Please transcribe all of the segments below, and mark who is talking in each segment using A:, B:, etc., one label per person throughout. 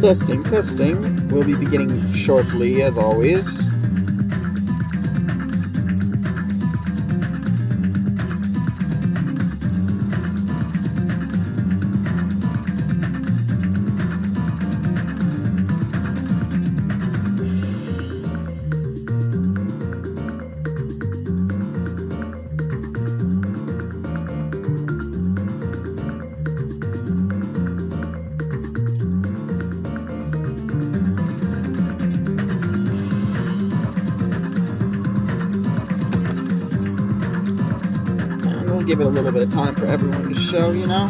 A: Testing, testing. We'll be beginning shortly, as always. Give it a little bit of time for everyone to show, you know?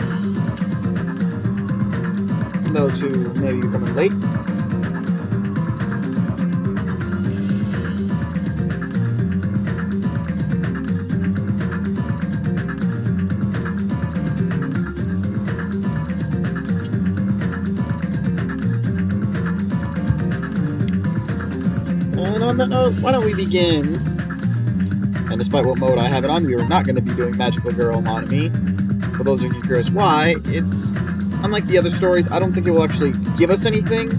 A: Those who maybe are coming late. And on that note, why don't we begin? And despite what mode I have it on, we are not going to be doing Magical Girl Monami. For those of you curious why, it's unlike the other stories, I don't think it will actually give us anything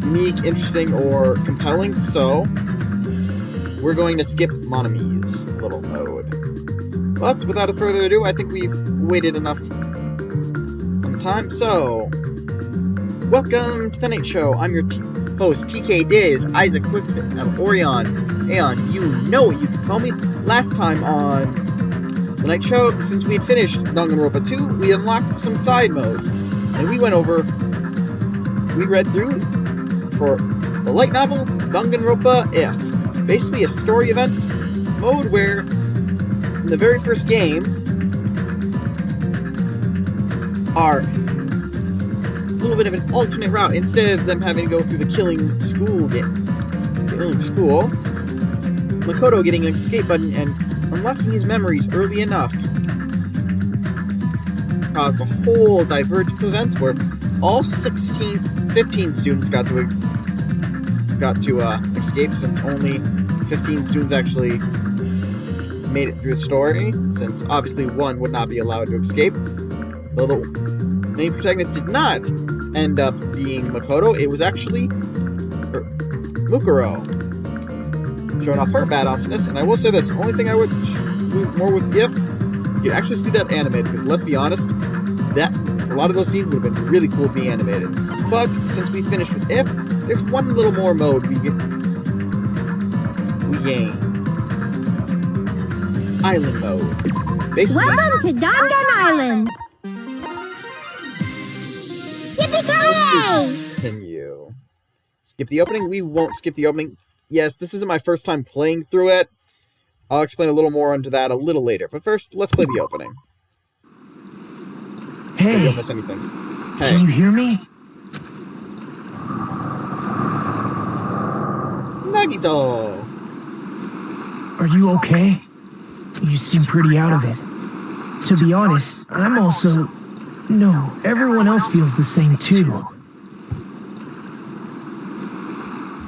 A: unique, interesting, or compelling, so we're going to skip Monami's little mode. But without further ado, I think we've waited enough on the time, so welcome to the Night Show. I'm your host, TK Diz, Isaac Quickston of Orion. Aeon, you know what you can call me. Last time on the Night Show, since we had finished Danganropa 2, we unlocked some side modes. And we read through for the light novel, Danganropa If. Basically a story event mode where, in the very first game, are a little bit of an alternate route. Instead of them having to go through the killing school, Makoto getting an escape button and unlocking his memories early enough caused a whole divergence of events where all 15 students got to escape, since only 15 students actually made it through the story, since obviously one would not be allowed to escape. Though the main protagonist did not end up being Makoto, it was actually Mukuro, showing off her badassness. And I will say this, the only thing I would do more with If, you could actually see that animated, because let's be honest, that a lot of those scenes would have been really cool to be animated. But since we finished with If, there's one little more mode we gain. Island mode. Basically,
B: welcome to Dangan Island! Yippee-ki-yay!
A: Continue. Skip the opening? We won't skip the opening. Yes, this isn't my first time playing through it. I'll explain a little more into that a little later. But first, let's play the opening.
C: Hey!
A: So you don't miss anything. Hey.
C: Can you hear me?
A: Nagito!
C: Are you okay? You seem pretty out of it. To be honest, I'm also... No, everyone else feels the same too.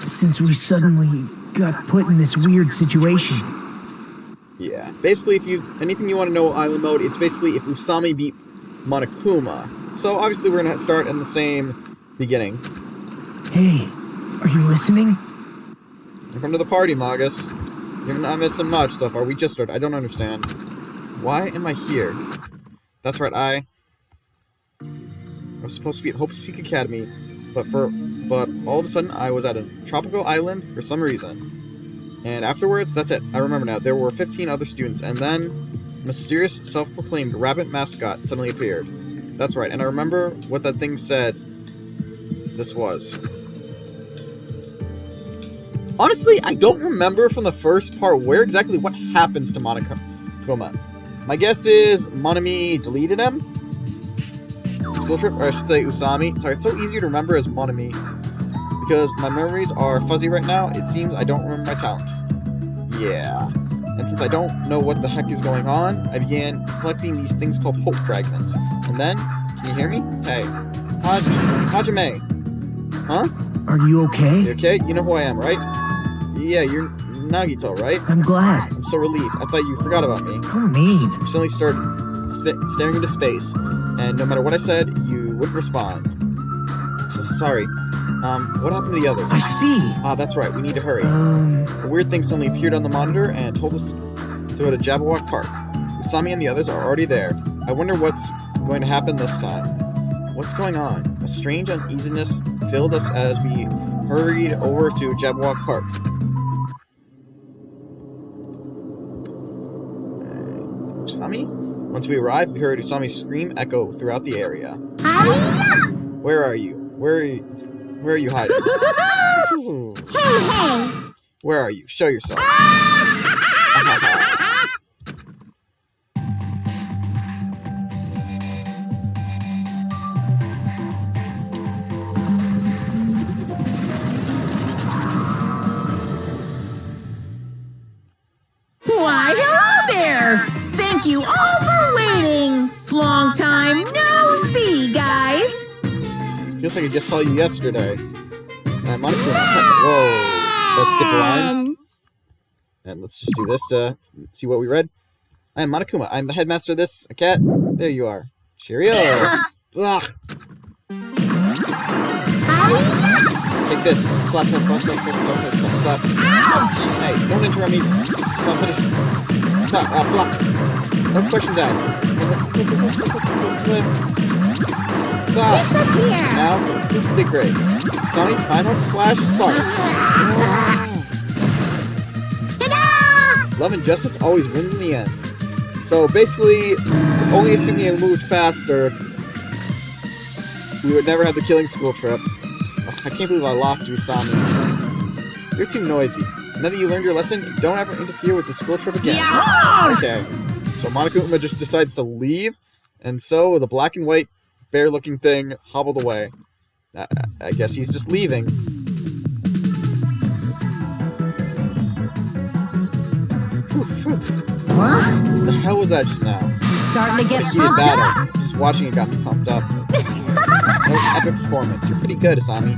C: Since we suddenly got put in this weird situation.
A: Yeah, basically, if anything you want to know Island mode, it's basically if Usami beat Monokuma. So obviously we're going to start in the same beginning.
C: Hey, are you listening?
A: Welcome to the party, Magus. You're not missing much so far. We just started. I don't understand. Why am I here? That's right, I was supposed to be at Hope's Peak Academy, but all of a sudden I was at a tropical island for some reason. And afterwards, that's it. I remember now. There were 15 other students, and then a mysterious self-proclaimed rabbit mascot suddenly appeared. That's right, and I remember what that thing said this was. Honestly, I don't remember from the first part what happens to Monokuma. My guess is Monami deleted him? School trip, or I should say Usami. Sorry, it's so easier to remember as Monami. Because my memories are fuzzy right now, it seems I don't remember my talent. Yeah. And since I don't know what the heck is going on, I began collecting these things called hope fragments. And then, can you hear me? Hey. Hajime. Huh?
C: Are you okay?
A: You okay? You know who I am, right? Yeah, you're Nagito, right?
C: I'm glad.
A: I'm so relieved. I thought you forgot about me.
C: How mean.
A: You suddenly started staring into space, and no matter what I said, you wouldn't respond. So sorry. What happened to the others?
C: I see.
A: Ah, that's right. We need to hurry. The weird thing suddenly appeared on the monitor and told us to go to Jabberwock Park. Usami and the others are already there. I wonder what's going to happen this time. What's going on? A strange uneasiness filled us as we hurried over to Jabberwock Park. Usami? Once we arrived, we heard Usami's scream echo throughout the area. Where are you? Where are you hiding?
B: Hey!
A: Where are you? Show yourself.
D: Why, hello there! Thank you all for waiting! Long time no see, guys!
A: Feels like I just saw you yesterday. I'm Monokuma. Whoa. Let's skip the line. And let's just do this to see what we read. I am Monokuma. I'm the headmaster of this cat. There you are. Cheerio. Ugh. Take this. Clap, clap, clap, clap, clap, clap, clap, clap.
D: Ouch!
A: Hey, don't interrupt me. Stop, finish. Stop, block. No questions asked. Stop.
B: Disappear!
A: Now for the coup de grace. Sunny final splash spark.
B: Ta-da!
A: Love and justice always wins in the end. So basically, only assuming it moved faster, we would never have the killing school trip. Ugh, I can't believe I lost you, Usami. You're too noisy. Now that you learned your lesson, don't ever interfere with the school trip again.
D: Yeah!
A: Okay. So Monokuma just decides to leave, and so the black and white bear-looking thing hobbled away. I guess he's just leaving.
B: What?
A: What the hell was that just now?
D: Starting to get
A: Heated
D: pumped
A: battle.
D: up!
A: Just watching it got me pumped up. That was an epic performance. You're pretty good, Usami.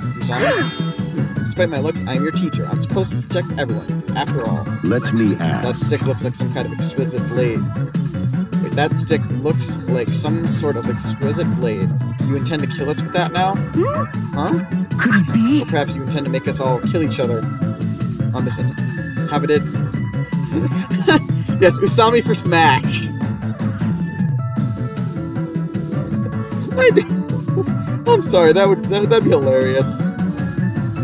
A: Despite my looks, I am your teacher. I'm supposed to protect everyone. After all,
E: Let me
A: that
E: ask.
A: stick looks like some kind of exquisite blade. Wait, that stick looks like some sort of exquisite blade. You intend to kill us with that now? Huh?
C: Could it be?
A: Or perhaps you intend to make us all kill each other on this inhabited... Yes, Usami for Smash! I'm sorry, that'd be hilarious.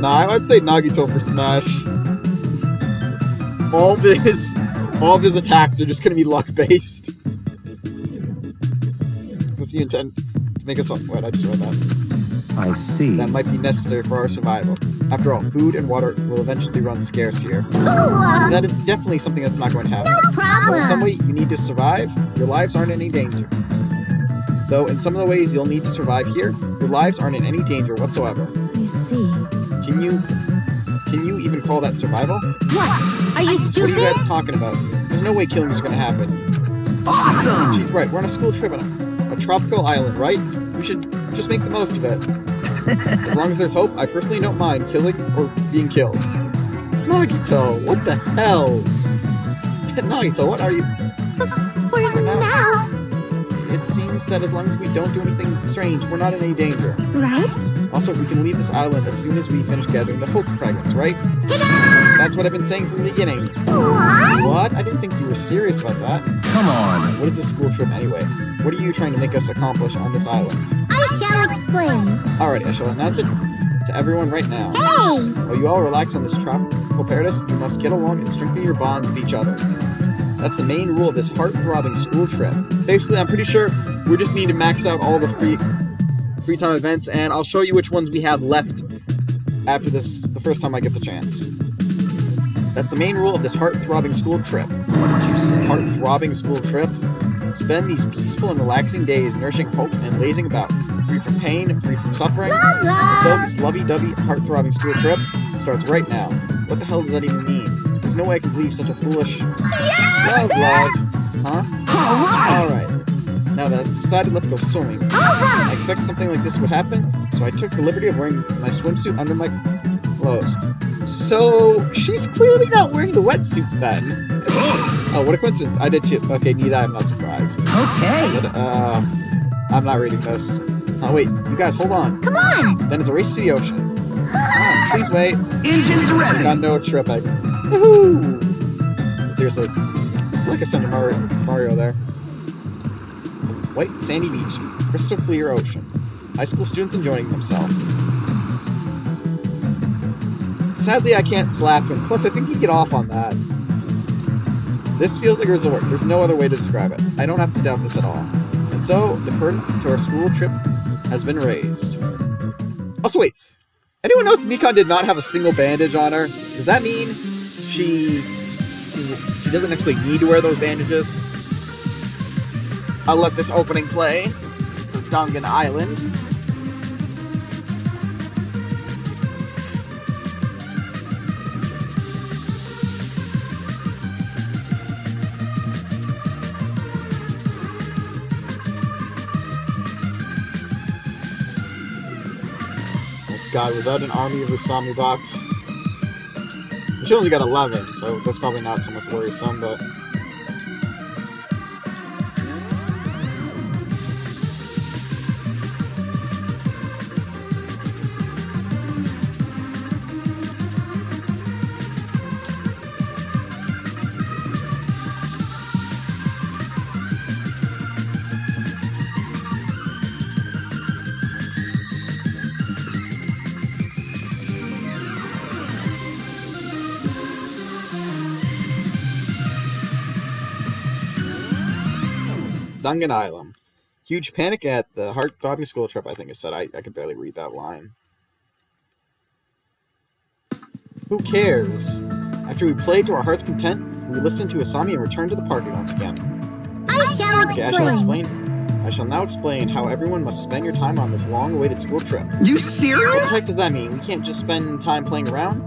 A: Nah, I'd say Nagito for Smash. All of his attacks are just gonna be luck-based. If you intend to make us all... Wait, I just read that.
E: I see.
A: That might be necessary for our survival. After all, food and water will eventually run scarce here. That is definitely something that's not going to happen.
B: No
A: But in some way,
B: problem.
A: you need to survive. Your lives aren't in any danger. Though in some of the ways you'll need to survive here, your lives aren't in any danger whatsoever.
D: I see.
A: Can you even call that survival?
D: What? Are you
A: What are
D: stupid?
A: you guys talking about? There's no way killings are gonna happen.
C: Awesome!
A: She's right, we're on a school trip on a tropical island, right? We should just make the most of it. As long as there's hope, I personally don't mind killing or being killed. Nagito, what the hell? Nagito, what are you...
B: For now,
A: It seems that as long as we don't do anything strange, we're not in any danger.
B: right?
A: Also, we can leave this island as soon as we finish gathering the hope fragments, right? That's what I've been saying from the beginning.
B: What?
A: What? I didn't think you were serious about that.
E: Come on.
A: What is this school trip anyway? What are you trying to make us accomplish on this island?
B: I shall explain.
A: Alrighty, I shall announce it to everyone right now.
B: Hey!
A: While you all relax on this tropical paradise, you must get along and strengthen your bonds with each other. That's the main rule of this heart-throbbing school trip. Basically, I'm pretty sure we just need to max out all the free time events, and I'll show you which ones we have left after this, the first time I get the chance. That's the main rule of this heart-throbbing school trip.
C: What did you say?
A: Heart-throbbing school trip. Spend these peaceful and relaxing days nourishing hope and lazing about, free from pain, free from suffering.
B: Blah, blah.
A: And so this lovey-dovey, heart-throbbing school trip starts right now. What the hell does that even mean? There's no way I can believe such a foolish... Love. Huh? Alright. Now that it's decided, let's go swimming. I expected something like this would happen, so I took the liberty of wearing my swimsuit under my clothes. So, she's clearly not wearing the wetsuit then. Oh, what a coincidence. I did too. Okay, Nita, I'm not surprised.
C: Okay.
A: But, I'm not reading this. Oh, wait, you guys, hold on.
B: Come on!
A: Then it's a race to the ocean. Please wait.
C: Engines ready.
A: Got no tripping. Woohoo! Seriously, I feel like I sent Mario there. White sandy beach, crystal clear ocean. High school students enjoying themselves. Sadly, I can't slap him. Plus, I think he'd get off on that. This feels like a resort. There's no other way to describe it. I don't have to doubt this at all. And so, the curtain to our school trip has been raised. Also, wait. Anyone notice Mikon did not have a single bandage on her? Does that mean she doesn't actually need to wear those bandages? I'll let this opening play for Dangan Island. God, was that an army of Usami bots? She only got 11, so that's probably not so much worrisome, but... Dangan Island. Huge panic at the heart-throbbing school trip, I think it said. I could barely read that line. Who cares? After we played to our heart's content, we listened to Asami and returned to the party once again.
B: I shall explain.
A: I shall now explain how everyone must spend your time on this long-awaited school trip.
C: You
A: What the
C: serious?
A: heck does that mean? We can't just spend time playing around?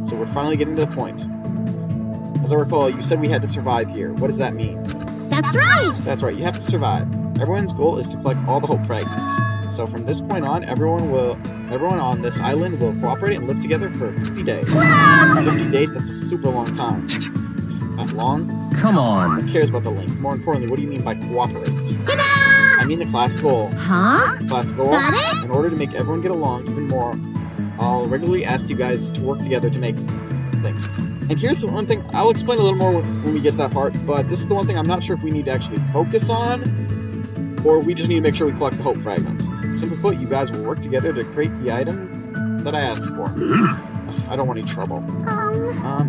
A: So we're finally getting to the point. As I recall, you said we had to survive here. What does that mean?
B: That's right!
A: That's right, you have to survive. Everyone's goal is to collect all the hope fragments. So from this point on, everyone on this island will cooperate and live together for 50 days. 50 days, that's a super long time. That long?
E: Come on.
A: Who cares about the length? More importantly, what do you mean by cooperate?
B: Ta-da!
A: I mean the class goal.
B: Huh?
A: Class goal?
B: Got it?
A: In order to make everyone get along even more, I'll regularly ask you guys to work together to make things. And here's the one thing, I'll explain a little more when we get to that part, but this is the one thing I'm not sure if we need to actually focus on, or we just need to make sure we collect the hope fragments. Simply put, you guys will work together to create the item that I asked for. I don't want any trouble.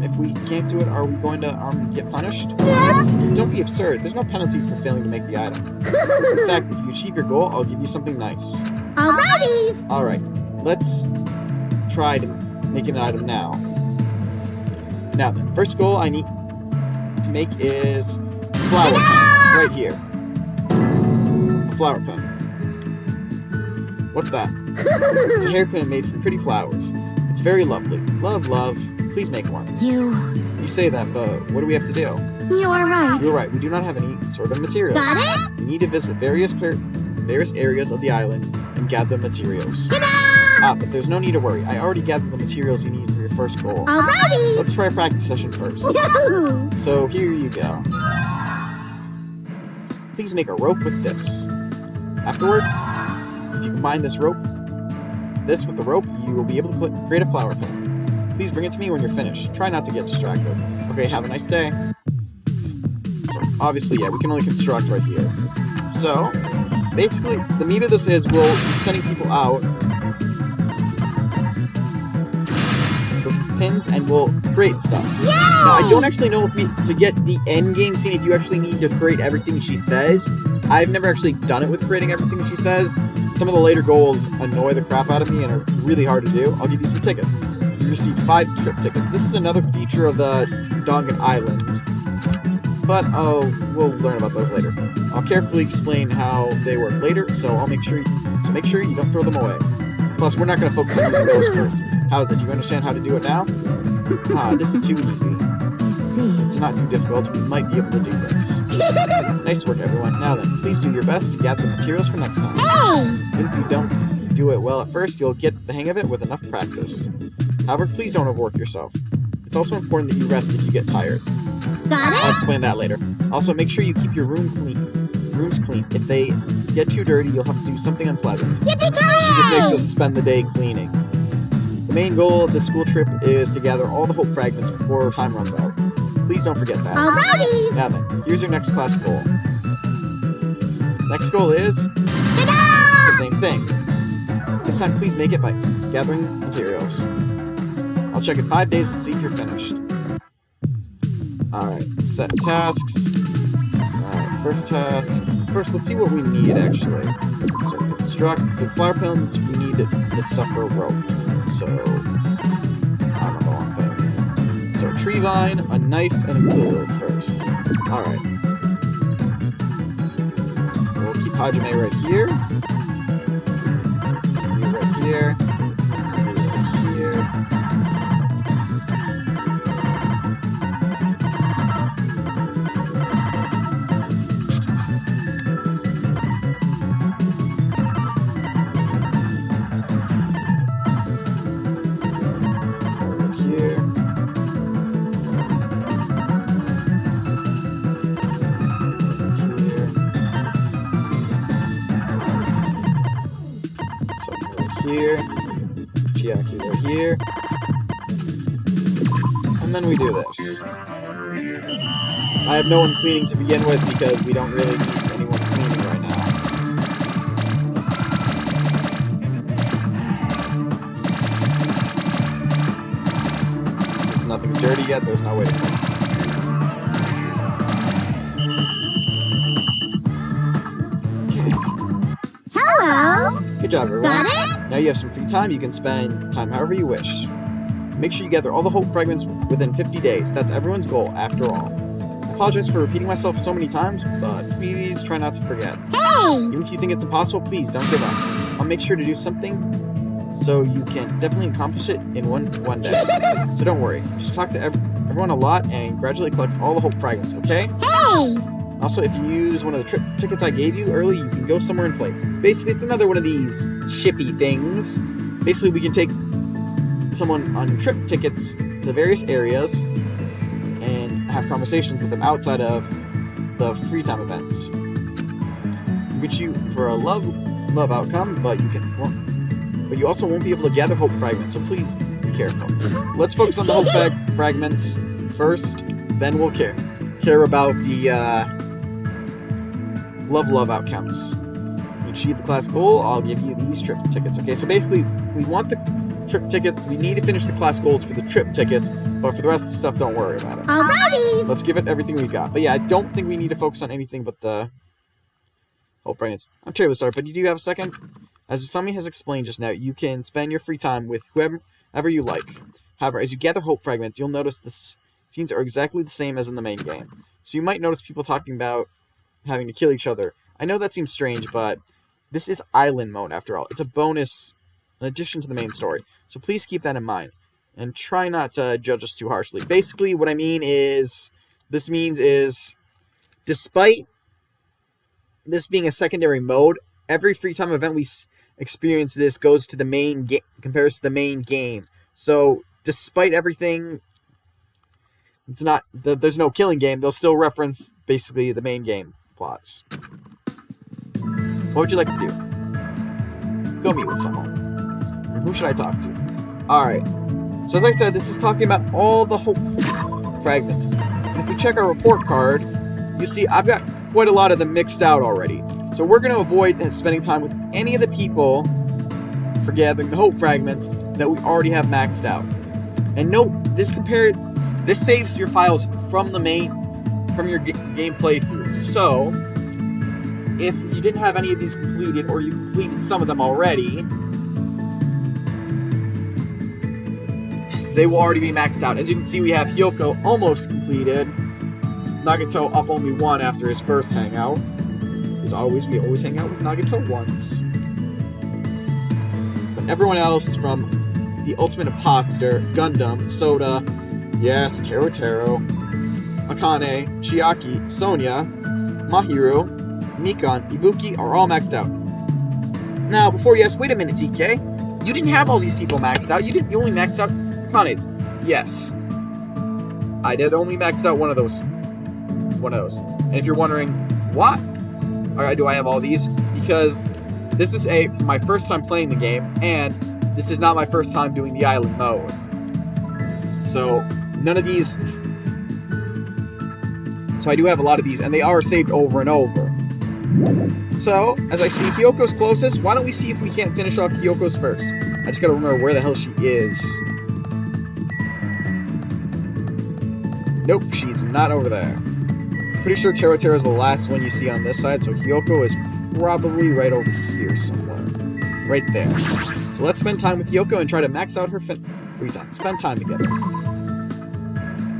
A: If we can't do it, are we going to, get punished?
B: Yes!
A: Don't be absurd, there's no penalty for failing to make the item. In fact, if you achieve your goal, I'll give you something nice.
B: Alrighty!
A: Alright, let's try to make an item now. Now, the first goal I need to make is flower pen, right here. A flower pen. What's that? It's a hairpin made from pretty flowers. It's very lovely. Love, love. Please make one.
B: You
A: say that, but what do we have to do?
B: are right.
A: You're right, we do not have any sort of materials.
B: Got it?
A: We need to visit various areas of the island and gather materials.
B: Ta-da!
A: But there's no need to worry. I already gathered the materials you need for your first goal.
B: Alrighty!
A: Let's try a practice session first.
B: Yahoo!
A: So here you go. Please make a rope with this. Afterward, if you combine this with the rope, you will be able to create a flower pen. Please bring it to me when you're finished. Try not to get distracted. Okay, have a nice day. So, obviously, yeah, we can only construct right here. So, basically, the meat of this is we'll be sending people out with pins and we'll create stuff.
B: Yay!
A: Now, I don't actually know if to get the end game scene, if you actually need to create everything she says. I've never actually done it with creating everything she says. Some of the later goals annoy the crap out of me and are really hard to do. I'll give you some tickets. You receive 5 trip tickets. This is another feature of the Dangan Island. But, we'll learn about those later. I'll carefully explain how they work later, so make sure you don't throw them away. Plus, we're not going to focus on using those first. How's it? Do you understand how to do it now? This is too easy.
B: I see.
A: Since it's not too difficult, we might be able to do this. Nice work, everyone. Now then, please do your best to gather the materials for next time.
B: Hey!
A: Even if you don't do it well at first, you'll get the hang of it with enough practice. However, please don't overwork yourself. It's also important that you rest if you get tired.
B: Got
A: I'll
B: it?
A: explain that later. Also, make sure you keep your room clean. the room's clean. If they get too dirty, you'll have to do something unpleasant. She just makes us spend the day cleaning. The main goal of the school trip is to gather all the hope fragments before time runs out. Please don't forget that.
B: Alrighty.
A: Now then, here's your next class goal. Next goal is
B: Ta-da!
A: the same thing. This time, please make it by gathering materials. I'll check in 5 days to see if you're finished. Alright, set tasks. Alright, first task. First, let's see what we need, actually. So, construct. So, flower pins, we need this stuff for a rope. So, I don't know one thing. So, a tree vine, a knife, and a glue first. Alright. We'll keep Hajime right here. You right here. You right here. Here, Chiaki right here, and then we do this. I have no one cleaning to begin with because we don't really need anyone cleaning right now. Since nothing's dirty yet, there's no way to clean.
B: Hello.
A: Good job, everyone.
B: Got it?
A: Now you have some free time. You can spend time however you wish. Make sure you gather all the hope fragments within 50 days. That's everyone's goal, after all. I apologize for repeating myself so many times, but please try not to forget.
B: Hey.
A: Even if you think it's impossible, please don't give up. I'll make sure to do something so you can definitely accomplish it in one day. So don't worry. Just talk to everyone a lot and gradually collect all the hope fragments, okay?
B: Hey.
A: Also, if you use one of the trip tickets I gave you early, you can go somewhere and play. Basically, it's another one of these shippy things. Basically, we can take someone on trip tickets to various areas and have conversations with them outside of the free time events. Which you for a love outcome, but you also won't be able to gather hope fragments, so please be careful. Let's focus on the hope fragments first, then we'll care about the love outcomes. To achieve the class goal, I'll give you these trip tickets. Okay, so basically, we want the trip tickets. We need to finish the class goals for the trip tickets, but for the rest of the stuff, don't worry about it.
B: Alrighty.
A: Let's give it everything we got. But yeah, I don't think we need to focus on anything but the hope fragments. I'm terribly sorry, but you do have a second? As Usami has explained just now, you can spend your free time with whoever you like. However, as you gather hope fragments, you'll notice the scenes are exactly the same as in the main game. So you might notice people talking about having to kill each other. I know that seems strange, but this is island mode after all. It's a bonus in addition to the main story. So please keep that in mind. And try not to judge us too harshly. Basically, what I mean is, despite this being a secondary mode, every free time event we experience this goes to the main game, compares to the main game. So, despite everything, it's not, there's no killing game, they'll still reference basically the main game plots. What would you like to do? Go meet with someone. Who should I talk to? Alright. So as I said, this is talking about all the hope fragments. And if we check our report card, you see I've got quite a lot of them mixed out already. So we're going to avoid spending time with any of the people for gathering the hope fragments that we already have maxed out. And note, this saves your files from your game playthrough. So, if you didn't have any of these completed, or you completed some of them already, they will already be maxed out. As you can see, we have Hyoko almost completed. Nagato up only one after his first hangout. As always, we always hang out with Nagato once. But everyone else, from the Ultimate Imposter, Gundam, Soda, yes, Taro, Akane, Chiaki, Sonia, Mahiru, Mikan, Ibuki are all maxed out. Now, before you ask, wait a minute, TK, you didn't have all these people maxed out. You only maxed out Akane's. Yes, I did only max out one of those. And if you're wondering, what? Alright, do I have all these? Because this is my first time playing the game, and this is not my first time doing the island mode. So, none of these... So I do have a lot of these, and they are saved over and over. So, as I see Hyoko's closest, why don't we see if we can't finish off Hyoko's first? I just gotta remember where the hell she is. Nope, she's not over there. Pretty sure Terra is the last one you see on this side, so Hyoko is probably right over here somewhere. Right there. So let's spend time with Hyoko and try to max out her free time. Spend time together.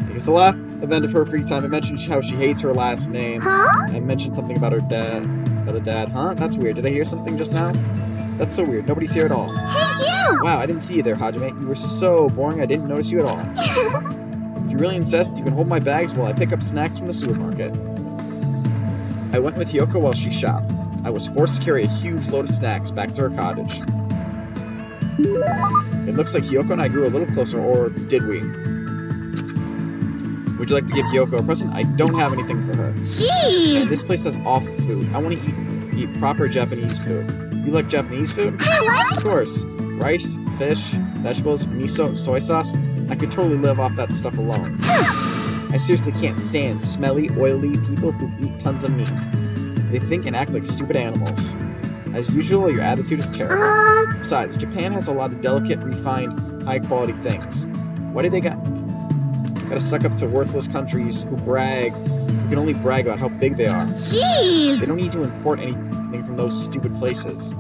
A: Because the last event of her free time, it mentioned how she hates her last name.
B: Huh?
A: And mentioned something about her dad. About a dad, huh? That's weird. Did I hear something just now? That's so weird. Nobody's here at all.
B: Hey, you!
A: Wow, I didn't see you there, Hajime. You were so boring, I didn't notice you at all. If you really insist, you can hold my bags while I pick up snacks from the supermarket. I went with Hyoko while she shopped. I was forced to carry a huge load of snacks back to her cottage. It looks like Hyoko and I grew a little closer, or did we? Would you like to give Hyoko a present? I don't have anything for her.
B: Jeez!
A: And this place has awful food. I want to eat proper Japanese food. You like Japanese food?
B: I like
A: Of course. Rice, fish, vegetables, miso, soy sauce. I could totally live off that stuff alone. I seriously can't stand smelly, oily people who eat tons of meat. They think and act like stupid animals. As usual, your attitude is terrible. Besides, Japan has a lot of delicate, refined, high-quality things. Why do they gotta suck up to worthless countries who can only brag about how big they are?
B: Jeez!
A: They don't need to import anything from those stupid places.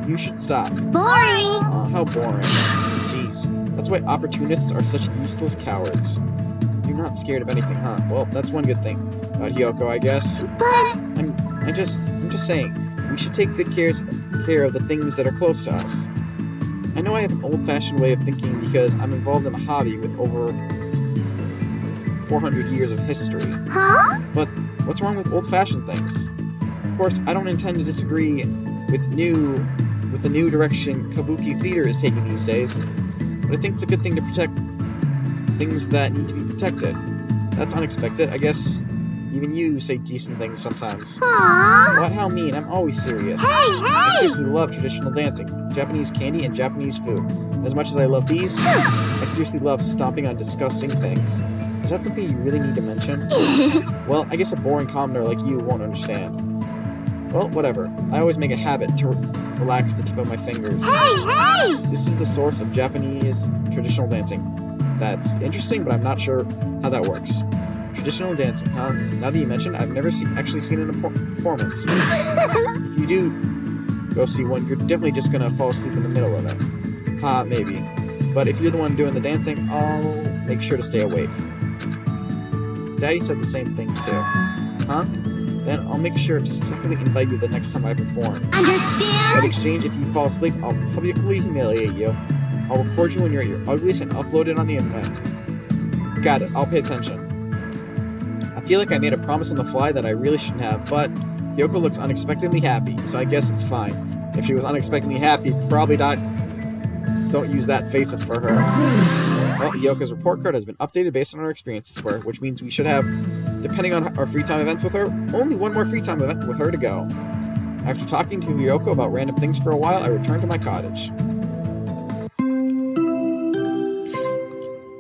A: You should stop.
B: Boring!
A: How boring. Jeez. That's why opportunists are such useless cowards. You're not scared of anything, huh? Well, that's one good thing about Hyoko, I guess.
B: But...
A: I'm just saying, we should take good care of the things that are close to us. I know I have an old-fashioned way of thinking because I'm involved in a hobby with over 400 years of history.
B: Huh?
A: But what's wrong with old-fashioned things? Of course, I don't intend to disagree with the new direction Kabuki theater is taking these days, but I think it's a good thing to protect things that need to be protected. That's unexpected. I guess even you say decent things sometimes.
B: Aww!
A: What? How mean? I'm always serious.
B: Hey,
A: I
B: hey!
A: seriously love traditional dancing, Japanese candy, and Japanese food. And as much as I love these, I seriously love stomping on disgusting things. Is that something you really need to mention? Well, I guess a boring commoner like you won't understand. Well, whatever. I always make a habit to relax the tip of my fingers.
B: Hey, hey!
A: This is the source of Japanese traditional dancing. That's interesting, but I'm not sure how that works. Traditional dancing, huh? Now that you mention, I've never actually seen a performance. If you do go see one, you're definitely just gonna fall asleep in the middle of it. Maybe. But if you're the one doing the dancing, I'll make sure to stay awake. Daddy said the same thing too. Huh? Then I'll make sure to specifically invite you the next time I perform. In
B: Understand?
A: exchange, if you fall asleep, I'll publicly humiliate you. I'll record you when you're at your ugliest and upload it on the internet. Got it, I'll pay attention. I feel like I made a promise on the fly that I really shouldn't have, but Hyoko looks unexpectedly happy, so I guess it's fine. If she was unexpectedly happy, probably not. Don't use that face for her. Well, Hyoko's report card has been updated based on our experiences with her, which means we should have, depending on our free time events with her, only one more free time event with her to go. After talking to Hyoko about random things for a while, I returned to my cottage.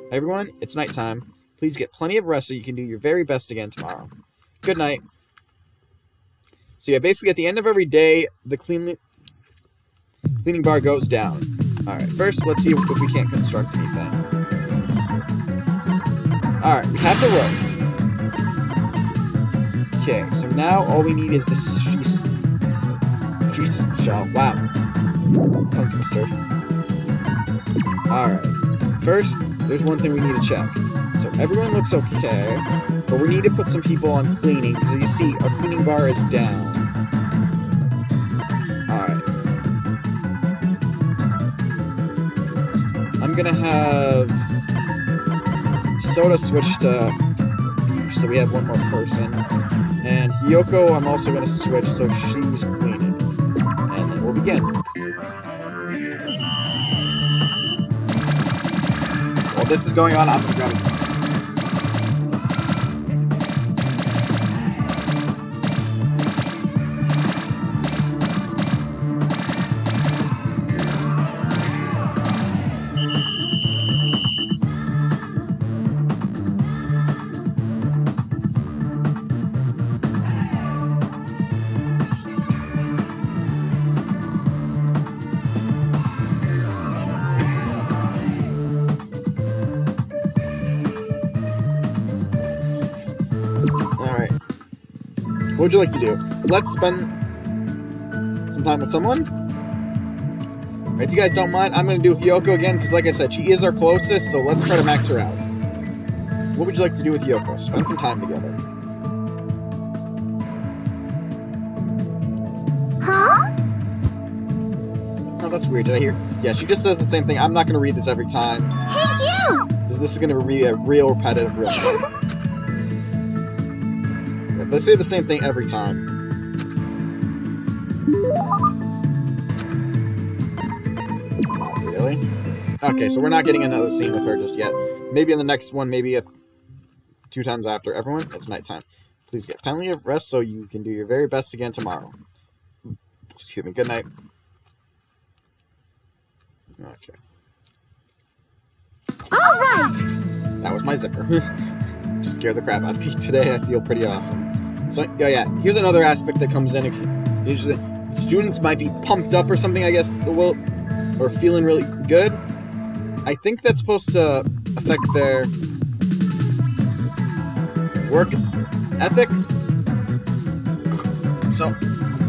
A: Hey everyone, it's nighttime. Please get plenty of rest so you can do your very best again tomorrow. Good night. So yeah, basically at the end of every day, the cleaning bar goes down. Alright, first let's see if we can't construct anything. Alright, we have the rope. Okay, so now all we need is this shell. Wow. Tongue twister. Alright, first, there's one thing we need to check. So everyone looks okay, but we need to put some people on cleaning, because as you see, our cleaning bar is down. Alright. I'm gonna have Soda switch to beef, so we have one more person. And Hyoko, I'm also gonna switch so she's cleaning. And then we'll begin. While this is going on, I'm gonna grab it. What would you like to do? Let's spend some time with someone. If you guys don't mind, I'm going to do Hyoko again, because like I said, she is our closest, so let's try to max her out. What would you like to do with Hyoko? Spend some time together.
B: Huh?
A: Oh, that's weird. Did I hear? Yeah, she just says the same thing. I'm not going to read this every time,
B: Hey, you!
A: because this is going to be a real repetitive real quick. Yeah, they say the same thing every time. Not really. Okay, so we're not getting another scene with her just yet. Maybe in the next one, maybe 2 times after. Everyone, it's nighttime. Please get plenty of rest so you can do your very best again tomorrow. Excuse me. Good night. Okay.
D: All right.
A: That was my zipper. Just scared the crap out of me today. I feel pretty awesome. So, yeah. Here's another aspect that comes in. Usually, students might be pumped up or something, I guess, or feeling really good. I think that's supposed to affect their work ethic. So,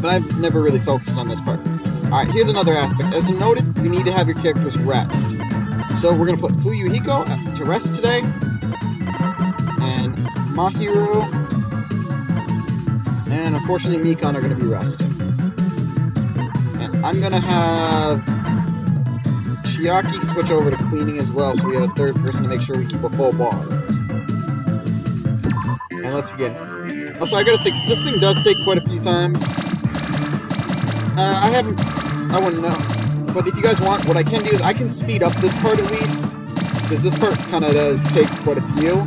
A: but I've never really focused on this part. Alright, here's another aspect. As noted, you need to have your characters rest. So we're going to put Fuyuhiko to rest today. And Mahiru and unfortunately Mikan are going to be resting. And I'm going to have Chiaki switch over to cleaning as well, so we have a third person to make sure we keep a full bar. And let's begin. Also, I gotta say, 'cause this thing does take quite a few times. I wouldn't know. But if you guys want, what I can do is I can speed up this part at least, because this part kind of does take quite a few.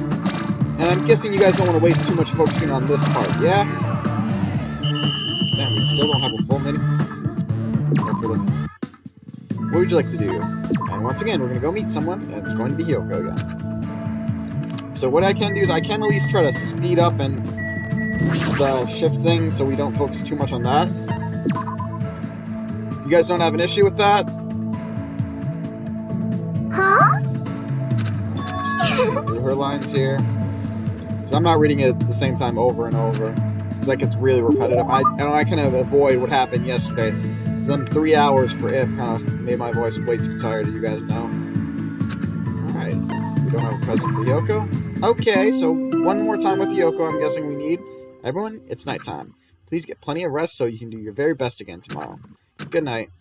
A: And I'm guessing you guys don't want to waste too much focusing on this part, yeah? Damn, we still don't have a full minute. What would you like to do? And once again, we're going to go meet someone, and it's going to be Hyoko again. So what I can do is I can at least try to speed up and the shift thing so we don't focus too much on that. You guys don't have an issue with that?
B: Huh?
A: Just through her lines here. Because I'm not reading it at the same time over and over. Because that gets really repetitive. I kind of avoid what happened yesterday. Because them 3 hours for if kind of made my voice way too tired, as you guys know. Alright. We don't have a present for Hyoko. Okay, so one more time with Hyoko I'm guessing we need. Everyone, it's nighttime. Please get plenty of rest so you can do your very best again tomorrow. Good night.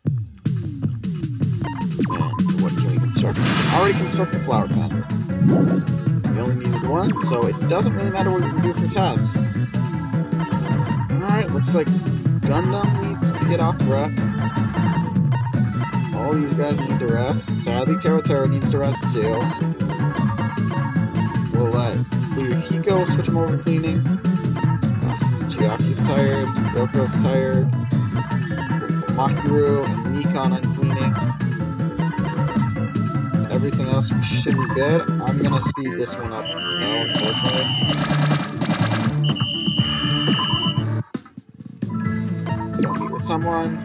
A: And what can we construct? We can already construct the flower pen. We only needed one, so it doesn't really matter what we can do for tests. Alright, looks like Gundam needs to get off breath. All these guys need to rest. Sadly, Tero needs to rest too. We'll let Fuyuhiko switch him over to cleaning. Chiaki's tired. Yoko's tired. Makiru and Mikan on cleaning. Everything else should be good. I'm gonna speed this one up now, unfortunately. Go meet with someone.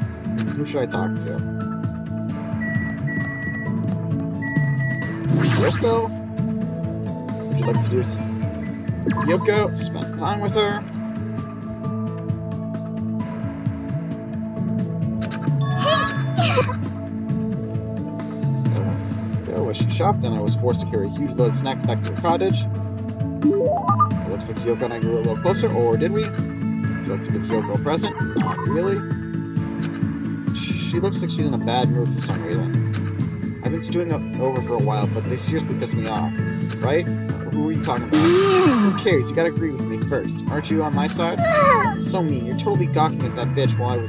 A: Who should I talk to? Yoko? What would you like to do? Yoko, spend time with her. She shopped, and I was forced to carry a huge load of snacks back to the cottage. It looks like Hyoko and I grew a little closer, or did we? Would you like to give Hyoko a present? Not really. She looks like she's in a bad mood for some reason. I've been stewing over for a while, but they seriously piss me off. Right? Who are you talking about? Who cares? You gotta agree with me first. Aren't you on my side? So mean. You're totally gawking at that bitch while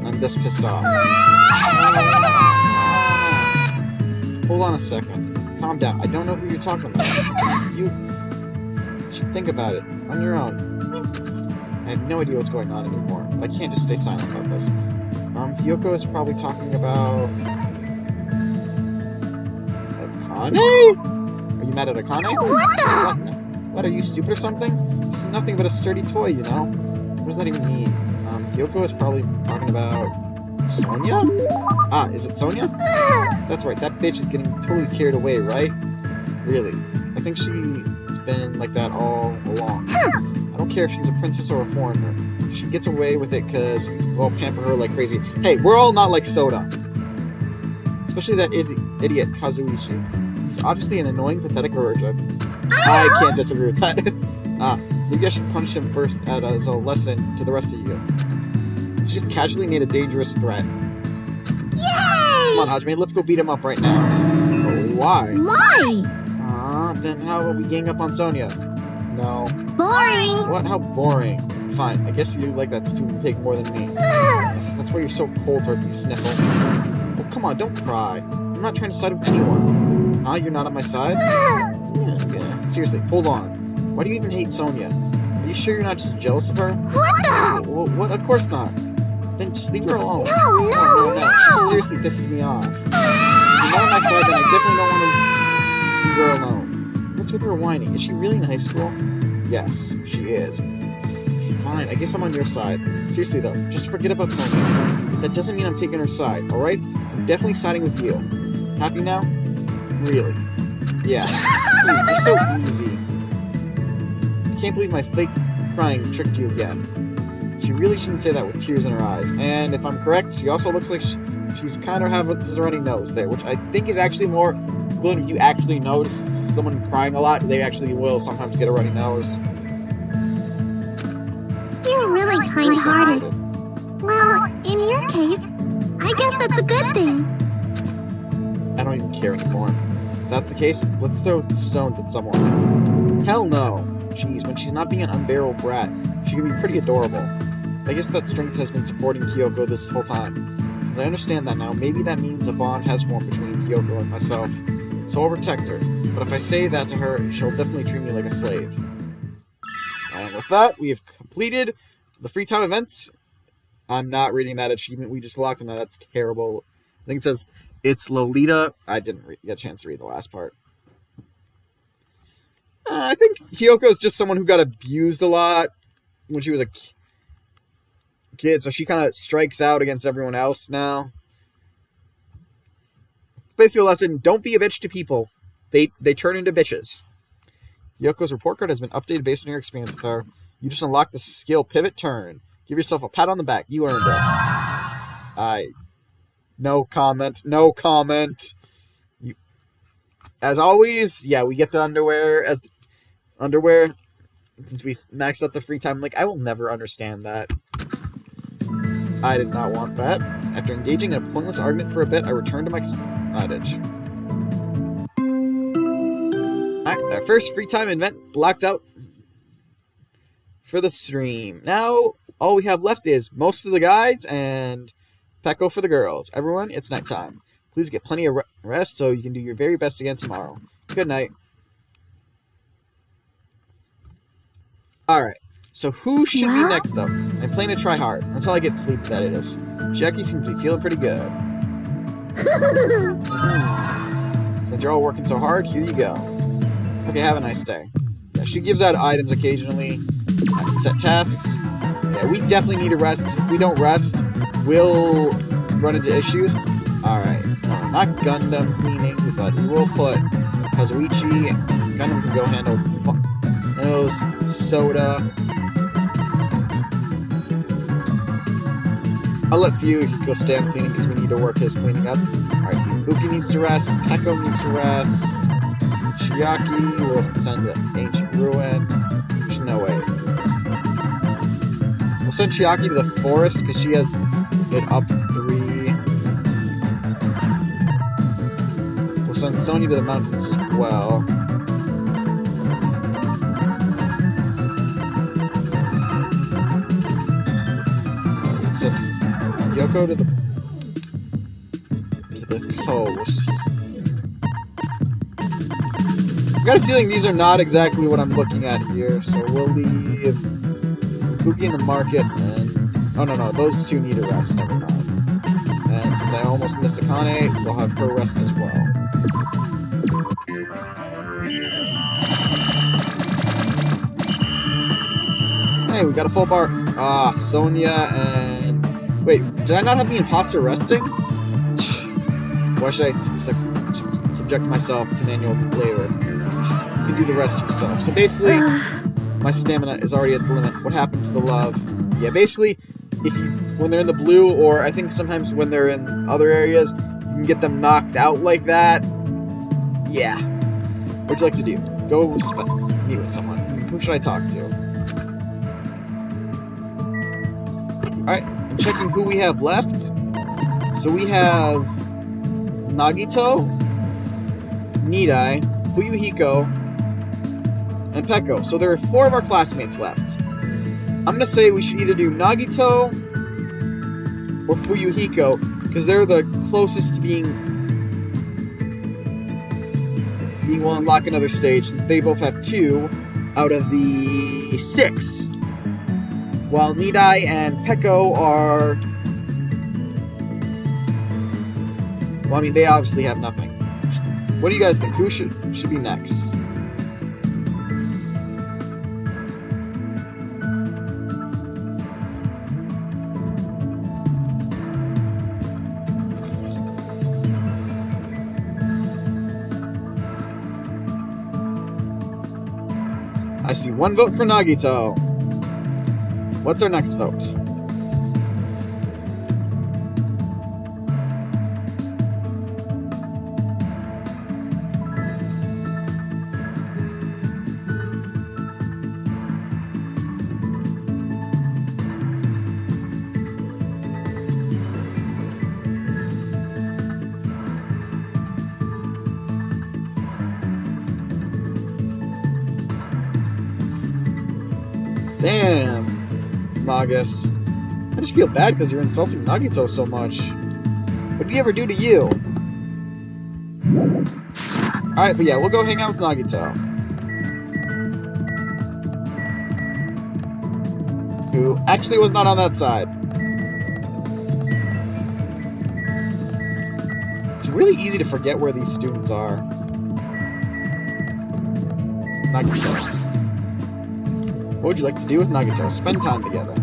A: I'm this pissed off. Hold on a second. Calm down. I don't know who you're talking about. You should think about it on your own. I have no idea what's going on anymore, but I can't just stay silent about this. Hyoko is probably talking about Akane? Are you mad at Akane? What, are you stupid or something? She's nothing but a sturdy toy, you know? What does that even mean? Hyoko is probably talking about Sonia? Ah, is it Sonia? That's right, that bitch is getting totally carried away, right? Really. I think she's been like that all along. I don't care if she's a princess or a foreigner. She gets away with it because we'll pamper her like crazy. Hey, we're all not like Soda. Especially that idiot Kazuichi. He's obviously an annoying, pathetic origin. I can't disagree with that. Maybe I should punish him first as a lesson to the rest of you. He's just casually made a dangerous threat.
B: Yay!
A: Come on, Hajime, let's go beat him up right now. Oh, why?
B: Why?
A: Then how about we gang up on Sonia? No.
B: Boring.
A: What? How boring. Fine, I guess you like that stupid pig more than me. That's why you're so cold toward me, Sniffle. Oh, come on, don't cry. I'm not trying to side with anyone. Huh? You're not on my side? Yeah. Seriously, hold on. Why do you even hate Sonia? Are you sure you're not just jealous of her?
B: What the?
A: What? Of course not. Then just leave her alone.
B: No.
A: She seriously pisses me off. If you're not on my side, then I definitely don't want to leave her alone. What's with her whining? Is she really in high school? Yes, she is. Fine, I guess I'm on your side. Seriously though, just forget about Sonia. That doesn't mean I'm taking her side, alright? I'm definitely siding with you. Happy now? Really? Yeah. Dude, you're so easy. I can't believe my fake crying tricked you again. She really shouldn't say that with tears in her eyes. And if I'm correct, she also looks like she's kind of has a runny nose there, which I think is actually more good if you actually notice someone crying a lot. They actually will sometimes get a runny nose.
B: You're really kind-hearted. Well, in your case, I guess that's a good thing.
A: I don't even care anymore. If that's the case, let's throw stones at someone. Hell no. Jeez, when she's not being an unbearable brat, she can be pretty adorable. I guess that strength has been supporting Kyoko this whole time. Since I understand that now, maybe that means a bond has formed between Kyoko and myself. So I'll protect her. But if I say that to her, she'll definitely treat me like a slave. And with that, we have completed the free time events. I'm not reading that achievement we just locked, and that's terrible. I think it says, it's Lolita. I didn't get a chance to read the last part. I think Kyoko is just someone who got abused a lot when she was a kid, so she kind of strikes out against everyone else now. Basically a lesson, don't be a bitch to people. They turn into bitches. Kyoko's report card has been updated based on your experience with her. You just unlocked the skill Pivot Turn. Give yourself a pat on the back. You earned it. No comment. As always, yeah, we get the underwear as underwear. Since we maxed out the free time, I will never understand that. I did not want that. After engaging in a pointless argument for a bit, I returned to my cottage. Alright, our first free time event blocked out for the stream. Now, all we have left is most of the guys and Pecco for the girls. Everyone, it's nighttime. Please get plenty of rest so you can do your very best again tomorrow. Good night. Alright, so who should be next though? I'm planning to try hard, until I get sleep, that it is. Jackie seems to be feeling pretty good. Since you're all working so hard, here you go. Okay, have a nice day. Yeah, she gives out items occasionally. I can set tasks. Yeah, we definitely need to rest, because if we don't rest, we'll run into issues. Alright, not Gundam cleaning, but we will put Kazuichi. Gundam can go handle those. Soda. I'll let Few go stay on cleaning because we need to work his cleaning up. Alright, Uki needs to rest. Pecco needs to rest. Chiaki will send the ancient ruin. There's no way. We'll send Chiaki to the forest because she has it up 3. We'll send Sonya to the mountains as well. Yoko to the coast. I've got a feeling these are not exactly what I'm looking at here, so we'll leave Buki in the market and... Oh, no, those two need a rest, never mind. And since I almost missed Akane, we'll have her rest as well. Hey, we got a full bar. Sonya and... Wait, did I not have the imposter resting? Why should I subject myself to manual labor? can do the rest yourself. So basically, my stamina is already at the limit. What happened to the love? Yeah, basically, when they're in the blue, or I think sometimes when they're in other areas, you can get them knocked out like that. Yeah. What'd you like to do? Go meet with someone. Who should I talk to? Alright, I'm checking who we have left. So we have Nagito, Nidai, Fuyuhiko, and Peko. So there are 4 of our classmates left. I'm going to say we should either do Nagito or Fuyuhiko, because they're the closest to being will unlock another stage, since they both have 2 out of the 6. While Nidai and Peko are... Well, I mean, they obviously have nothing. What do you guys think? Who should be next? I see 1 vote for Nagito. What's our next vote? Damn, Magus. I just feel bad because you're insulting Nagito so much. What did he ever do to you? Alright, but yeah, we'll go hang out with Nagito. Who actually was not on that side. It's really easy to forget where these students are. Nagito. What would you like to do with Nagito? Spend time together.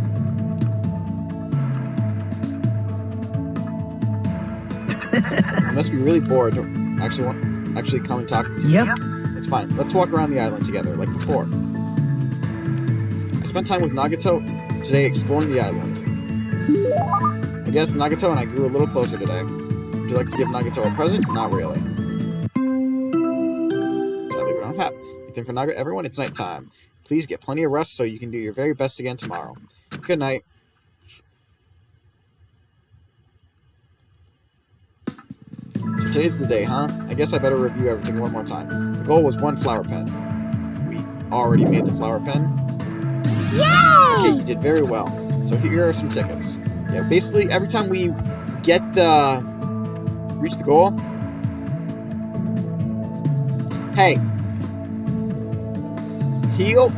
A: You must be really bored. Actually come and talk to me.
C: Yep.
A: It's fine. Let's walk around the island together, like before. I spent time with Nagito today exploring the island. I guess Nagito and I grew a little closer today. Would you like to give Nagito a present? Not really. So we don't have anything for Nagito. Everyone, it's nighttime. Please get plenty of rest so you can do your very best again tomorrow. Good night. So today's the day, huh? I guess I better review everything one more time. The goal was 1 flower pen. We already made the flower pen.
B: Yay!
A: Okay, you did very well. So here are some tickets. Yeah, basically every time we get reach the goal. Hey. Heal.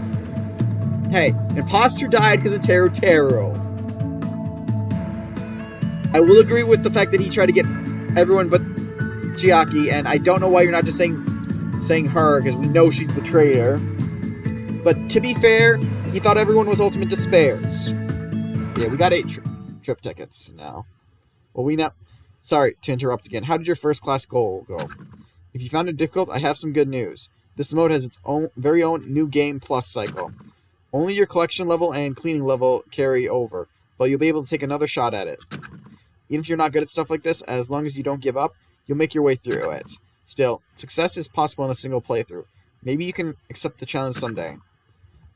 A: Hey, imposter died because of Taro. I will agree with the fact that he tried to get everyone but Chiaki, and I don't know why you're not just saying her, because we know she's the traitor. But to be fair, he thought everyone was Ultimate Despairs. Yeah, we got 8 trip tickets now. Well, we now... Sorry to interrupt again. How did your first class goal go? If you found it difficult, I have some good news. This mode has its very own new game plus cycle. Only your collection level and cleaning level carry over, but you'll be able to take another shot at it. Even if you're not good at stuff like this, as long as you don't give up, you'll make your way through it. Still, success is possible in a single playthrough. Maybe you can accept the challenge someday.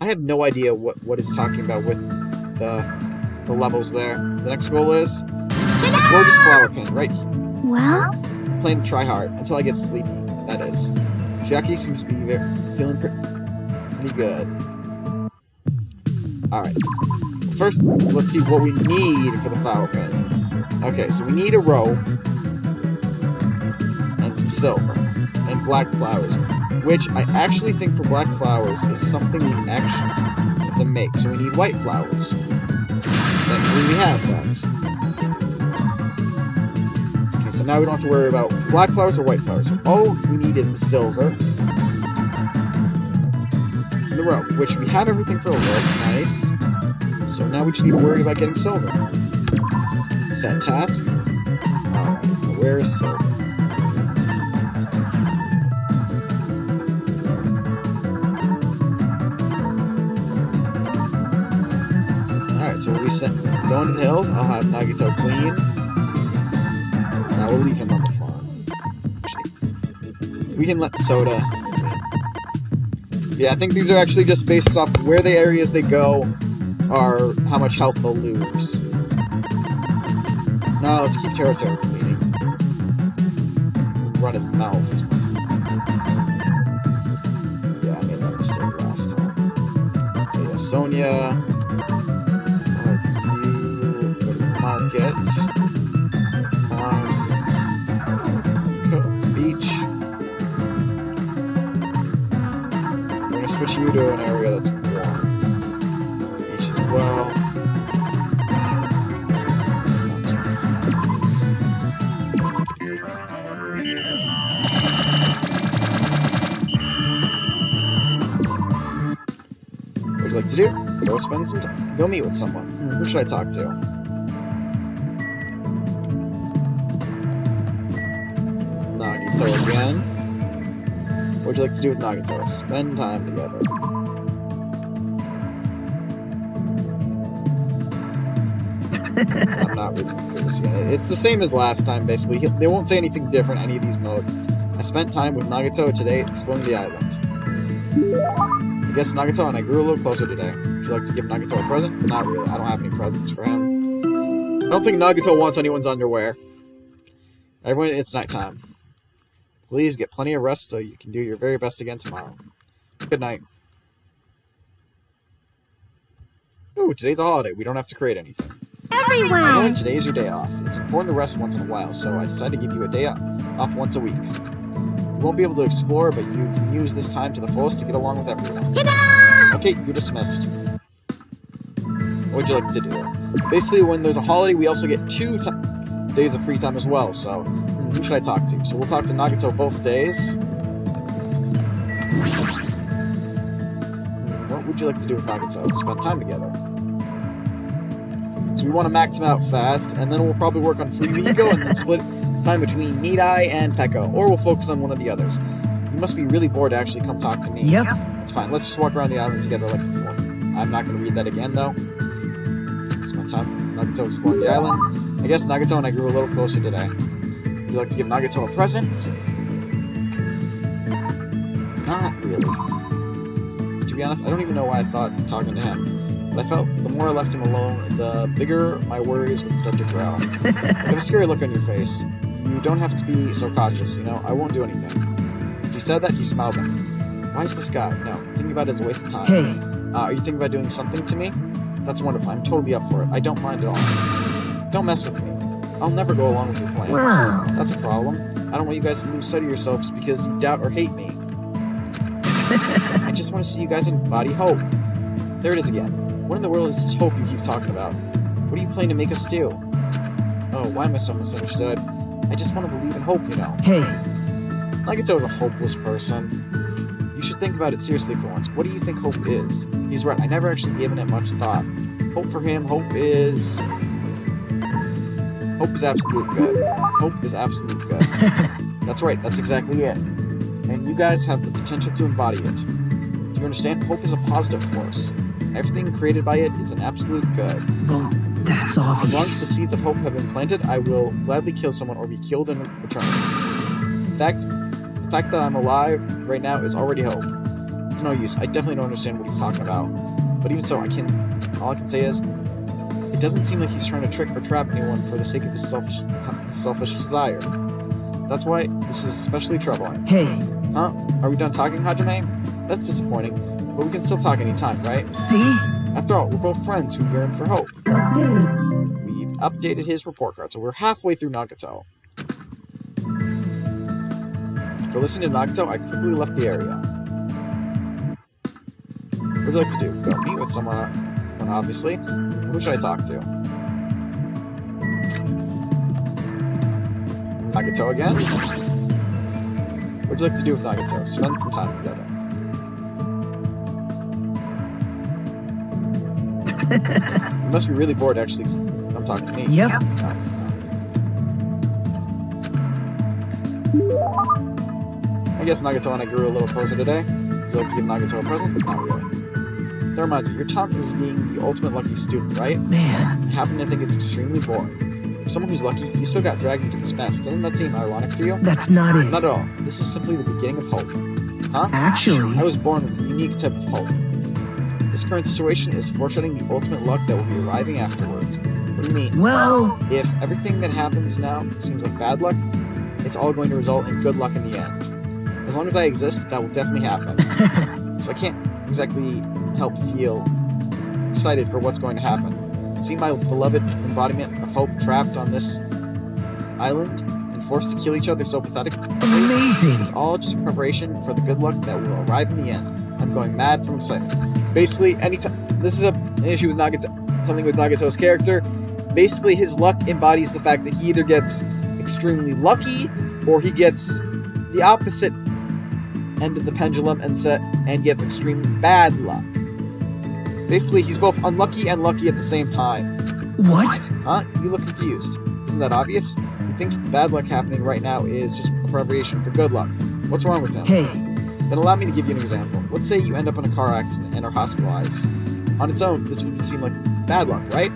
A: I have no idea what it's talking about with the levels there. The next goal is gorgeous flower pen, right?
B: Well,
A: Plan to try hard until I get sleepy. That is. Jackie seems to be feeling pretty good. Alright. First, let's see what we need for the flower pen. Okay, so we need a rope and some silver and black flowers, which I actually think for black flowers is something we actually have to make. So we need white flowers. Thankfully we have that. Okay, so now we don't have to worry about black flowers or white flowers. So all we need is the silver and the rope, which we have everything for a rope. Nice. So now we just need to worry about getting silver. Set task. Alright, where is silver? So we'll be going to the hills. I'll have Nagito clean. Now we'll leave him on the farm. Actually, we can let Soda clean. Yeah, I think these are actually just based off where the areas they go are how much health they'll lose. Now let's keep Taro cleaning. Run his mouth. Yeah, I made that mistake last time. So yeah, Sonia. You go to the market. Farm. Go to the beach. We're gonna switch you to an area that's warm. Beach as well. Like to do? Go spend some time. Go meet with someone. Who should I talk to? Nagito again. What would you like to do with Nagito? Spend time together. I'm not reading through this yet. It's the same as last time, basically. They won't say anything different in any of these modes. I spent time with Nagito today exploring the island. I guess Nagito and I grew a little closer today. Would you like to give Nagito a present? Not really. I don't have any presents for him. I don't think Nagito wants anyone's underwear. Everyone, it's nighttime. Please get plenty of rest so you can do your very best again tomorrow. Good night. Ooh, today's a holiday. We don't have to create anything. I know
B: Everyone!
A: today's your day off. It's important to rest once in a while, so I decided to give you a day off once a week. You won't be able to explore, but you can use this time to the fullest to get along with everyone.
B: Ta-da!
A: Okay, you're dismissed. What would you like to do? Basically, when there's a holiday, we also get 2 days of free time as well, so who should I talk to? So we'll talk to Nagito both days. What would you like to do with Nagito? Spend time together. So we want to max him out fast, and then we'll probably work on Free Migo and then split time between Need Eye and Pekko, or we'll focus on one of the others. You must be really bored to actually come talk to me.
C: Yep.
A: It's fine. Let's just walk around the island together like before. I'm not going to read that again, though. Spend time Nagito exploring the island. I guess Nagito and I grew a little closer today. Would you like to give Nagito a present? Not really. To be honest, I don't even know why I thought talking to him. But I felt the more I left him alone, the bigger my worries would start to grow. You have a scary look on your face. You don't have to be so cautious, you know? I won't do anything. He said that, he smiled at me. Why is this guy? No, thinking about it is a waste of time.
C: Hey.
A: Are you thinking about doing something to me? That's wonderful. I'm totally up for it. I don't mind at all. Don't mess with me. I'll never go along with your plans.
C: Wow.
A: That's a problem. I don't want you guys to lose sight of yourselves because you doubt or hate me. I just want to see you guys embody hope. There it is again. What in the world is this hope you keep talking about? What are you planning to make us do? Oh, why am I so misunderstood? I just want to believe in hope, you know.
C: Hey.
A: Nagito is a hopeless person. You should think about it seriously for once. What do you think hope is? He's right. I never actually given it much thought. Hope for him, hope is absolute good. Hope is absolute good. That's right. That's exactly it. And you guys have the potential to embody it. Do you understand? Hope is a positive force. Everything created by it is an absolute good.
C: Well, that's
A: As long as the
C: obvious.
A: seeds of hope have been planted, I will gladly kill someone or be killed in return. In fact, the fact that I'm alive right now is already hope. It's no use. I definitely don't understand what he's talking about. But even so, all I can say is, it doesn't seem like he's trying to trick or trap anyone for the sake of his selfish desire. That's why this is especially troubling.
C: Hey.
A: Huh? Are we done talking, Hajime? That's disappointing, but we can still talk anytime, right?
C: See?
A: After all, we're both friends who yearn for hope. We've updated his report card, so we're halfway through Nagito. For listening to Nagito, I quickly left the area. What would you like to do? Go meet with someone, obviously. Who should I talk to? Nagito again? What would you like to do with Nagito? Spend some time together. You must be really bored, actually. Come talk to me.
C: Yep.
A: I guess Nagito and I grew a little closer today. Would you like to give Nagito a present? Not really. That reminds me, your talk is being the ultimate lucky student, right?
C: Man,
A: I happen to think it's extremely boring. For someone who's lucky, you still got dragged into this mess. Doesn't that seem ironic to you?
C: that's not it.
A: Not at all. This is simply the beginning of hope. Huh?
C: Actually,
A: I was born with a unique type of hope. This current situation is foreshadowing the ultimate luck that will be arriving afterwards. What do you mean?
C: well,
A: If everything that happens now seems like bad luck, it's all going to result in good luck in the end. As long as I exist, that will definitely happen. So I can't exactly help feel excited for what's going to happen. See my beloved embodiment of hope trapped on this island and forced to kill each other so pathetically.
C: amazing.
A: It's all just preparation for the good luck that will arrive in the end. I'm going mad from excitement. Basically, anytime this is an issue with Nagato, something with Nagato's character. Basically, his luck embodies the fact that he either gets extremely lucky or he gets the opposite end of the pendulum and gets extremely bad luck. Basically, he's both unlucky and lucky at the same time.
C: What?
A: Huh? You look confused. Isn't that obvious? He thinks the bad luck happening right now is just preparation for good luck. What's wrong with him?
C: Hey,
A: Then allow me to give you an example. Let's say you end up in a car accident and are hospitalized. On its own, this would seem like bad luck, right?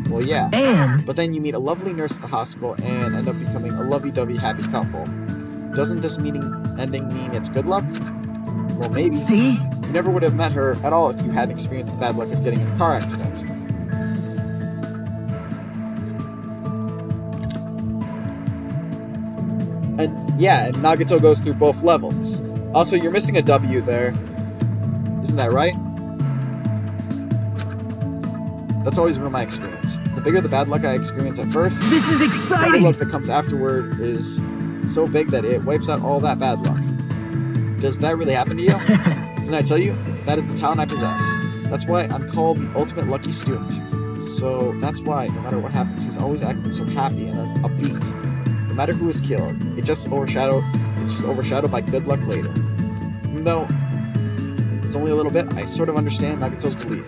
A: Well, yeah.
C: and
A: But then you meet a lovely nurse at the hospital and end up becoming a lovey-dovey happy couple. Doesn't this ending mean it's good luck? Well, maybe.
C: see?
A: You never would have met her at all if you hadn't experienced the bad luck of getting in a car accident. And yeah, and Nagato goes through both levels. Also, you're missing a W there. Isn't that right? That's always been my experience. The bigger the bad luck I experience at first,
C: This is
A: the good
C: exciting!
A: luck that comes afterward is so big that it wipes out all that bad luck. Does that really happen to you? Didn't I tell you? That is the talent I possess. That's why I'm called the ultimate lucky student. So that's why, no matter what happens, he's always acting so happy and upbeat. No matter who is killed, it's just overshadowed by good luck later. Even though it's only a little bit, I sort of understand Nagato's belief.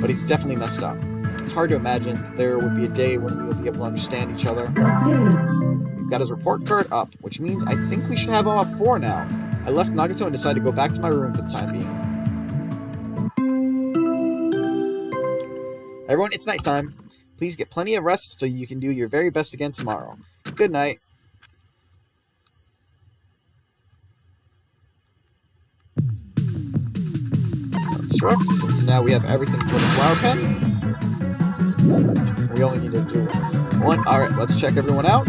A: But he's definitely messed up. It's hard to imagine there would be a day when we will be able to understand each other. We've got his report card up, which means I think we should have all 4 now. I left Nagato and decided to go back to my room for the time being. Everyone, it's nighttime. Please get plenty of rest so you can do your very best again tomorrow. Good night. Construct, since now we have everything for the flower pen. We only need to do 1. Alright, let's check everyone out.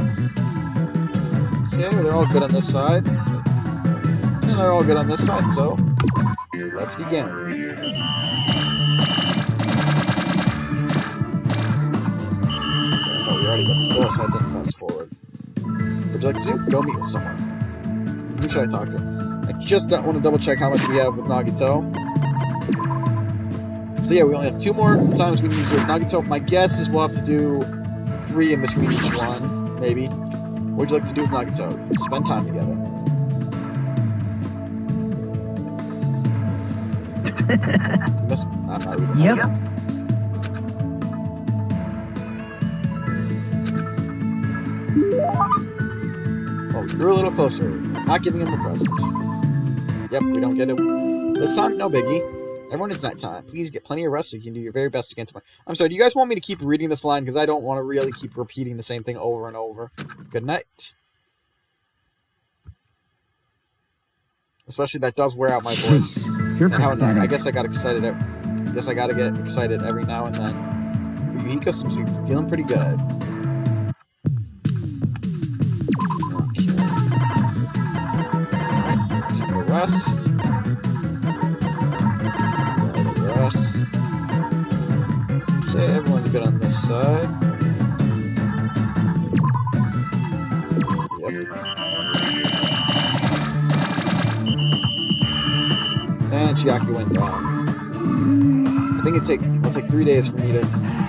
A: Okay, they're all good on this side. And they're all good on this side, so let's begin. Oh, we already got the door, so I didn't fast forward. What'd you like to do? Go meet with someone. Who should I talk to? I just want to double check how much we have with Nagito. So yeah, we only have 2 more times we need to do with Nagito. My guess is we'll have to do 3 in between each one, maybe. What would you like to do with Nagito? Spend time together. I'm not reading.
C: Yep.
A: Oh, you're a little closer. Not giving him a present. Yep, we don't get it. This time, no biggie. Everyone, it's nighttime. Please get plenty of rest so you can do your very best again tomorrow. I'm sorry, do you guys want me to keep reading this line? Because I don't want to really keep repeating the same thing over and over. Good night. Especially that does wear out my voice.
C: Jeez, you're
A: And how
C: pathetic.
A: I guess I got excited. I guess I gotta get excited every now and then. Yuhiko seems to be feeling pretty good. Okay. Alright, have a rest. Rest. Okay, everyone's good on this side. Yep. And Chiaki went down. I think it'll take 3 days for me to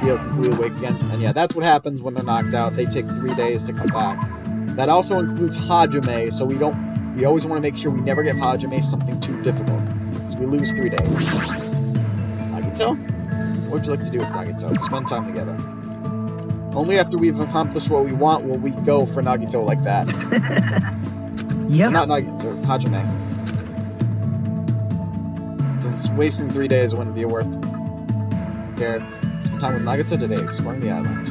A: be awake again. And yeah, that's what happens when they're knocked out. They take 3 days to come back. That also includes Hajime, so we always want to make sure we never give Hajime something too difficult. Because we lose 3 days. Nagito? What would you like to do with Nagito? Spend time together. Only after we've accomplished what we want will we go for Nagito like that.
C: Yep.
A: Not Nagito, Hajime. Wasting 3 days wouldn't be worth care. Spend time with Nagato today, exploring the island.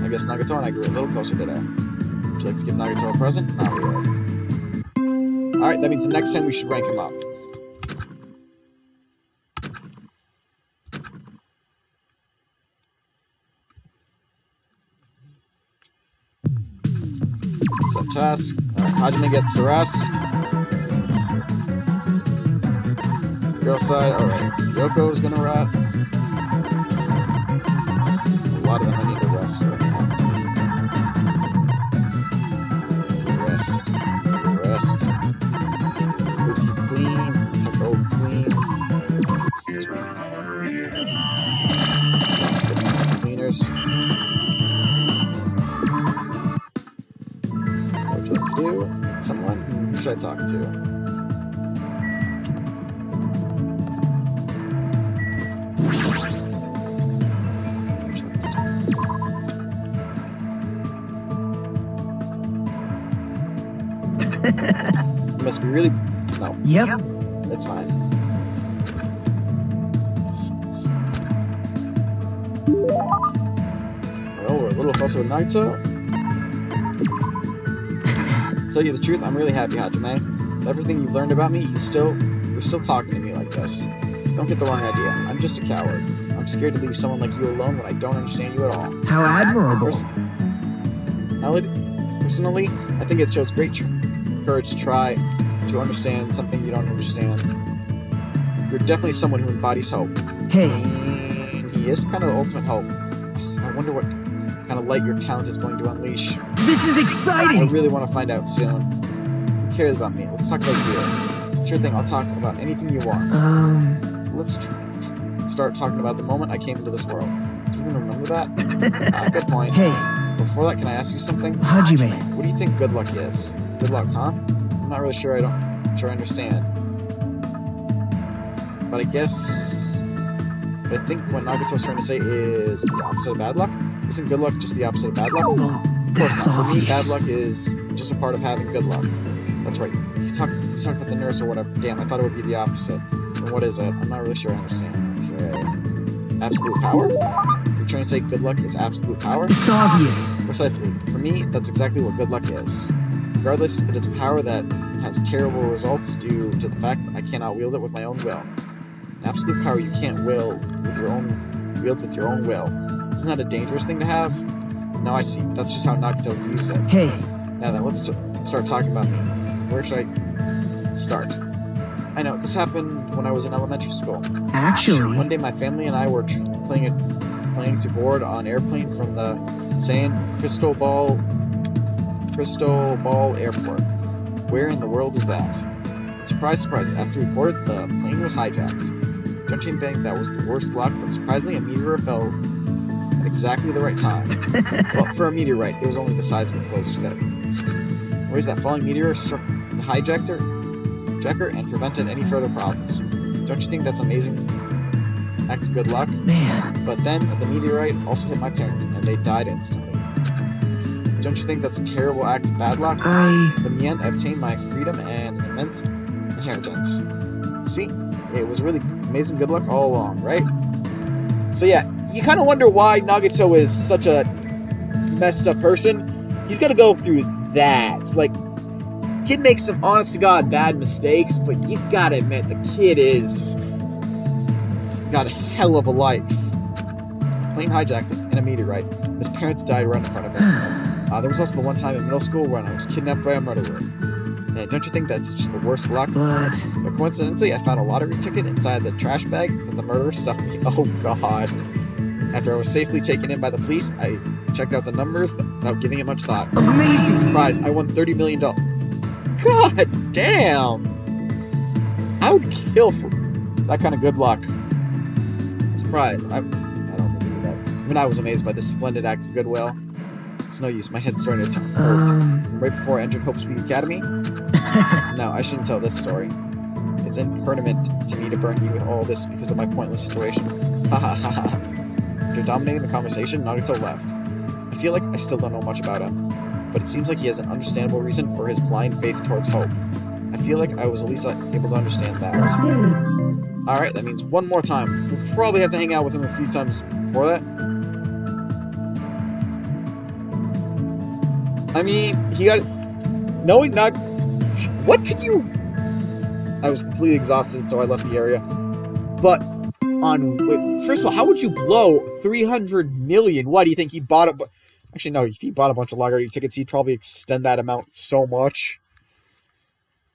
A: I guess Nagato and I grew a little closer today. Would you like to give Nagato a present? Not really. Alright, that means the next time we should rank him up. Set task. Alright, Hajime gets to rest. Girl side, alright. Yoko's gonna rest. A lot of them I need to rest right now. Rest. Rest. We'll keep clean. Keep old clean. Just cleaners. What would you like to do? Someone? Who should I talk to? You must be really... No.
C: Yep.
A: That's fine. Well, we're a little closer with Naito. Tell you the truth, I'm really happy, Hajime. With everything you've learned about me, you're still talking to me like this. Don't get the wrong idea. I'm just a coward. I'm scared to leave someone like you alone when I don't understand you at all.
C: How admirable.
A: Personally, I think it shows great courage to try to understand something you don't understand. You're definitely someone who embodies hope.
C: Hey.
A: And he is kind of the ultimate hope. I wonder what kind of light your talent is going to unleash.
C: This is
A: I
C: exciting!
A: really want to find out soon. Who cares about me? Let's talk about you. Sure thing, I'll talk about anything you want. Let's start talking about the moment I came into this world. Do you even remember that? Good point.
C: Hey.
A: Before that, can I ask you something?
C: Hajime.
A: What do you think good luck is? Good luck, huh? I'm not really sure I understand. But I think what Nagato's trying to say is the opposite of bad luck. Isn't good luck just the opposite of bad luck?
C: Oh, that's
A: For me,
C: obvious.
A: bad luck is just a part of having good luck. That's right. You talk about the nurse or whatever. Damn, I thought it would be the opposite. And what is it? I'm not really sure I understand. Okay. Absolute power? You're trying to say good luck is absolute power?
C: It's obvious.
A: Precisely. For me, that's exactly what good luck is. Regardless, it is a power that has terrible results due to the fact that I cannot wield it with my own will. An absolute power you can't wield with your own will. Isn't that a dangerous thing to have? Now I see. That's just how Nagato views it.
C: Hey.
A: Now then, let's start talking about me. Where should I start? I know, this happened when I was in elementary school.
C: Actually.
A: One day my family and I were planning to board on airplane from the San Cristobal Airport. Where in the world is that? Surprise, surprise, after we boarded, the plane was hijacked. Don't you think that was the worst luck? But surprisingly, a meteor fell at exactly the right time. Well, for a meteorite, it was only the size of a closed fist. Whereas that falling meteor struck the hijacker and prevented any further problems. Don't you think that's amazing act of good luck?
C: Man.
A: But then the meteorite also hit my parents, and they died instantly. Don't you think that's a terrible act of bad luck? But in the end, I obtained my freedom and immense inheritance. See? It was really amazing good luck all along, right? So yeah, you kind of wonder why Nagato is such a messed up person. He's gonna go through that. Like, kid makes some honest-to-God bad mistakes, but you gotta admit, the kid is got a hell of a life. Plane hijacked in a meteorite. His parents died right in front of him. There was also the one time in middle school when I was kidnapped by a murderer. And don't you think that's just the worst luck?
C: But
A: coincidentally, I found a lottery ticket inside the trash bag that the murderer stuffed me. Oh god. After I was safely taken in by the police, I checked out the numbers without giving it much thought.
C: amazing!
A: Surprise, I won $30 million. God damn! I would kill for that kind of good luck. Surprise, I don't believe that. Even I was amazed by this splendid act of goodwill. It's no use, my head's starting to hurt. Right before I entered Hope Speed Academy? No, I shouldn't tell this story. It's impertinent to me to burn you with all this because of my pointless situation. Ha ha ha ha. After dominating the conversation, Nagato left. I feel like I still don't know much about him, but it seems like he has an understandable reason for his blind faith towards hope. I feel like I was at least able to understand that. Alright, that means one more time. We'll probably have to hang out with him a few times before that. I mean, he got... Knowing not... What could you... I was completely exhausted, so I left the area. But, first of all, how would you blow 300 million? What, do you think he bought a... Actually, no, if he bought a bunch of LaGuardia tickets, he'd probably extend that amount so much.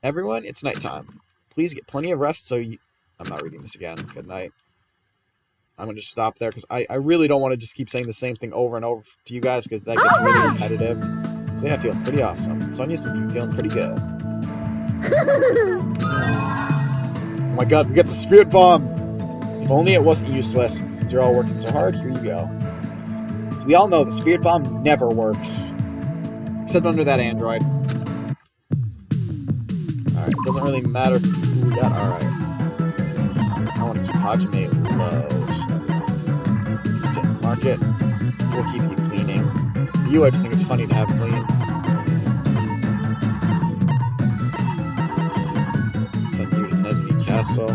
A: Everyone, it's nighttime. Please get plenty of rest so you... I'm not reading this again. Good night. I'm going to just stop there because I really don't want to just keep saying the same thing over and over to you guys because that gets really repetitive. So yeah, I feel pretty awesome. Sonya seems to be feeling pretty good. Oh my god, we got the spirit bomb! If only it wasn't useless. Since you're all working so hard, here you go. So we all know the spirit bomb never works. Except under that android. Alright, it doesn't really matter who we got. Alright. I want to keep Hajime low. So just get in the market. We'll keep you cleaning. For you, I just think it's funny to have clean. Send you to Nezumi Castle.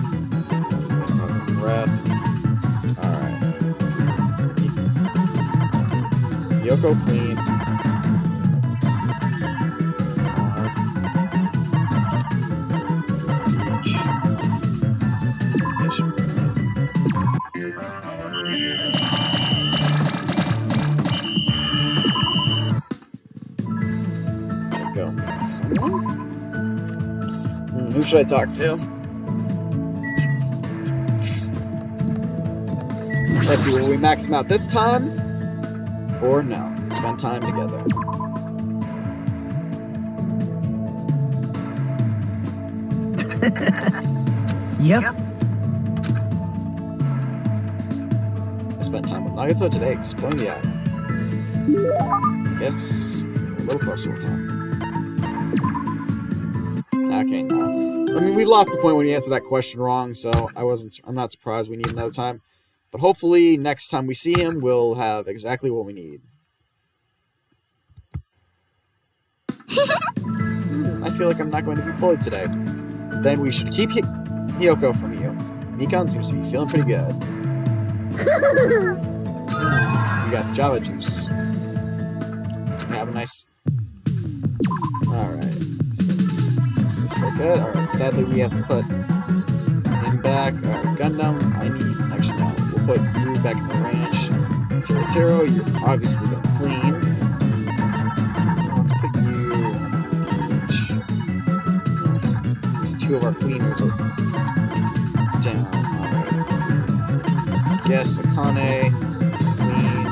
A: Rest. Alright. Yoko clean. Who should I talk to? Let's see, will we max him out this time? Or no? Spend time together.
C: Yep.
A: I spent time with Nagato today exploring the island. Guess we're a little closer with him. Okay, no. I mean, we lost the point when he answered that question wrong, so I'm not surprised we need another time. But hopefully, next time we see him, we'll have exactly what we need. I feel like I'm not going to be bullied today. Then we should keep Hiyoko from you. Mikan seems to be feeling pretty good. We got the Java juice. Have a nice... Alright. So good. Alright, sadly we have to put him back. Alright, Gundam, I need... Actually, no. We'll put you back in the ranch. Tiro, you're obviously going to clean. Let's put you in the ranch. These two of our cleaners are down. Alright. Yes, Akane, clean.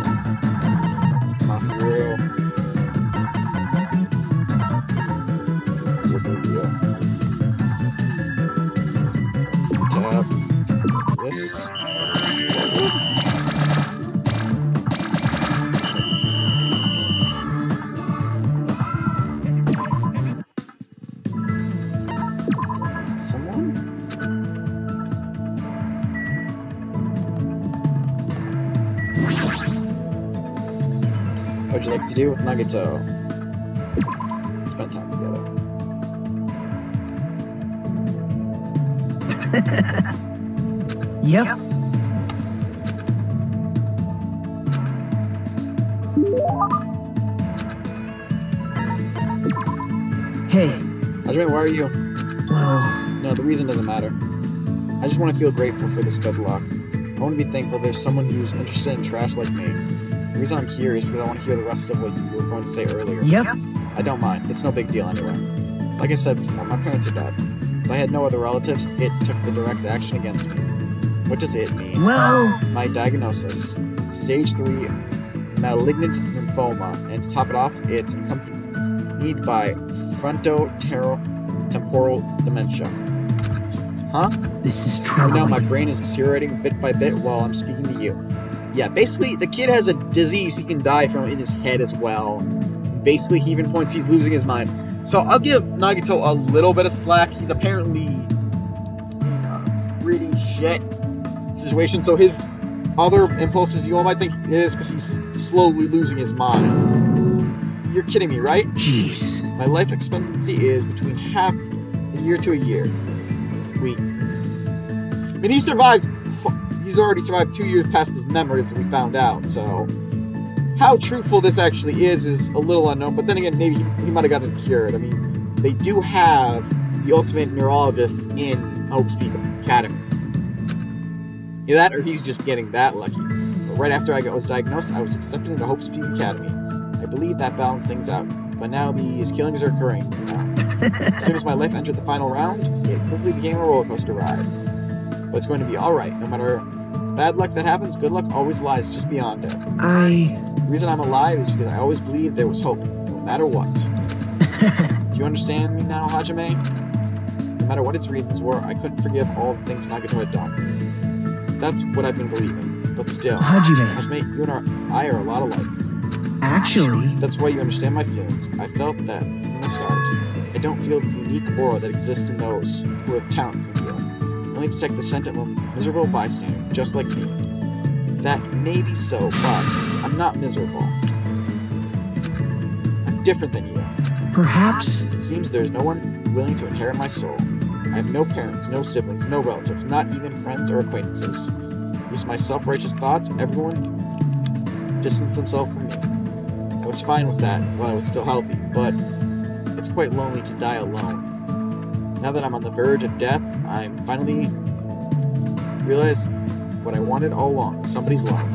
A: Mahiru. Tab. This. Someone? What would you like to do with Nagato? Spend time together.
C: Yep. Hey.
A: Hajime, why are you?
C: Well,
A: No, the reason doesn't matter. I just want to feel grateful for this good luck. I want to be thankful there's someone who's interested in trash like me. The reason I'm here is because I want to hear the rest of what you were going to say earlier.
C: yep.
A: I don't mind. It's no big deal anyway. Like I said before, my parents are dead. If I had no other relatives, it took the direct action against me. What does it mean?
C: Well,
A: My diagnosis. Stage 3 malignant lymphoma. And to top it off, it's accompanied by frontotemporal dementia. Huh?
C: this is
A: You
C: troubling.
A: know, my brain is deteriorating bit by bit while I'm speaking to you. Yeah, basically, the kid has a disease he can die from in his head as well. Basically, he even points he's losing his mind. So I'll give Nagato a little bit of slack. He's apparently in a pretty shit situation. So his other impulses, you all might think it is because he's slowly losing his mind. You're kidding me, right?
C: Jeez.
A: My life expectancy is between half a year to a year. We mean, he survives. He's already survived 2 years past his memories, as we found out. So, how truthful this actually is a little unknown. But then again, maybe he might have gotten cured. I mean, they do have the ultimate neurologist in Hope's Peak Academy. Either that, or he's just getting that lucky. But right after I was diagnosed, I was accepted into Hope's Peak Academy. I believe that balanced things out. But now these killings are occurring. As soon as my life entered the final round, it quickly became a roller coaster ride. But it's going to be alright. No matter bad luck that happens, good luck always lies just beyond it. The reason I'm alive is because I always believed there was hope, no matter what. Do you understand me now, Hajime? No matter what its reasons were, I couldn't forgive all the things Nagato had done. That's what I've been believing. But still, Hajime, you and I are a lot alike.
C: Actually...
A: That's why you understand my feelings. I felt that from the start. I don't feel the unique aura that exists in those who have talent can feel. I only detect the scent of a miserable bystander, just like me. That may be so, but I'm not miserable. I'm different than you.
C: Perhaps...
A: It seems there's no one willing to inherit my soul. I have no parents, no siblings, no relatives, not even friends or acquaintances. Use my self-righteous thoughts, everyone distanced themselves from me. I was fine with that while I was still healthy, but it's quite lonely to die alone. Now that I'm on the verge of death, I'm finally realized what I wanted all along, somebody's love.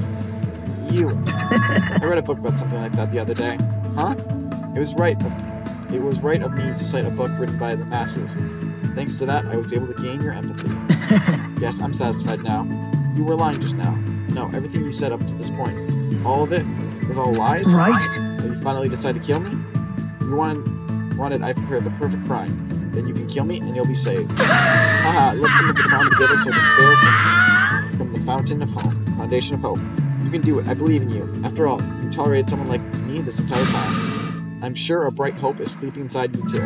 A: You. I read a book about something like that the other day. Huh? It was right of me to cite a book written by the masses. Thanks to that, I was able to gain your empathy. Yes, I'm satisfied now. You were lying just now. No, everything you said up to this point. All of it was all lies?
C: Right?
A: But you finally decided to kill me? You wanted I prepared the perfect crime. Then you can kill me and you'll be saved. Haha, let's commit the crime together so despair can from the fountain of hope. Foundation of hope. You can do it. I believe in you. After all, you tolerated someone like me this entire time. I'm sure a bright hope is sleeping inside you too.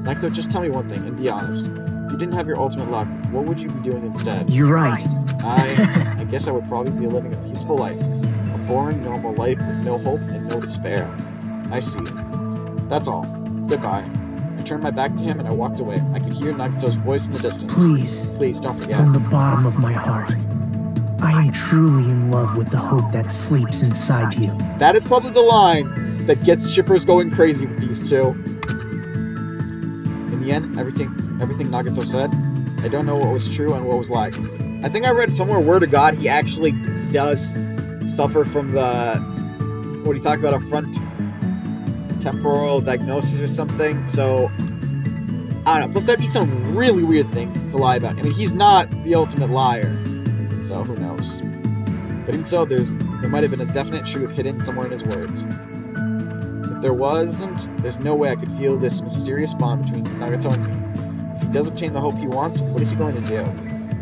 A: Nagato, just tell me one thing and be honest. If you didn't have your ultimate luck, what would you be doing instead?
C: You're right.
A: I guess I would probably be living a peaceful life. A boring, normal life with no hope and no despair. I see. That's all. Goodbye. I turned my back to him and I walked away. I could hear Nagato's voice in the distance. Please, don't forget.
C: From the bottom of my heart, I am truly in love with the hope that sleeps inside you.
A: That is probably the line that gets shippers going crazy with these two. In the end, everything Nagato said, I don't know what was true and what was lies. I think I read somewhere, word to God, he actually does suffer from the, what he talked about up front, temporal diagnosis or something. So, I don't know. Plus, that'd be some really weird thing to lie about. I mean, he's not the ultimate liar. So, who knows? But even so, there might have been a definite truth hidden somewhere in his words. If there wasn't, there's no way I could feel this mysterious bond between Nagato and me. If he does obtain the hope he wants, what is he going to do?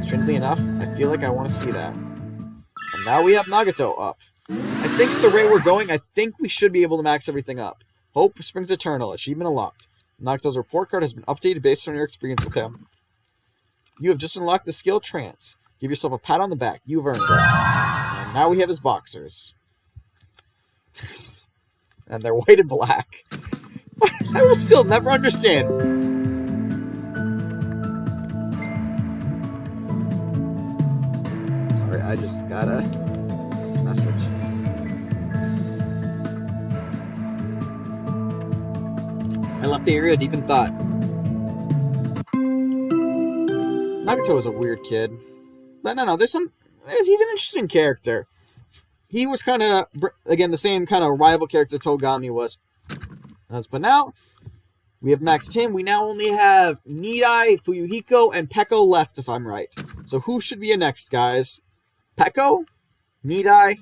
A: Strangely enough, I feel like I want to see that. And now we have Nagato up. I think the rate we're going, I think we should be able to max everything up. Hope springs eternal. Achievement unlocked. Nagato's report card has been updated based on your experience with him. You have just unlocked the skill Trance. Give yourself a pat on the back. You've earned it. And now we have his boxers. And they're white and black. I will still never understand. Sorry, I just got a message. I left the area deep in thought. Nagato is a weird kid. But no, he's an interesting character. He was kind of, again, the same kind of rival character Togami was. But now, we have maxed him. We now only have Nidai, Fuyuhiko, and Peko left, if I'm right. So who should be next, guys? Peko? Nidai?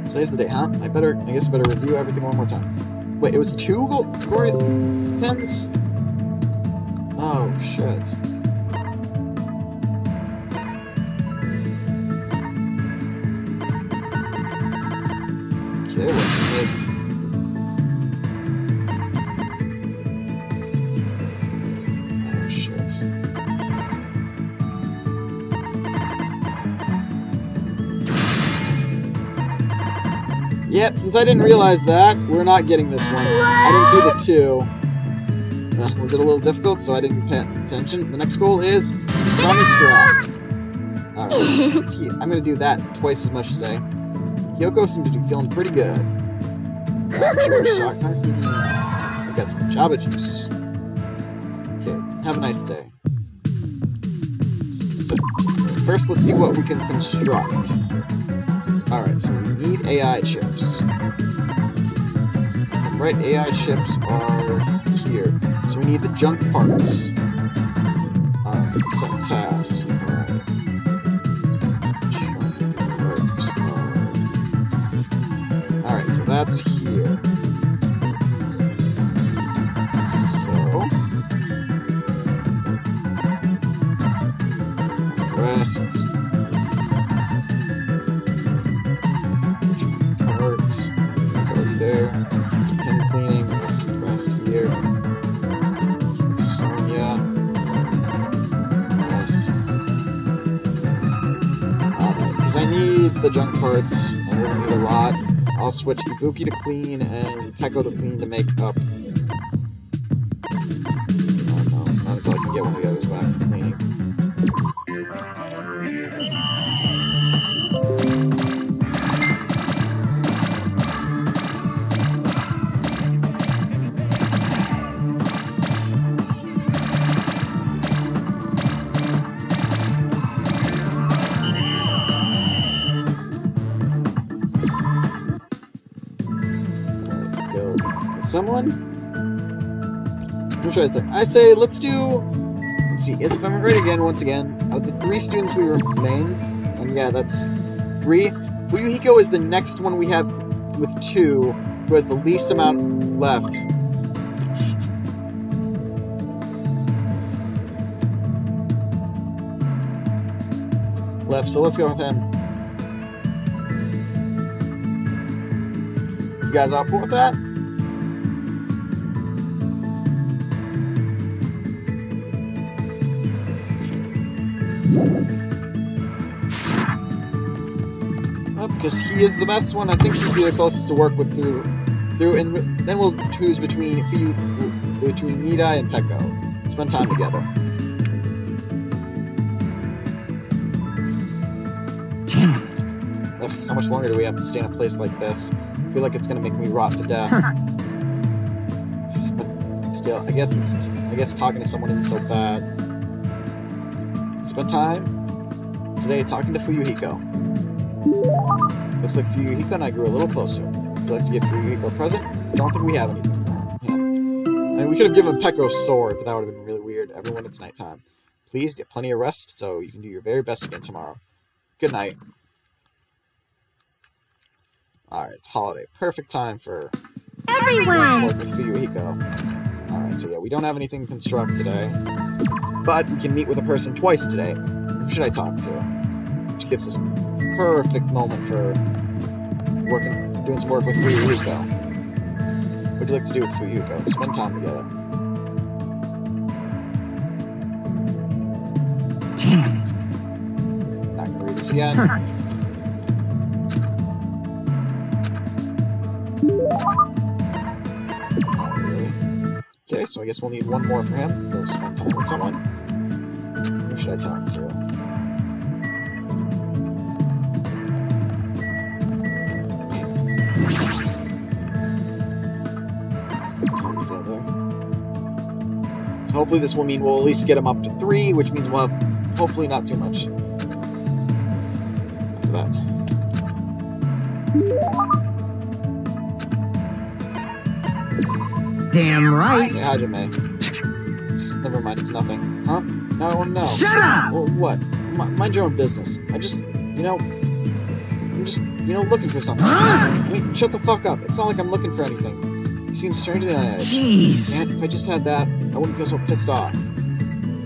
A: Today's the day, huh? I guess I better review everything one more time. Wait, it was 2 glory pins? Oh, shit. Okay, oh, shit. Yeah, since I didn't realize that, we're not getting this one. I didn't see the 2. Was it a little difficult, so I didn't pay attention? The next goal is Sunny Strap. Alright, I'm gonna do that twice as much today. Yoko seemed to be feeling pretty good. I got some Java juice. Okay, have a nice day. So, first, let's see what we can construct. Alright, so we need AI chips. Right, AI chips are here. So we need the junk parts. Set task. Alright, so that's here. So rest. Parts. Go there. Pen cleaning. Rest here. Sonia. Rest. Because I need the junk parts. And we're gonna need a lot. I'll switch Ibuki to clean and Peko to clean to make up. Oh no, not until I can get one of the others back for cleaning. Someone? What should I say? I say let's do. Let's see. If I'm right again, once again, of the 3 students we remain, and yeah, that's 3. Fuyuhiko is the next one we have with 2, who has the least amount left. So let's go with him. You guys all cool with that? Because he is the best one. I think he'd be the closest to work with through, and then we'll choose between Nidai and Peko. Spend time together.
C: Damn it.
A: Ugh, how much longer do we have to stay in a place like this? I feel like it's gonna make me rot to death. But still, I guess talking to someone isn't so bad. Spend time today talking to Fuyuhiko. Looks like Fuyuhiko and I grew a little closer. Would you like to give Fuyuhiko a present? Don't think we have anything for him. Yeah. I mean, we could have given Peko a sword, but that would have been really weird. Everyone, it's nighttime. Please get plenty of rest so you can do your very best again tomorrow. Good night. Alright, it's holiday. Perfect time for
B: Everyone!
A: work with Fuyuhiko. Alright, so yeah, we don't have anything to construct today. But we can meet with a person twice today. Who should I talk to? Which gives us perfect moment for doing some work with Fuyuhiko. What would you like to do with Fuyuhiko? Spend time together.
C: Damn it.
A: Not gonna read this again. Okay, so I guess we'll need one more for him. Go spend time with someone. Who should I talk to? So hopefully this will mean we'll at least get him up to 3, which means we'll have hopefully not too much after that.
C: Damn right.
A: Hey, Hajime. Never mind, it's nothing. Huh? Now I want to know.
C: Shut up!
A: Well, what? Mind your own business. I'm just looking for something. I mean, shut the fuck up. It's not like I'm looking for anything. You seem strangely on edge.
C: Jeez.
A: And if I just had that, I wouldn't feel so pissed off.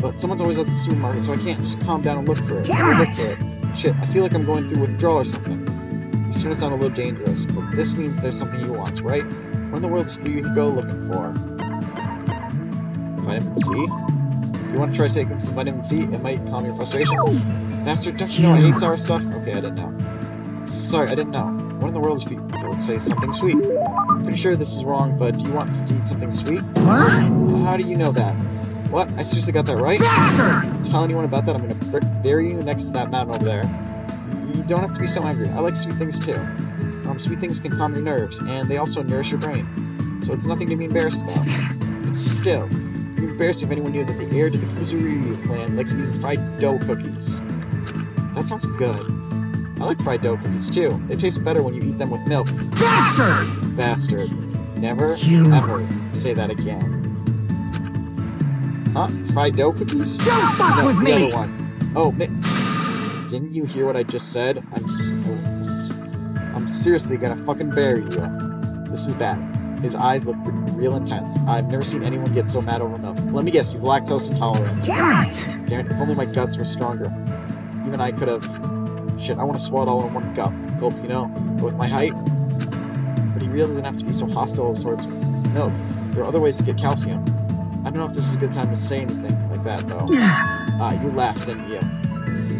A: But someone's always at the supermarket, so I can't just calm down and look for it.
C: Damn it!
A: Shit, I feel like I'm going through withdrawal or something. It's starting to sound a little dangerous, but this means there's something you want, right? What in the world is Fuyuhiko looking for? Vitamin C? You want to try taking some vitamin C? It might calm your frustration. Bastard, don't you know I hate sour stuff? Okay, I didn't know. Sorry, I didn't know. What in the world if you say something sweet? Pretty sure this is wrong, but do you want to eat something sweet?
C: What?
A: How do you know that? What? I seriously got that right?
C: Bastard!
A: Tell anyone about that, I'm gonna bury you next to that mountain over there. You don't have to be so angry. I like sweet things too. Sweet things can calm your nerves, and they also nourish your brain. So it's nothing to be embarrassed about. But still, you'd be embarrassed if anyone knew that the heir to the Kuzuryu clan likes eating fried dough cookies. That sounds good. I like fried dough cookies too. They taste better when you eat them with milk.
C: Bastard!
A: Bastard. Never,
C: You-
A: ever say that again. Huh? Fried dough cookies?
C: Don't fuck
A: No,
C: with
A: the
C: me!
A: other one. Oh, didn't you hear what I just said? I'm seriously gonna fucking bury you. This is bad. His eyes look real intense. I've never seen anyone get so mad over milk. Let me guess, he's lactose intolerant.
C: Damn it!
A: Damn it, if only my guts were stronger. Even I could have... Shit, I want to swallow it all in one gulp, you know? But with my height... But he really doesn't have to be so hostile towards milk. There are other ways to get calcium. I don't know if this is a good time to say anything like that, though. You laughed, didn't you?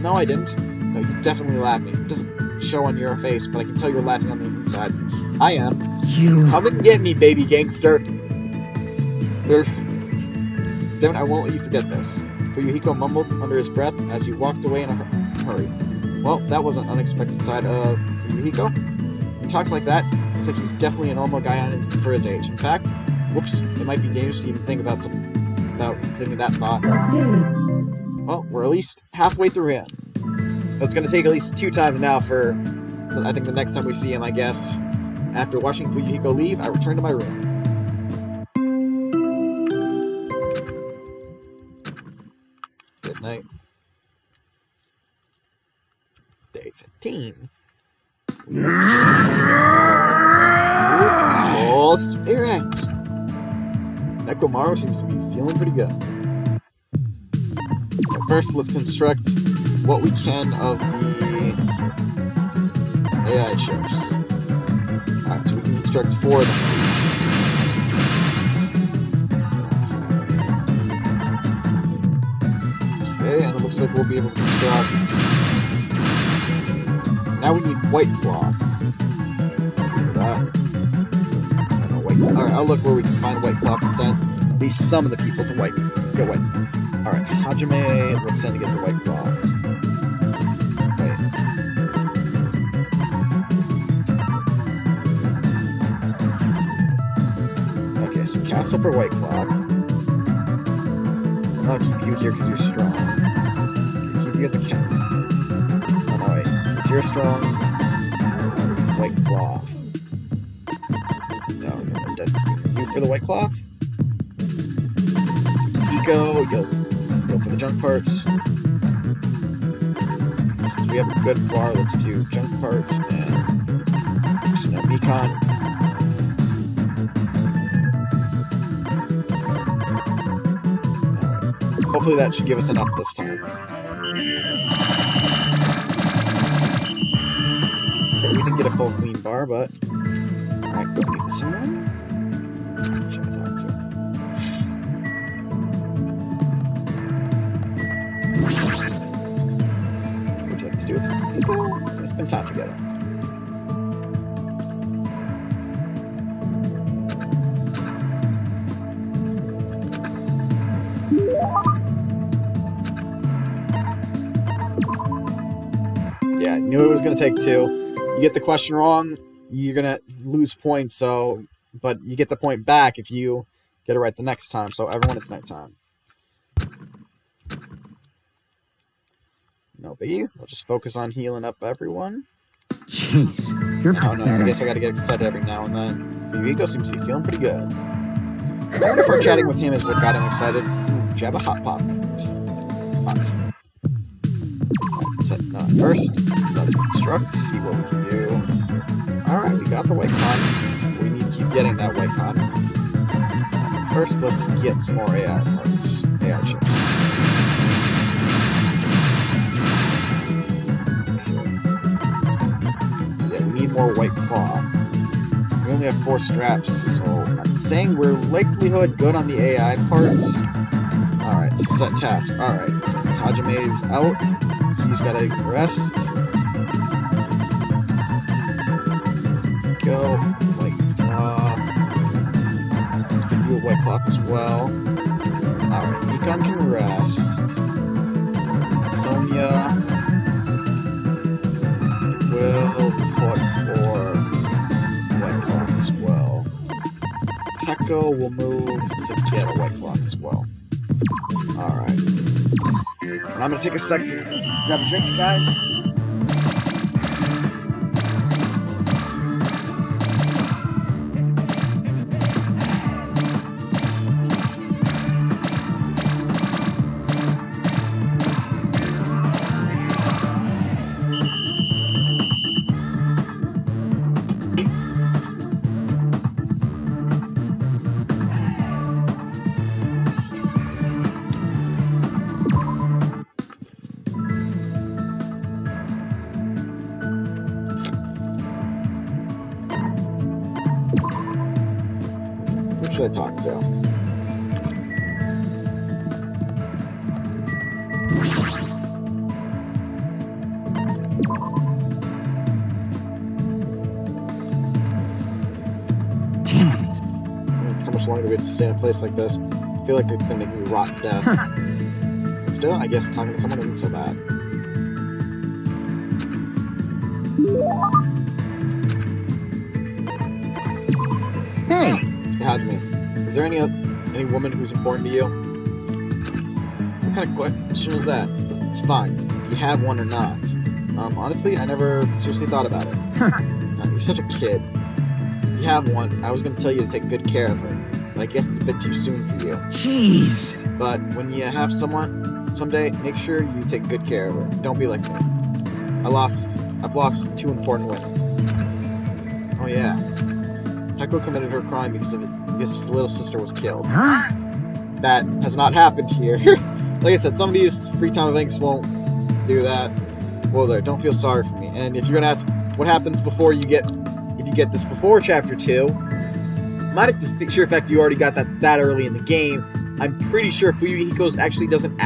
A: No, I didn't. No, you definitely laughed. It doesn't show on your face, but I can tell you're laughing on the inside. I am.
C: You...
A: Come and get me, baby gangster. Damn it, I won't let you forget this. Fuyuhiko mumbled under his breath as he walked away in a hurry. Well, that was an unexpected side of Fuyuhiko. When he talks like that, it's like he's definitely a normal guy for his age. In fact, whoops, it might be dangerous to even think about thinking that thought. Well, we're at least halfway through him. So it's going to take at least 2 times now for, I think, the next time we see him, I guess. After watching Fuyuhiko leave, I return to my room. Good night. Day 15. Oh, spirit! Nekomaru seems to be feeling pretty good. But first, let's construct what we can of the AI ships. Alright, so we can construct 4 of them. Okay, and it looks like we'll be able to construct... Now we need white cloth. Alright, I'll look where we can find white cloth and send at least some of the people to get white. Alright, Hajime, let's send to get the white cloth. Wait. Okay, so castle for white cloth. I'll keep you here because you're strong. Keep you at the camp. Oh no, wait. Since you're strong, white cloth. No, you for the white cloth? Go for the junk parts. Since we have a good bar, let's do junk parts and Mekon. Hopefully that should give us enough this time. Okay, we didn't get a full clean bar, but alright, go meet someone. Check this out too. Let's do it. Let's spend time together. Yeah, knew it was going to take 2. You get the question wrong, you're going to lose points, but you get the point back if you get it right the next time. So everyone, it's nighttime. No biggie. We'll just focus on healing up everyone.
C: Jeez, you're
A: Oh no, I
C: pathetic.
A: guess I gotta get excited every now and then. Fuyuhiko seems to be feeling pretty good. I wonder if our chatting with him is what got him excited. Ooh, jab a hot pot. Hot. Right, first, let's construct, see what we can do. Alright, we got the white con. We need to keep getting that white con. First, let's get some more AI parts. AI chips. More white cloth. We only have 4 straps, so I'm saying we're likelihood good on the AI parts. Alright, so set task. Alright, so Hajime's out. He's gotta rest. Go. White cloth. Let's give you a white cloth as well. Alright, Econ can rest. Sonia will put for white cloth as well. Peko will move to get a white cloth as well. Alright. And I'm gonna take a sec to grab a drink, guys. Who should I talk to?
C: Damn it.
A: How much longer do we have to stay in a place like this? I feel like it's gonna make me rot to death. But still, I guess talking to someone isn't so bad.
C: Hey,
A: Hey, Hajime, is there any woman who's important to you? What kind of question is that? It's fine. Do you have one or not? Honestly, I never seriously thought about it. You're such a kid. If you have one, I was going to tell you to take good care of her, but I guess it's a bit too soon for you.
C: jeez.
A: But when you have someone, someday, make sure you take good care of her. Don't be like me. I've lost 2 important women. Oh yeah. Peko committed her crime because his little sister was killed.
C: Huh?
A: That has not happened here. Like I said, some of these free time events won't do that. Well, there, don't feel sorry for me. And if you're gonna ask what happens before you get, if you get this before Chapter 2, minus the sheer fact you already got that early in the game, I'm pretty sure Fuyu Hiko's actually doesn't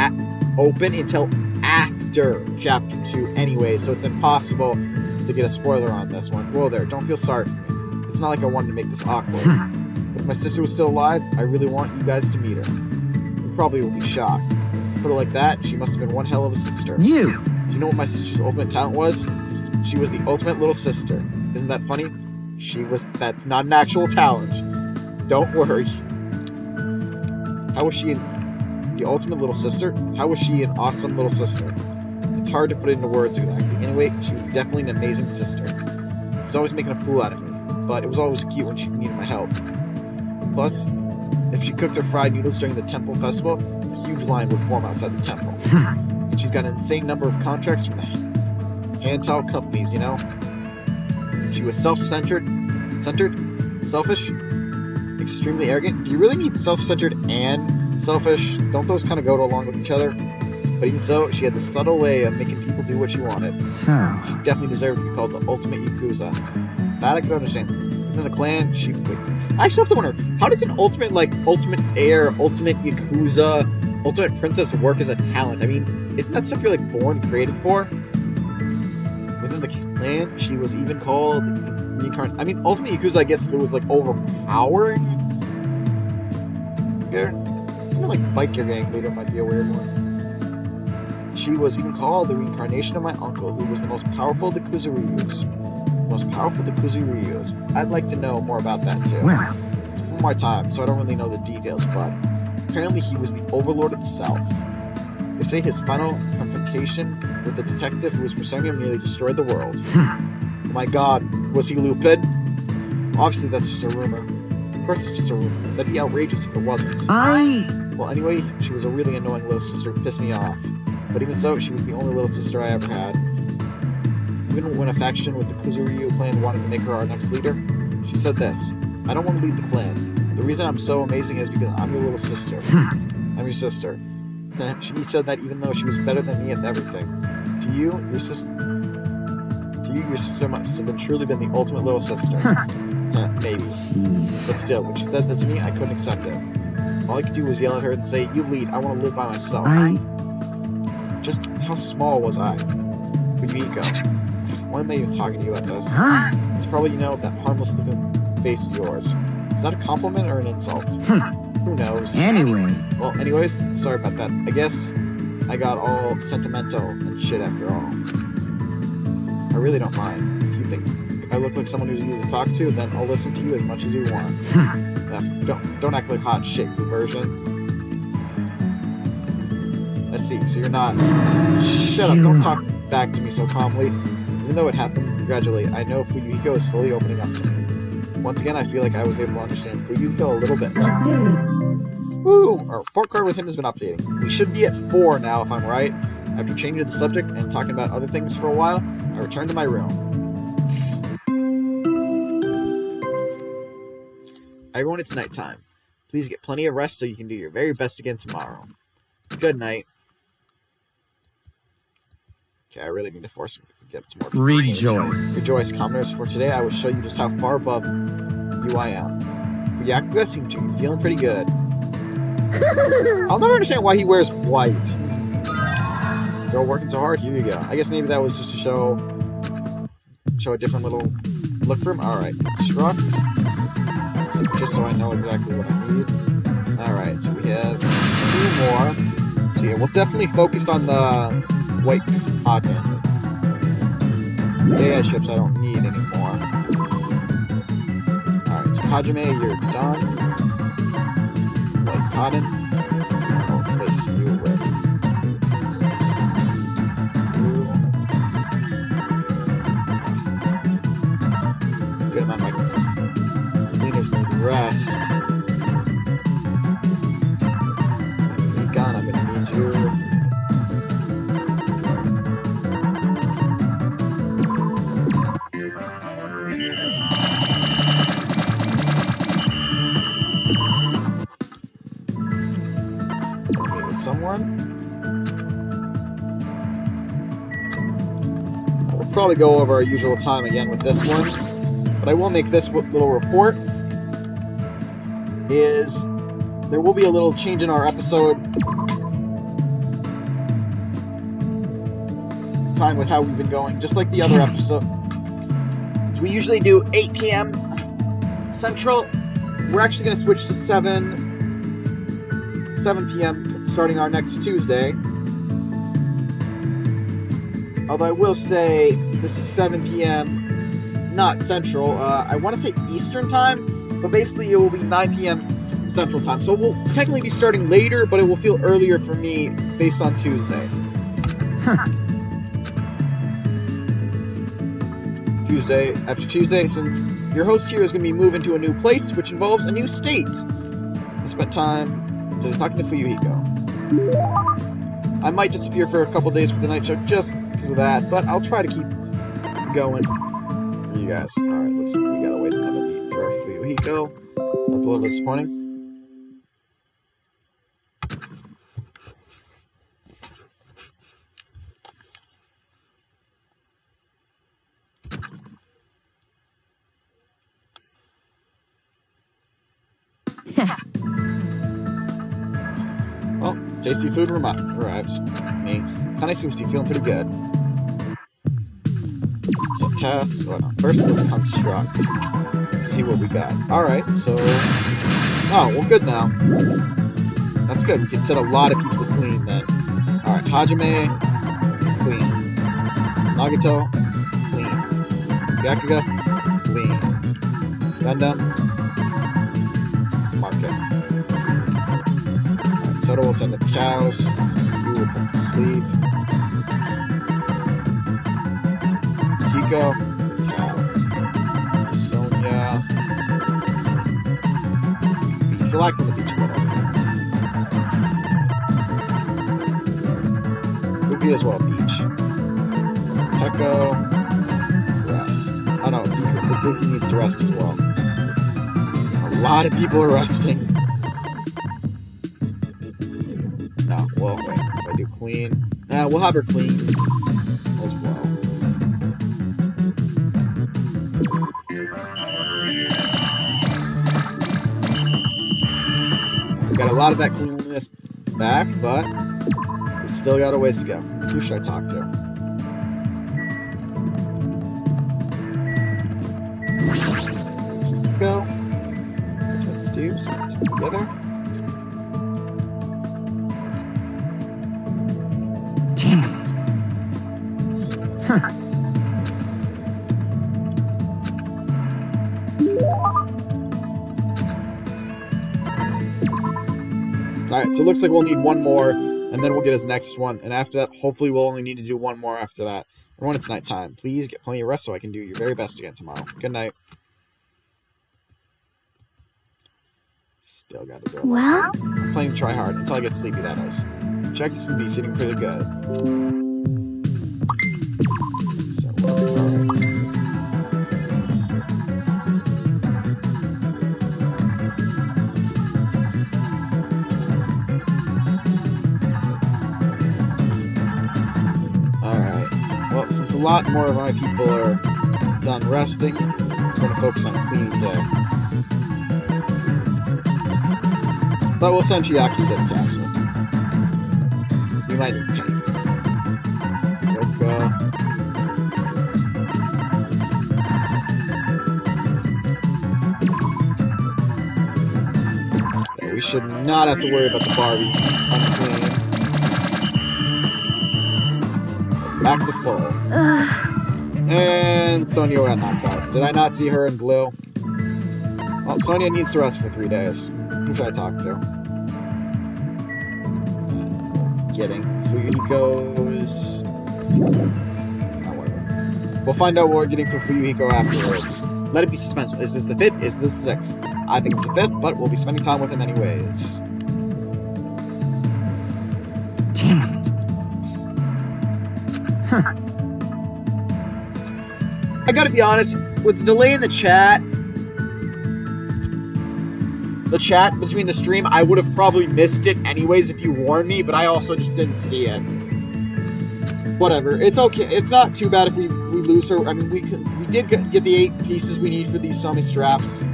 A: open until after Chapter 2 anyway, so it's impossible to get a spoiler on this one. Well, there, don't feel sorry for me. It's not like I wanted to make this awkward. But if my sister was still alive, I really want you guys to meet her. You probably will be shocked. Put it like that, she must have been one hell of a sister.
C: You.
A: Do you know what my sister's ultimate talent was? She was the ultimate little sister. Isn't that funny? That's not an actual talent. Don't worry. How was she the ultimate little sister? How was she an awesome little sister? It's hard to put it into words exactly. Anyway, she was definitely an amazing sister. She was always making a fool out of me, but it was always cute when she needed my help. Plus, if she cooked her fried noodles during the temple festival, a huge line would form outside the temple. And she's got an insane number of contracts from the hand-towel companies, you know? She was selfish, extremely arrogant. Do you really need self-centered and selfish? Don't those kind of go along with each other? But even so, she had this subtle way of making people do what she wanted.
C: So,
A: She definitely deserved to be called the ultimate Yakuza. That I could understand. Within the clan, I actually have to wonder, how does an ultimate heir, ultimate Yakuza, ultimate princess work as a talent? I mean, isn't that stuff you're born created for? Within the clan, she was even called reincarnate. I mean, ultimate Yakuza, I guess if it was overpowering. Biker gang leader might be a weird one. She was even called the reincarnation of my uncle, who was the most powerful of the Kuzuryus. I'd like to know more about that too.
C: well,
A: It's before my time, so I don't really know the details, but apparently he was the overlord of the South. They say his final confrontation with the detective who was pursuing him nearly destroyed the world. Oh my god, was he Lupin? Obviously that's just a rumor. Of course it's just a rumor. That'd be outrageous if it wasn't. Well, anyway, she was a really annoying little sister who pissed me off. But even so, she was the only little sister I ever had. Even when a faction with the Kuzuryu clan wanted to make her our next leader, she said this: I don't want to lead the clan. The reason I'm so amazing is because I'm your little sister. I'm your sister. She said that even though she was better than me at everything. To you, your sister must have truly been the ultimate little sister. Maybe.
C: jeez.
A: But still, when she said that to me, I couldn't accept it. All I could do was yell at her and say, "You lead, I want to live by myself." Just how small was I? Fuyuhiko. Why am I even talking to you about this?
C: Huh?
A: It's probably, that harmless looking face of yours. Is that a compliment or an insult? Who knows?
C: Anyway.
A: Well, anyways, sorry about that. I guess I got all sentimental and shit after all. I really don't mind. If you think I look like someone who's easy to talk to, then I'll listen to you as much as you want. Don't act like hot shit, you version. I see, so you're not... Shut up, don't talk back to me so calmly. Even though it happened gradually, I know Fuyuhiko is slowly opening up to me. Once again, I feel like I was able to understand Fuyuhiko a little bit. Woo! Our report card with him has been updating. We should be at 4 now, if I'm right. After changing the subject and talking about other things for a while, I returned to my room. Everyone, it's nighttime. Please get plenty of rest so you can do your very best again tomorrow. Good night. Okay, I really need to force him to get some more people. Rejoice, commoners. For today, I will show you just how far above you I am. Yakuga seemed to be feeling pretty good. I'll never understand why he wears white. Girl working so hard, here you go. I guess maybe that was just to show a different little look for him. Alright, construct. Just so I know exactly what I need. Alright, so we have 2 more. So yeah, we'll definitely focus on the white cotton. The AI ships I don't need anymore. Alright, so Hajime, you're done. White cotton. I'll replace you with blue. Good amount of cleaners need rest. I'm gonna need you. Meet with someone. We'll probably go over our usual time again with this one, but I will make this little report. There will be a little change in our episode time with how we've been going, just like the other episode. We usually do 8 p.m. Central. We're actually going to switch to 7 p.m. starting our next Tuesday. Although I will say this is 7 p.m. not Central. I want to say Eastern time, but basically it will be 9 p.m. Central time. So we'll technically be starting later, but it will feel earlier for me based on Tuesday. After Tuesday, since your host here is going to be moving to a new place, which involves a new state. I spent time talking to Fuyuhiko. I might disappear for a couple days for the night show just because of that, but I'll try to keep going for you guys. Alright, looks like we gotta wait another beat for Fuyuhiko. That's a little disappointing. Well, tasty food arrives. Me. Kinda seems to be feeling pretty good. So tasks. Oh, no. First, let's construct. See what we got. Alright, so... Oh, well, good now. That's good. We can set a lot of people clean then. Alright, Hajime. Clean. Nagito. Clean. Yakuga. Clean. Gundam. Market. Soda will send the cows. You will put to sleep. Hiko. Cow. Sonia. Beach. Relax on the beach a little. Luffy as well. Beach. Peko. Rest. Oh no, Luffy needs to rest as well. A lot of people are resting. Well, wait, if I do clean... Nah, we'll have her clean as well. We got a lot of that cleanliness back, but we still got a ways to go. Who should I talk to? together?
C: Damn it. Huh.
A: Alright, so it looks like we'll need one more, and then we'll get his next one. And after that, hopefully we'll only need to do one more after that. Or when it's nighttime. Please get plenty of rest so I can do your very best again tomorrow. Good night. Still gotta go.
B: Well,
A: I'm playing try hard until I get sleepy, that is. Check seems to be feeling pretty good. So, alright. Well, since a lot more of my people are done resting, I'm going to focus on cleaning today. But we'll send Chiaki to the castle. We might need paint. Yoko. Okay, we should not have to worry about the Barbie unclean. Back to full. And Sonia got knocked out. Did I not see her in blue? Well, Sonia needs to rest for 3 days. Who should I talk to? Kidding. Fuyuhiko's... Oh, whatever. We'll find out what we're getting for Fuyuhiko afterwards. Let it be suspenseful. Is this the 5th? Is this the 6th? I think it's the 5th, but we'll be spending time with him anyways.
C: Damn it. Huh.
A: I gotta be honest, with the delay in the chat between the stream, I would have probably missed it anyways if you warned me, but I also just didn't see it. Whatever, it's okay. It's not too bad if we lose her. I mean, we did get the 8 pieces we need for these Sami straps,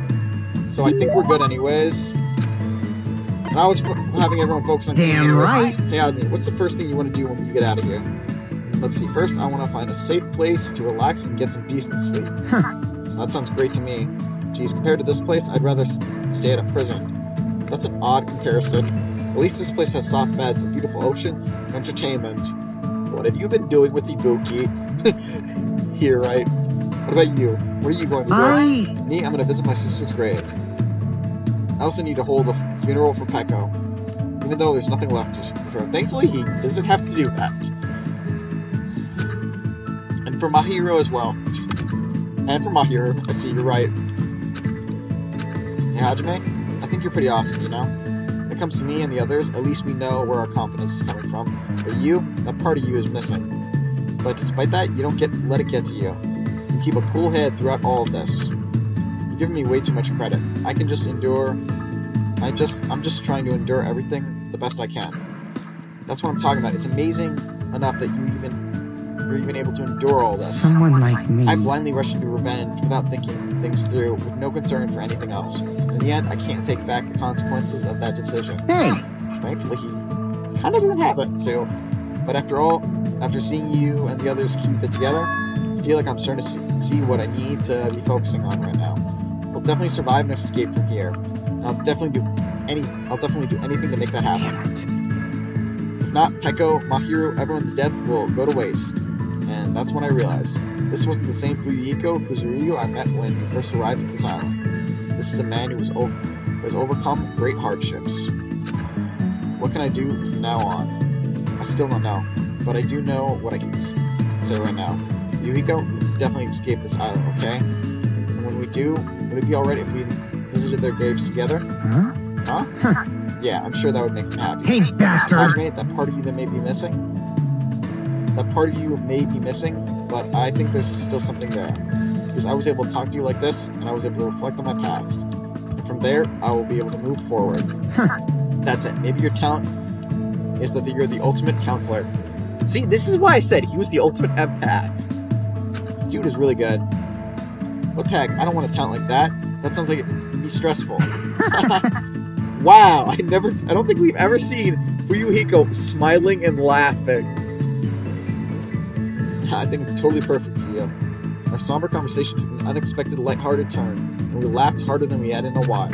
A: so I think we're good anyways. And I was having everyone focus on
C: damn
A: heroes.
C: right.
A: Hey, Admin, what's the first thing you want to do when you get out of here? Let's see. First, I want to find a safe place to relax and get some decent sleep. That sounds great to me. Geez, compared to this place, I'd rather stay at a prison. That's an odd comparison. At least this place has soft beds, a beautiful ocean, and entertainment. What have you been doing with Ibuki? Here, right? What about you? What are you going to do? Me, I'm going to visit my sister's grave. I also need to hold a funeral for Peko, even though there's nothing left to her. Thankfully, he doesn't have to do that. And for Mahiro as well. And for Mahiro, I see you're right. Hey, Hajime, I think you're pretty awesome, you know? When it comes to me and the others, at least we know where our confidence is coming from. But you, that part of you is missing. But despite that, you don't let it get to you. You keep a cool head throughout all of this. You're giving me way too much credit. I can just endure. I'm just trying to endure everything the best I can. That's what I'm talking about. It's amazing enough that you're even able to endure all this.
C: Someone like me.
A: I blindly rushed into revenge without thinking things through, with no concern for anything else. In the end, I can't take back the consequences of that decision.
C: Hey!
A: Thankfully, he kind of doesn't have it, too. But after seeing you and the others keep it together, I feel like I'm starting to see what I need to be focusing on right now. We'll definitely survive and escape from here. And I'll definitely do anything to make that happen.
C: Damn it.
A: If not, Peko, Mahiro, everyone's death will go to waste. And that's when I realized this wasn't the same Fuyuhiko Kuzuryu I met when we first arrived at this island. This is a man who has overcome great hardships. What can I do from now on? I still don't know, but I do know what I can say right now. Yuhiko, let's definitely escape this island, okay? And when we do, would it be alright if we visited their graves together?
C: Huh?
A: Huh? Yeah, I'm sure that would make them happy.
C: Hey, bastard!
A: Hajime, that part of you that may be missing? That part of you may be missing, but I think there's still something there. Because I was able to talk to you like this, and I was able to reflect on my past. And from there, I will be able to move forward. That's it. Maybe your talent is that you're the ultimate counselor. See, this is why I said he was the ultimate empath. This dude is really good. What the heck? I don't want a talent like that. That sounds like it'd be stressful. Wow, I don't think we've ever seen Fuyuhiko smiling and laughing. I think it's totally perfect for you. Our somber conversation took an unexpected lighthearted turn, and we laughed harder than we had in a while.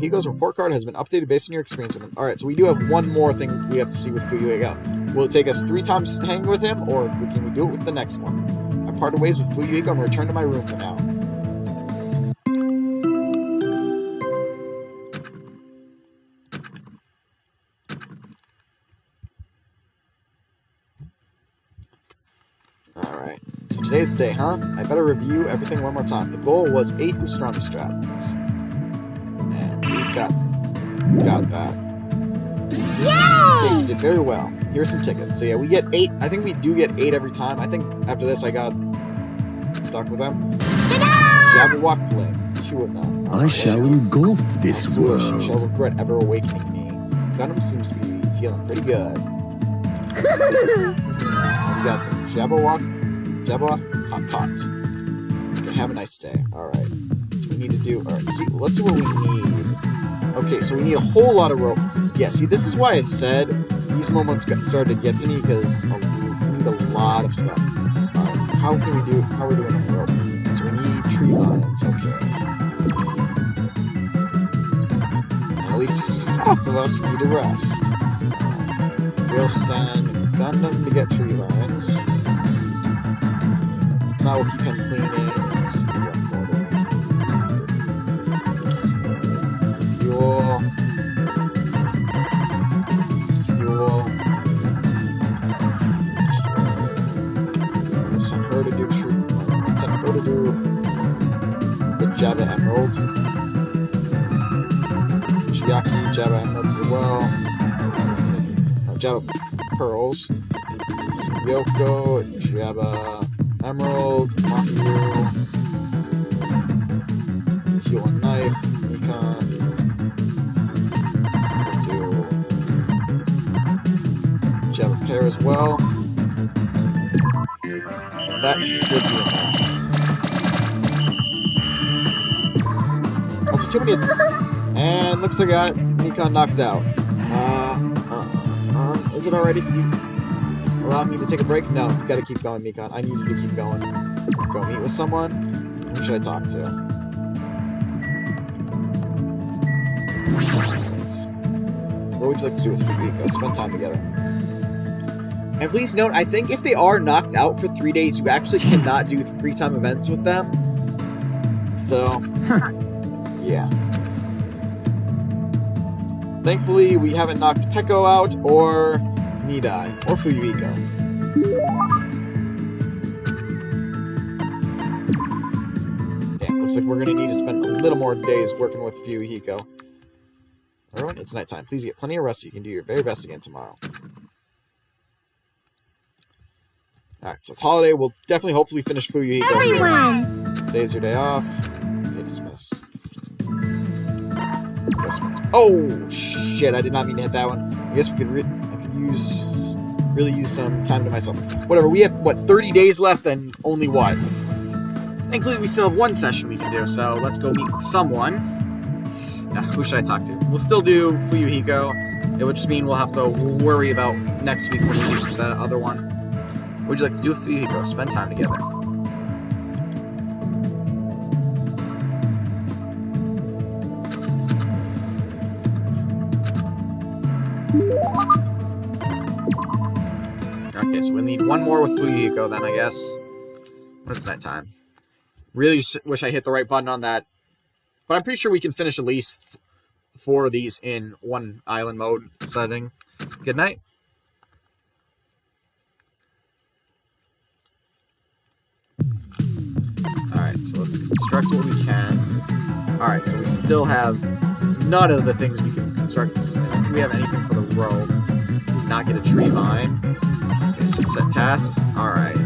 A: Fuyuhiko's report card has been updated based on your experience with him. Alright, so we do have one more thing we have to see with Fuyuhiko. Will it take us 3 times hanging with him, or can we do it with the next one? I parted ways with Fuyuhiko and return to my room for now. Alright, so today's the day, huh? I better review everything one more time. The goal was 8 pastrami straps. And we got that.
B: Yay!
A: You did very well. Here's some tickets. So yeah, we get 8. I think we do get 8 every time. I think after this I got stuck with them. Jabberwock Bling. 2 of them.
F: I shall engulf this
A: You
F: world.
A: shall regret ever awakening me. Gundam seems to be feeling pretty good. We got some Jabberwock Hot Pot. Okay, have a nice day. Alright. So we need to do... Alright, let's see what we need. Okay, so we need a whole lot of rope. Yeah, see, this is why I said these moments started to get to me, because we need a lot of stuff. How are we doing on rope? So we need tree lines. Okay. And at least half of us need a rest. We'll send Gundam to get tree lines. Now we'll keep him cleaning. Let's see what more do we need. Fuel. Send her to do tree. Send her to do the Java Emerald. Chiaki, Java Emeralds as well. Java Pearls. Yoko, Java Emerald, Mahiru, Fuel and Knife, Nikon, we'll do Java Pair as well. And that should be enough. Also, too many. And looks like I got Nikon knocked out. Is it already for you? Allow me to take a break? No, you gotta keep going, Mikon. I need you to keep going. Go meet with someone? Who should I talk to? What would you like to do with Fuyuhiko? Spend time together. And please note, I think if they are knocked out for 3 days, you actually cannot do free time events with them. So, yeah. Thankfully, we haven't knocked Peko out, or Nidai, or Fuyuhiko. Damn, looks like we're gonna need to spend a little more days working with Fuyuhiko. Everyone, it's nighttime. Please get plenty of rest so you can do your very best again tomorrow. Alright, so it's holiday. We'll definitely, hopefully, finish Fuyuhiko
B: Everyone!
A: here. Today's your day off. Okay, dismissed. Oh, shit, I did not mean to hit that one. I guess we could really use some time to myself. Whatever, we have, 30 days left and only what? Thankfully, we still have 1 session we can do, so let's go meet someone. Who should I talk to? We'll still do Fuyuhiko. It would just mean we'll have to worry about next week when we meet the other one. What would you like to do with Fuyuhiko? Spend time together. Okay, so we'll need 1 more with Fuyuhiko then, I guess. When it's nighttime. Really wish I hit the right button on that. But I'm pretty sure we can finish at least 4 of these in 1 island mode setting. Good night. Alright, so let's construct what we can. Alright, so we still have none of the things we can construct. Do we have anything for the rope? Did not get a tree vine. Okay, so set tasks. Alright.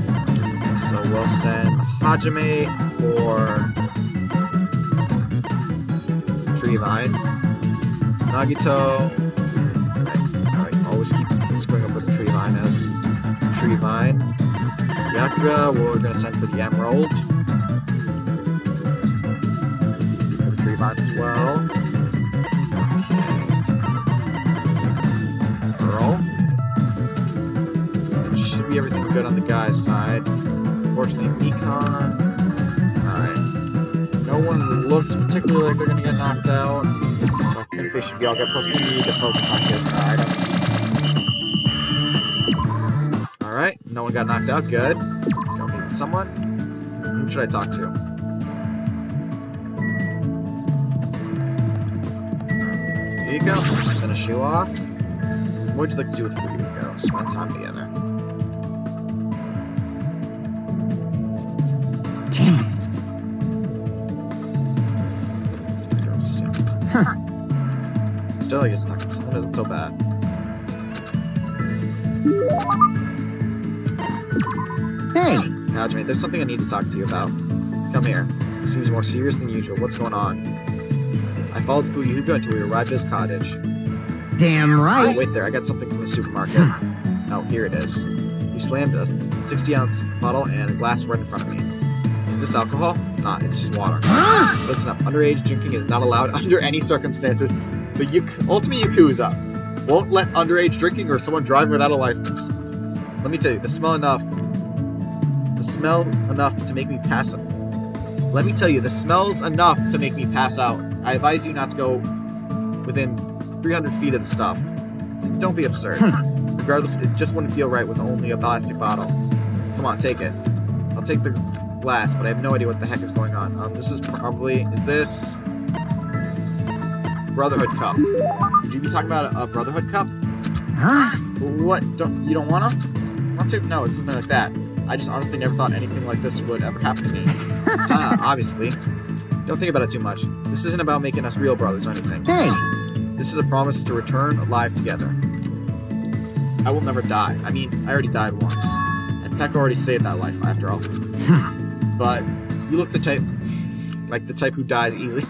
A: So we'll send Hajime for tree vine. Nagito. Alright, always keep screwing up with the tree vine as tree vine. Yakuga, we're gonna send for the emerald. For the tree vine as well. Pearl. That should be everything good on the guy's side. Unfortunately, Nikon. Alright. No one looks particularly like they're gonna get knocked out. they should be all good. Plus, we need to focus on getting the items. Alright, no one got knocked out. Good. Go meet with someone. Who should I talk to? Fuyuhiko, finish you off. What would you like to do with Fuyuhiko? Spend time together.
C: Damn it.
A: Still, I guess someone isn't so bad.
C: Hey!
A: Hajime, there's something I need to talk to you about. Come here. It seems more serious than usual. What's going on? I followed Fuyuhiko until we arrived at his cottage.
C: Damn
A: Oh,
C: right!
A: wait there. I got something from the supermarket. Oh, here it is. He slammed a 60-ounce bottle and a glass right in front of me. Is this alcohol? Nah, it's just water. Listen up. Underage drinking is not allowed under any circumstances. The ultimate Yakuza won't let underage drinking or someone driving without a license. Let me tell you, the smell enough to make me pass out. Let me tell you, the smell's enough to make me pass out. I advise you not to go within 300 feet of the stuff. Don't be absurd. Regardless, it just wouldn't feel right with only a plastic bottle. Come on, take it. I'll take the glass, but I have no idea what the heck is going on. Is this Brotherhood cup? Would you be talking about a Brotherhood cup?
C: Huh?
A: What? You don't wanna? Want to? No, it's something like that. I just honestly never thought anything like this would ever happen to me. Obviously. Don't think about it too much. This isn't about making us real brothers or anything.
C: Hey!
A: This is a promise to return alive together. I will never die. I mean, I already died once. And Peck already saved that life, after all. But you look the type who dies easily.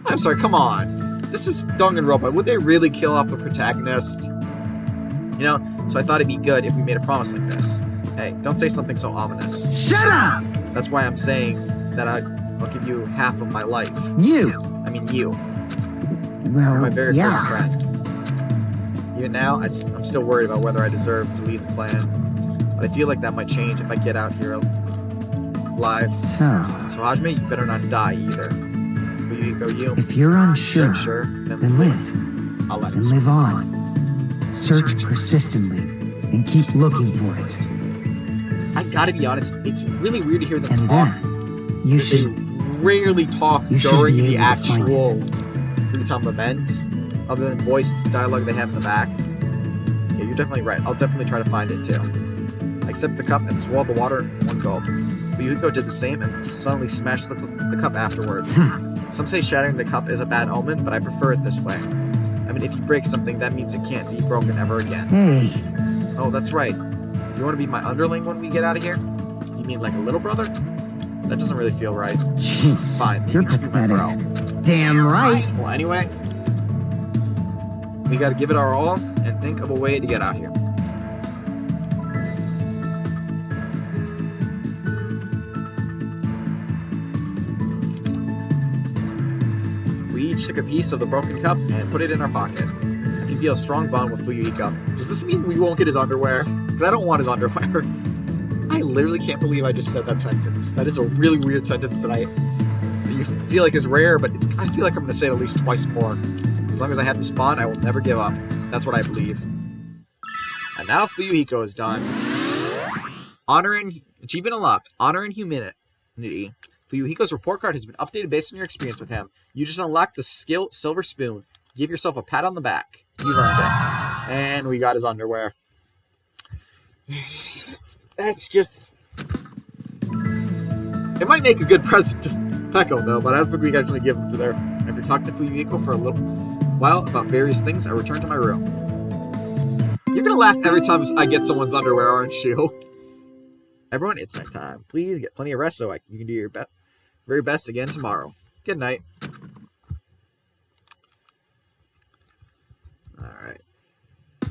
A: I'm sorry, come on. This is Danganropa. Would they really kill off the protagonist? You know, so I thought it'd be good if we made a promise like this. Hey, don't say something so ominous.
C: Shut up!
A: That's why I'm saying that I'll give you half of my life.
C: You!
A: I mean you.
C: Well,
A: You're my very
C: yeah.
A: first friend. Even now, I'm still worried about whether I deserve to lead the plan. But I feel like that might change if I get out here alive.
C: So,
A: Hajime, you better not die either. Fuyuhiko, you.
C: if you're unsure,
A: Sure,
C: then live.
A: I'll let it.
C: And live on. Search persistently and keep looking for it.
A: I gotta be honest, it's really weird to hear them
C: And
A: talk.
C: then, you
A: They
C: should...
A: rarely talk
C: You should
A: during
C: be
A: the
C: able to find
A: actual free time event, other than voiced dialogue they have in the back. Yeah, you're definitely right. I'll definitely try to find it too. I accept the cup and swallow the water in one gulp. Fuyuhiko did the same and suddenly smashed the cup afterwards. Some say shattering the cup is a bad omen, but I prefer it this way. I mean, if you break something, that means it can't be broken ever again.
C: Hey,
A: Oh, that's right. You want to be my underling when we get out of here? You mean like a little brother? That doesn't really feel right.
C: jeez,
A: Fine, you
C: you're
A: can just be my
C: pathetic.
A: bro.
C: Damn right.
A: Well, anyway, we gotta give it our all and think of a way to get out here. We each took a piece of the broken cup and put it in our pocket. I can feel a strong bond with Fuyuhiko. Does this mean we won't get his underwear? Because I don't want his underwear. I literally can't believe I just said that sentence. That is a really weird sentence that you feel like is rare, but I feel like I'm going to say it at least twice more. As long as I have this bond, I will never give up. That's what I believe. And now Fuyuhiko is done. Achievement unlocked. Honor and humanity. Fuyuhiko's report card has been updated based on your experience with him. You just unlocked the skill silver spoon. Give yourself a pat on the back. You've earned it. And we got his underwear. That's just... It might make a good present to Peko, though, but I don't think we can actually give them to there. After talking to Fuyuhiko for a little while about various things, I returned to my room. You're gonna laugh every time I get someone's underwear, aren't you? Everyone, it's night time. Please get plenty of rest so you can do your very best again tomorrow. Good night. Alright.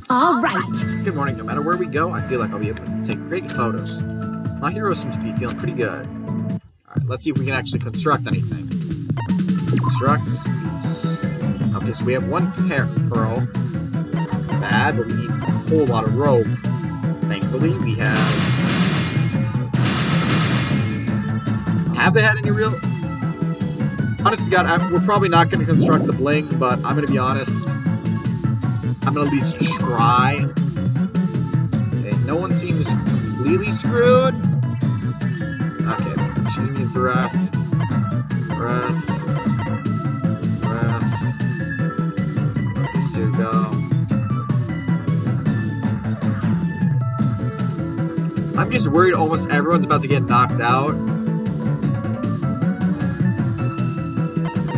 B: All right.
A: Good morning. No matter where we go, I feel like I'll be able to take great photos. My hero seems to be feeling pretty good. Alright, let's see if we can actually construct anything. Construct. Okay, so we have one pearl. Bad, but we need a whole lot of rope. Thankfully, we have... Have they had any real... Honest to God, we're probably not going to construct the bling, but I'm going to be honest. I'm going to at least try. Okay, no one seems completely screwed. Okay, she needs breath. Breath. These two go. I'm just worried almost everyone's about to get knocked out.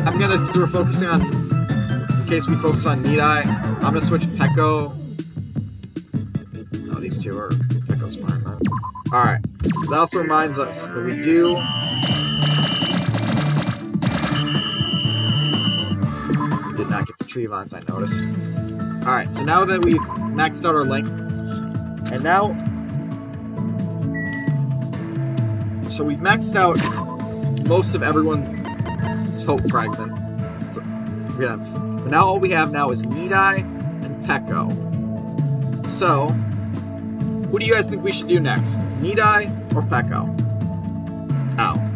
A: I'm gonna start focusing on, in case we focus on Need Eye, I'm gonna switch Pecco. No, these two are, Pecco's fine, man. Alright, that also reminds us that we do... Did not get the tree vines, I noticed. Alright, so now that we've maxed out our lengths, and now... So we've maxed out most of everyone's hope fragment. So but now all we have now is Need Eye and Pecco. So, who do you guys think we should do next? Need Eye or Pecco? Ow.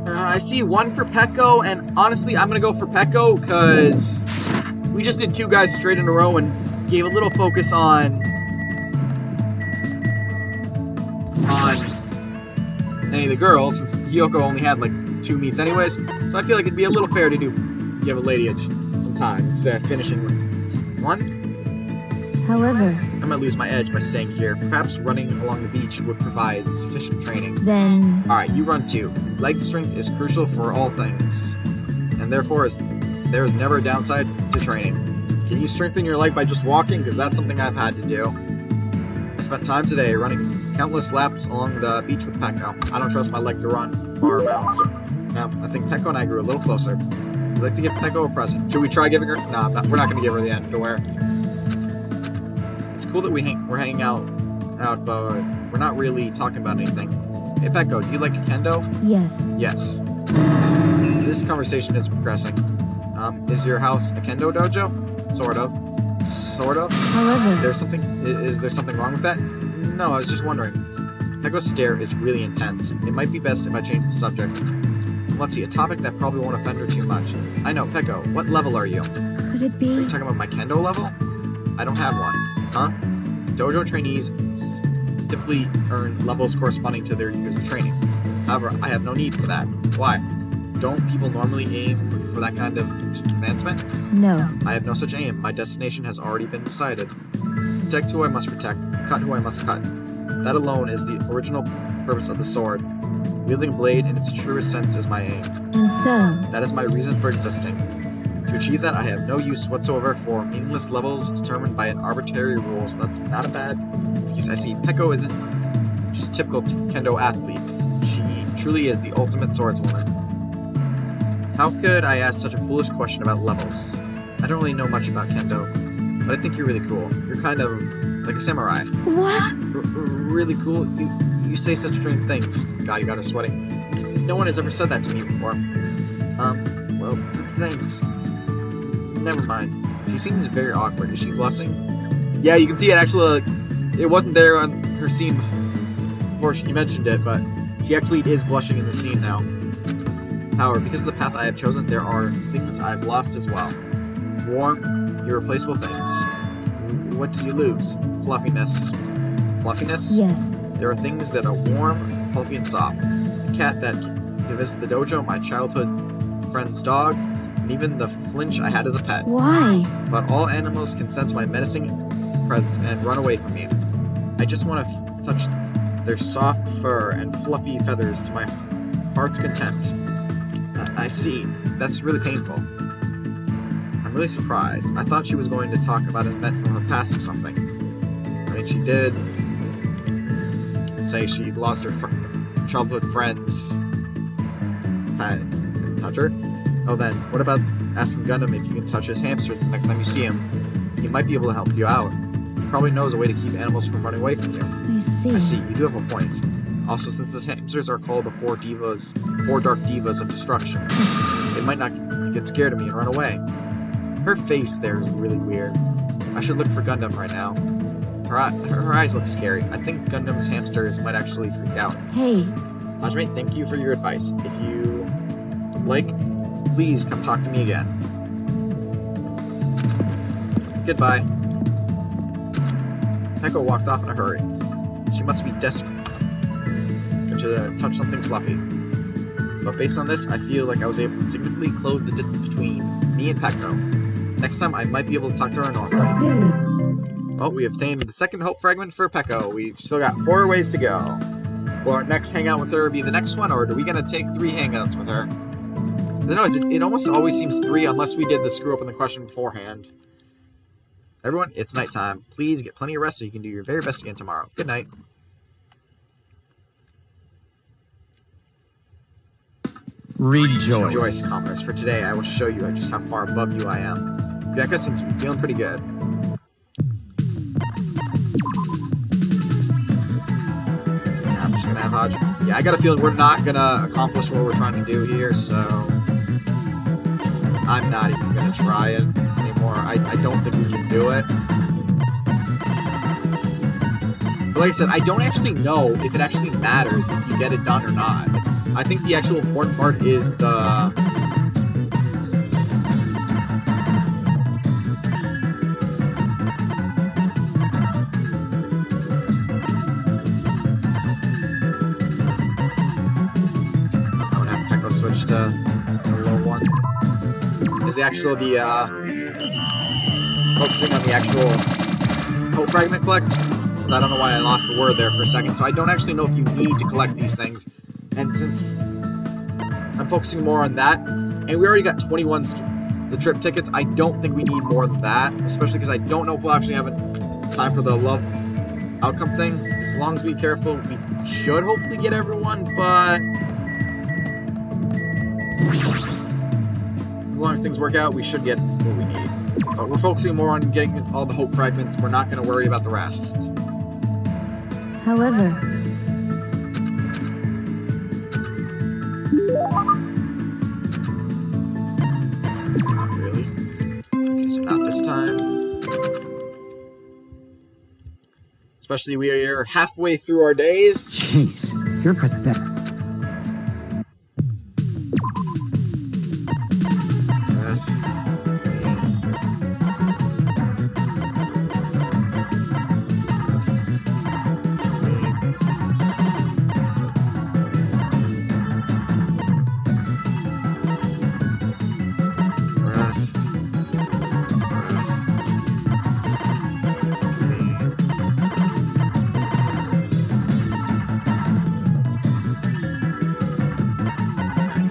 A: I see one for Pecco, and honestly, I'm gonna go for Pecco because we just did two guys straight in a row and gave a little focus on any of the girls, since Hiyoko only had like 2 meets anyways. So I feel like it'd be a little fair to give a lady some time instead of finishing with one.
G: However,
A: I might lose my edge by staying here. Perhaps running along the beach would provide sufficient training.
G: then
A: Alright, you run too. Leg strength is crucial for all things, and therefore there is never a downside to training. Can you strengthen your leg by just walking? Because that's something I've had to do. I spent time today running countless laps along the beach with Pecco. I don't trust my leg to run far around, so now I think Pecco and I grew a little closer. I'd like to give Pecco a present. Should we try giving her? No, we're not going to give her the underwear. It's cool that we're hanging out, but we're not really talking about anything. Hey Pecco, do you like kendo?
G: yes.
A: Yes. This conversation is progressing. Is your house a kendo dojo? Sort of. Sort of?
G: However,
A: Is there something wrong with that? No, I was just wondering. Pecco's stare is really intense. It might be best if I change the subject. Let's see, a topic that probably won't offend her too much. I know, Pecco, what level are you?
G: could it
A: Are
G: be?
A: you talking about my kendo level? I don't have one. Huh? Dojo trainees typically earn levels corresponding to their years of training. However, I have no need for that. Why? Don't people normally aim for that kind of advancement?
G: No.
A: I have no such aim. My destination has already been decided. Protect who I must protect, cut who I must cut. That alone is the original purpose of the sword. Wielding a blade in its truest sense is my aim.
G: And so,
A: That is my reason for existing. To achieve that, I have no use whatsoever for meaningless levels determined by an arbitrary rules. That's not a bad excuse. I see. Pecco isn't just a typical kendo athlete. She truly is the ultimate swordswoman. How could I ask such a foolish question about levels? I don't really know much about kendo, but I think you're really cool. You're kind of like a samurai.
G: What?
A: Really cool. You say such strange things. God, you got us sweating. No one has ever said that to me before. Well, thanks. Never mind. She seems very awkward. Is she blushing? Yeah, you can see it actually. It wasn't there on her scene before she mentioned it, but she actually is blushing in the scene now. However, because of the path I have chosen, there are things I've lost as well. Warm, irreplaceable things. What did you lose? Fluffiness. Fluffiness?
G: Yes.
A: There are things that are warm, fluffy, and soft. The cat that visited the dojo, my childhood friend's dog, and even the flinch I had as a pet.
G: Why?
A: But all animals can sense my menacing presence and run away from me. I just want to touch their soft fur and fluffy feathers to my heart's content. I see. That's really painful. I'm really surprised. I thought she was going to talk about an event from her past or something. I mean, she did say she lost her childhood friend's pet. Touch her? Oh, then, what about asking Gundam if you can touch his hamsters the next time you see him? He might be able to help you out. He probably knows a way to keep animals from running away from you.
G: I see.
A: I see, you do have a point. Also, since the hamsters are called the four dark divas of destruction, they might not get scared of me and run away. Her face there is really weird. I should look for Gundam right now. Her eyes look scary. I think Gundam's hamsters might actually freak out.
G: Hey.
A: Hajime, thank you for your advice. If you like, please come talk to me again. Goodbye. Peko walked off in a hurry. She must be desperate to touch something fluffy. But based on this, I feel like I was able to significantly close the distance between me and Peko. Next time, I might be able to talk to her normally. Well, we obtained the second hope fragment for Peko. We've still got 4 ways to go. Will our next hangout with her be the next one, or are we going to take 3 hangouts with her? I don't know, it almost always seems 3 unless we did the screw up in the question beforehand. Everyone, it's nighttime. Please get plenty of rest so you can do your very best again tomorrow. Good night.
E: Rejoice.
A: Commoners. For today, I will show you just how far above you I am. Becca seems to be feeling pretty good. Yeah, I'm just gonna have Hodge. Yeah, I got a feeling we're not gonna accomplish what we're trying to do here, so I'm not even gonna try it anymore. I don't think we can do it. But like I said, I don't actually know if it actually matters if you get it done or not. I think the actual important part is the... I'm gonna have Peko switch to the low one. Is the actual, focusing on the actual hope fragment collect. I don't know why I lost the word there for a second. So I don't actually know if you need to collect these things. And since I'm focusing more on that, and we already got 21 the trip tickets, I don't think we need more than that, especially because I don't know if we'll actually have time for the love outcome thing. As long as we're careful, we should hopefully get everyone, but as long as things work out, we should get what we need. But we're focusing more on getting all the hope fragments. We're not going to worry about the rest.
G: However,
A: really? Okay, so not this time. Especially we are halfway through our days.
C: Jeez, you're pathetic.
A: Rest.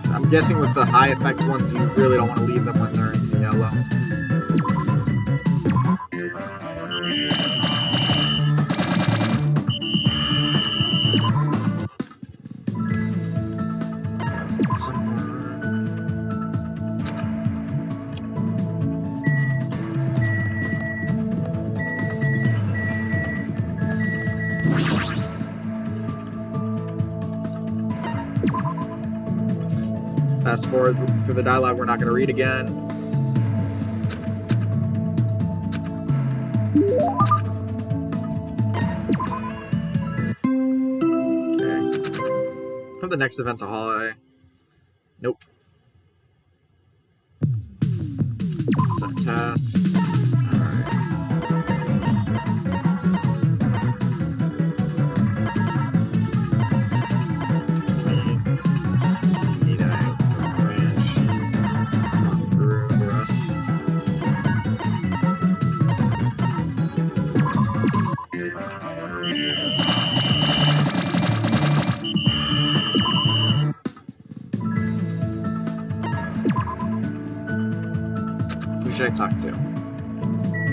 A: I'm guessing with the high effect ones, you really don't want to leave them when they're in yellow. Fast forward through the dialogue we're not going to read again. Okay. Have the next event to holiday. Nope. Set tasks. Alright. Need I ranch. Gone through the rest. Who should I talk to?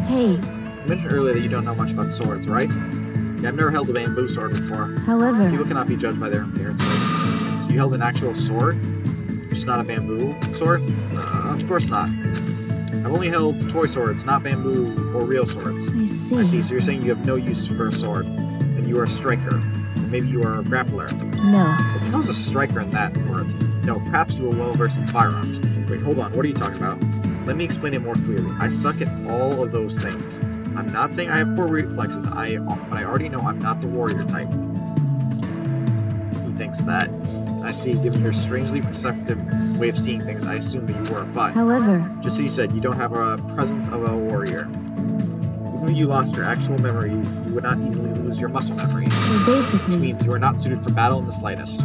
G: Hey,
A: You mentioned earlier that you don't know much about swords, right? Yeah, I've never held a bamboo sword before.
G: however,
A: People cannot be judged by their appearances. So you held an actual sword? Just not a bamboo sword? Of course not. I've only held toy swords, not bamboo or real swords.
G: I see.
A: I see, so you're saying you have no use for a sword. And you are a striker. Or maybe you are a grappler.
G: No,
A: What becomes a striker in that word? No, perhaps you are well versed in firearms. Wait, hold on, what are you talking about? Let me explain it more clearly. I suck at all of those things. I'm not saying I have poor reflexes, but I already know I'm not the warrior type. Who thinks that? I see, given your strangely perceptive way of seeing things, I assume that you were, but
G: however,
A: just so you said, you don't have a presence of a warrior. Even if you lost your actual memories, you would not easily lose your muscle memory,
G: so
A: which
G: basically,
A: means you are not suited for battle in the slightest.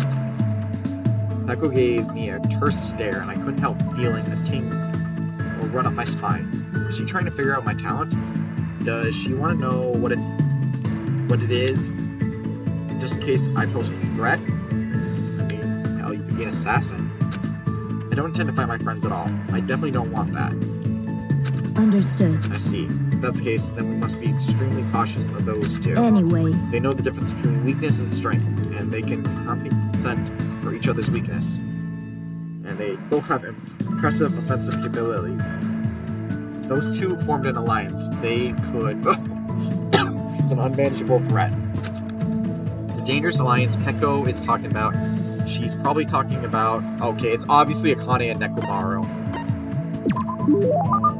A: Peko gave me a terse stare, and I couldn't help feeling a tingle run up my spine. Is she trying to figure out my talent? Does she want to know what it is? Just in case I pose a threat? I mean, hell, you could be an assassin. I don't intend to fight my friends at all. I definitely don't want that.
G: understood.
A: I see. If that's the case, then we must be extremely cautious of those two.
G: Anyway,
A: They know the difference between weakness and strength, and they can compensate for each other's weakness. And they both have impressive offensive capabilities. If those two formed an alliance, they could... It's an unmanageable threat. The dangerous alliance Peko is talking about, she's probably talking about... Okay, it's obviously Akane and Nekomaru.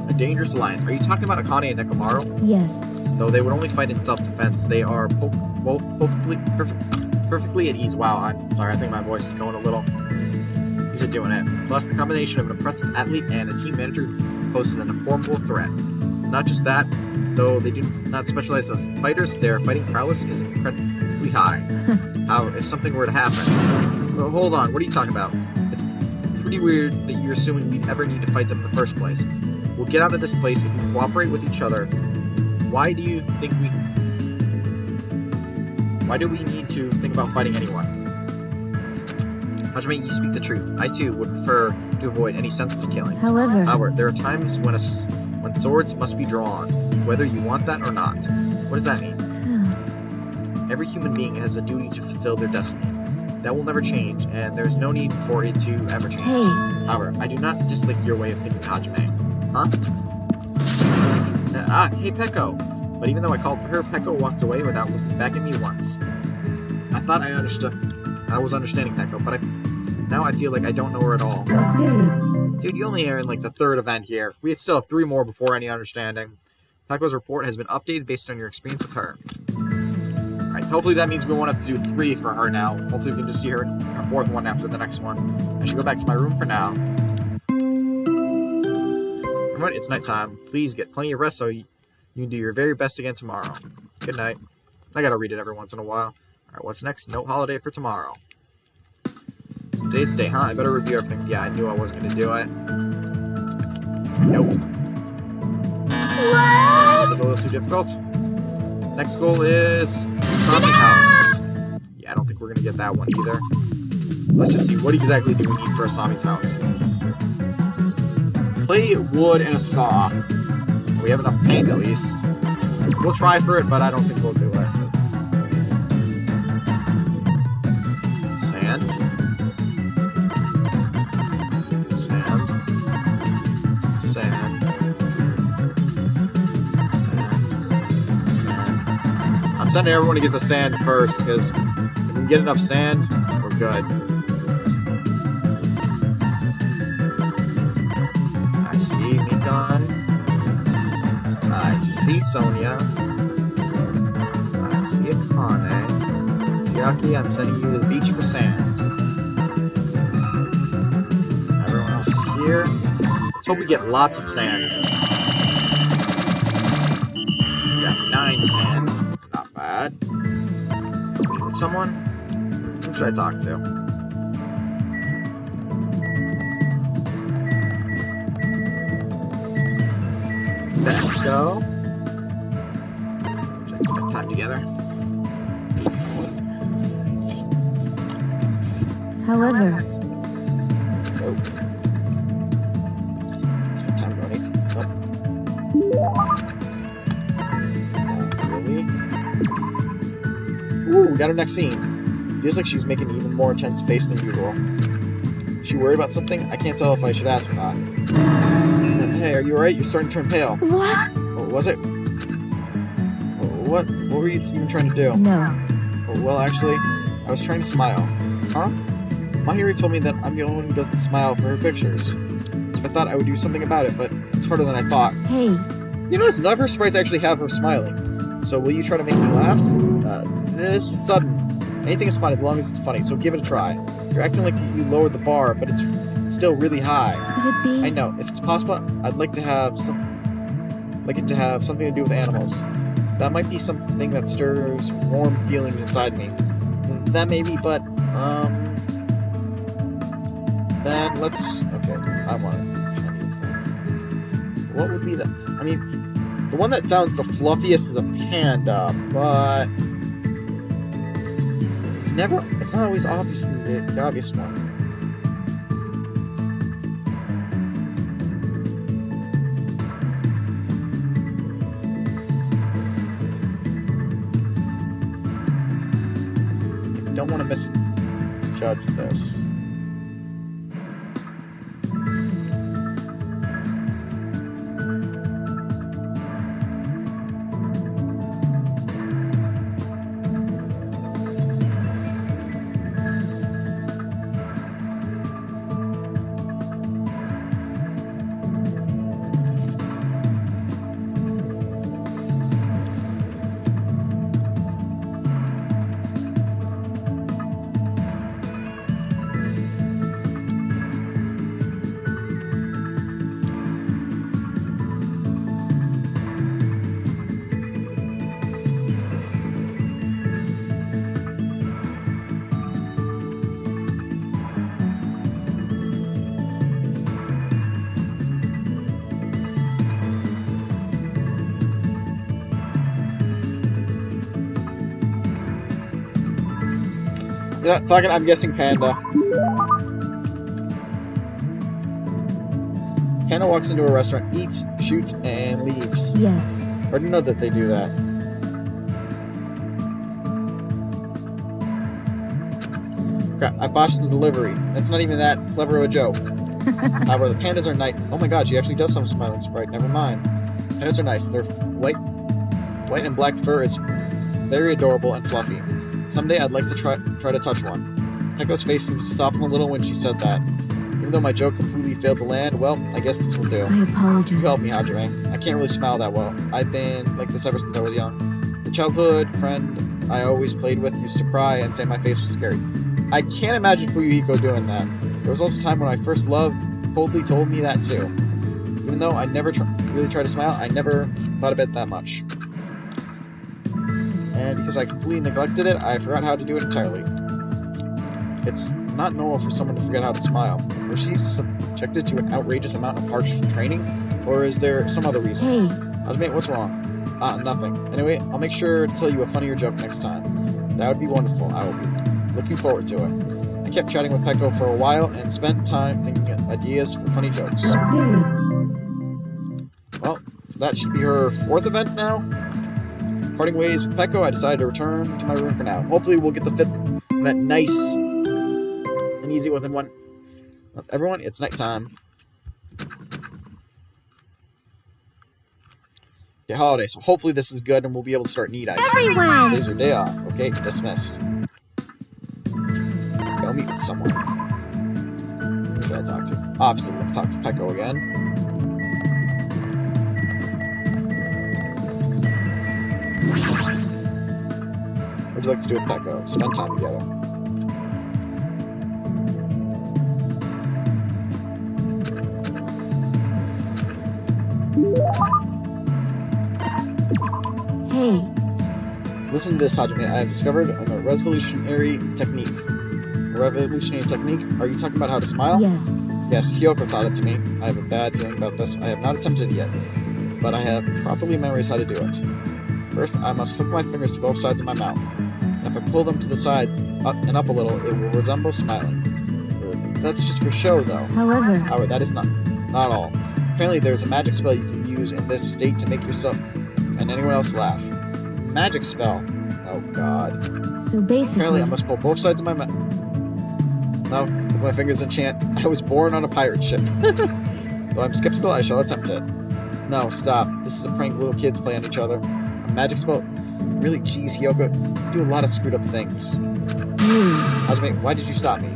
A: A dangerous alliance. Are you talking about Akane and Nekomaru?
G: yes,
A: Though they would only fight in self-defense, they are both perfectly at ease. Wow, I'm sorry, I think my voice is going a little... He's doing it. Plus, the combination of an impressive athlete and a team manager poses an formidable threat. Not just that, though they do not specialize as fighters, their fighting prowess is incredibly high. However, if something were to happen... Well, hold on, what are you talking about? It's pretty weird that you're assuming we'd ever need to fight them in the first place. We'll get out of this place if we cooperate with each other. Why do you think we... Why do we need to think about fighting anyone? Hajime, you speak the truth. I too would prefer to avoid any senseless killings.
G: however,
A: There are times when swords must be drawn, whether you want that or not. What does that mean? Every human being has a duty to fulfill their destiny. That will never change, and there's no need for it to ever change.
G: hey,
A: However, I do not dislike your way of thinking, Hajime. Huh? Hey, Peko. But even though I called for her, Peko walked away without looking back at me once. I thought I understood. I was understanding Peko, but now I feel like I don't know her at all. Dude, you only are in like the third event here. We still have 3 more before any understanding. Peko's report has been updated based on your experience with her. Alright, hopefully that means we won't have to do 3 for her now. Hopefully we can just see her in our 4th one after the next one. I should go back to my room for now. Alright, it's nighttime. Please get plenty of rest so you can do your very best again tomorrow. Good night. I gotta read it every once in a while. Alright, what's next? Note holiday for tomorrow. Today's the day, huh? I better review everything. Yeah, I knew I wasn't gonna do it. Nope.
B: What?
A: This is a little too difficult. Next goal is Sami House. Yeah, I don't think we're gonna get that one either. Let's just see, what exactly do we need for Asami's house? Clay, wood, and a saw. We have enough paint at least. We'll try for it, but I don't think we'll do it. I'm sending everyone to get the sand first, because if we get enough sand, we're good. I see Mikon. I see Sonia. I see Akane. Yaki, I'm sending you to the beach for sand. Everyone else is here. Let's hope we get lots of sand. We got 9 sand. Not bad. With someone? Who should I talk to? Let's go. Let's spend time together.
G: However,
A: Oh. Spend time donating. Really? Ooh, we got her next scene. Feels like she's making an even more intense face than usual. Is she worried about something? I can't tell if I should ask or not. Hey, are you alright? You're starting to turn pale.
G: what?
A: What was it? What were you even trying to do?
G: No.
A: Well, actually, I was trying to smile. Huh? Mahiri told me that I'm the only one who doesn't smile for her pictures. So I thought I would do something about it, but it's harder than I thought.
G: Hey,
A: You notice none of her sprites actually have her smiling. So will you try to make me laugh? This is sudden. Anything is fun as long as it's funny, so give it a try. You're acting like you lowered the bar, but it's still really high.
G: could it be?
A: I know. If it's possible, I'd like to have it to have something to do with animals. That might be something that stirs warm feelings inside me. That may be, but then let's. Okay, I want it. What would be the? I mean, the one that sounds the fluffiest is a panda, but it's not always obviously the obvious one. Don't want to misjudge this. You know, fuck it, I'm guessing panda. Panda walks into a restaurant, eats, shoots, and leaves.
G: Yes.
A: I didn't know that they do that. Crap, I botched the delivery. That's not even that clever of a joke. However, the pandas are nice. Oh my god, she actually does have a smiling sprite. Never mind. Pandas are nice. Their white and black fur is very adorable and fluffy. Someday I'd like to try to touch one. Pekko's face seemed to soften a little when she said that. Even though my joke completely failed to land, well, I guess this will do.
G: I apologize.
A: You help me, Hajime. I can't really smile that well. I've been like this ever since I was young. The childhood friend I always played with used to cry and say my face was scary. I can't imagine Fuyuhiko doing that. There was also a time when I first loved coldly told me that too. Even though I never really tried to smile, I never thought of it that much. And because I completely neglected it, I forgot how to do it entirely. It's not normal for someone to forget how to smile. Was she subjected to an outrageous amount of harsh training? Or is there some other reason?
G: Hey,
A: Hajime, what's wrong? Nothing. Anyway, I'll make sure to tell you a funnier joke next time. That would be wonderful. I will be looking forward to it. I kept chatting with Pekko for a while and spent time thinking of ideas for funny jokes. Well, that should be her 4th event now. Parting ways with Pekko, I decided to return to my room for now. Hopefully we'll get the 5th event nice and easy within one. Everyone, it's nighttime. Okay, holiday, so hopefully this is good and we'll be able to start need ice.
B: Everyone!
A: Today's your day off. Okay, dismissed. Go meet with someone. Who should I talk to? Obviously, we'll talk to Pecco again. What would you like to do with Pecco? Spend time together.
G: Hey,
A: Listen to this, Hajime. I have discovered a revolutionary technique. A revolutionary technique? Are you talking about how to smile?
G: yes.
A: Yes, Hyoko taught it to me. I have a bad feeling about this. I have not attempted it yet, but I have properly memorized how to do it. First, I must hook my fingers to both sides of my mouth. And if I pull them to the sides up and up a little, it will resemble smiling. That's just for show, though.
G: However,
A: That is not all. Apparently, there's a magic spell you can use in this state to make yourself and anyone else laugh. Magic spell. Oh, God.
G: so basically,
A: Apparently, I must pull both sides of my mouth. No, with my fingers enchant. I was born on a pirate ship. Though I'm skeptical, I shall attempt it. No, stop. This is a prank little kids play on each other. A magic spell? Really? Jeez, Hyoko. You do a lot of screwed up things. Hajime, why did you stop me?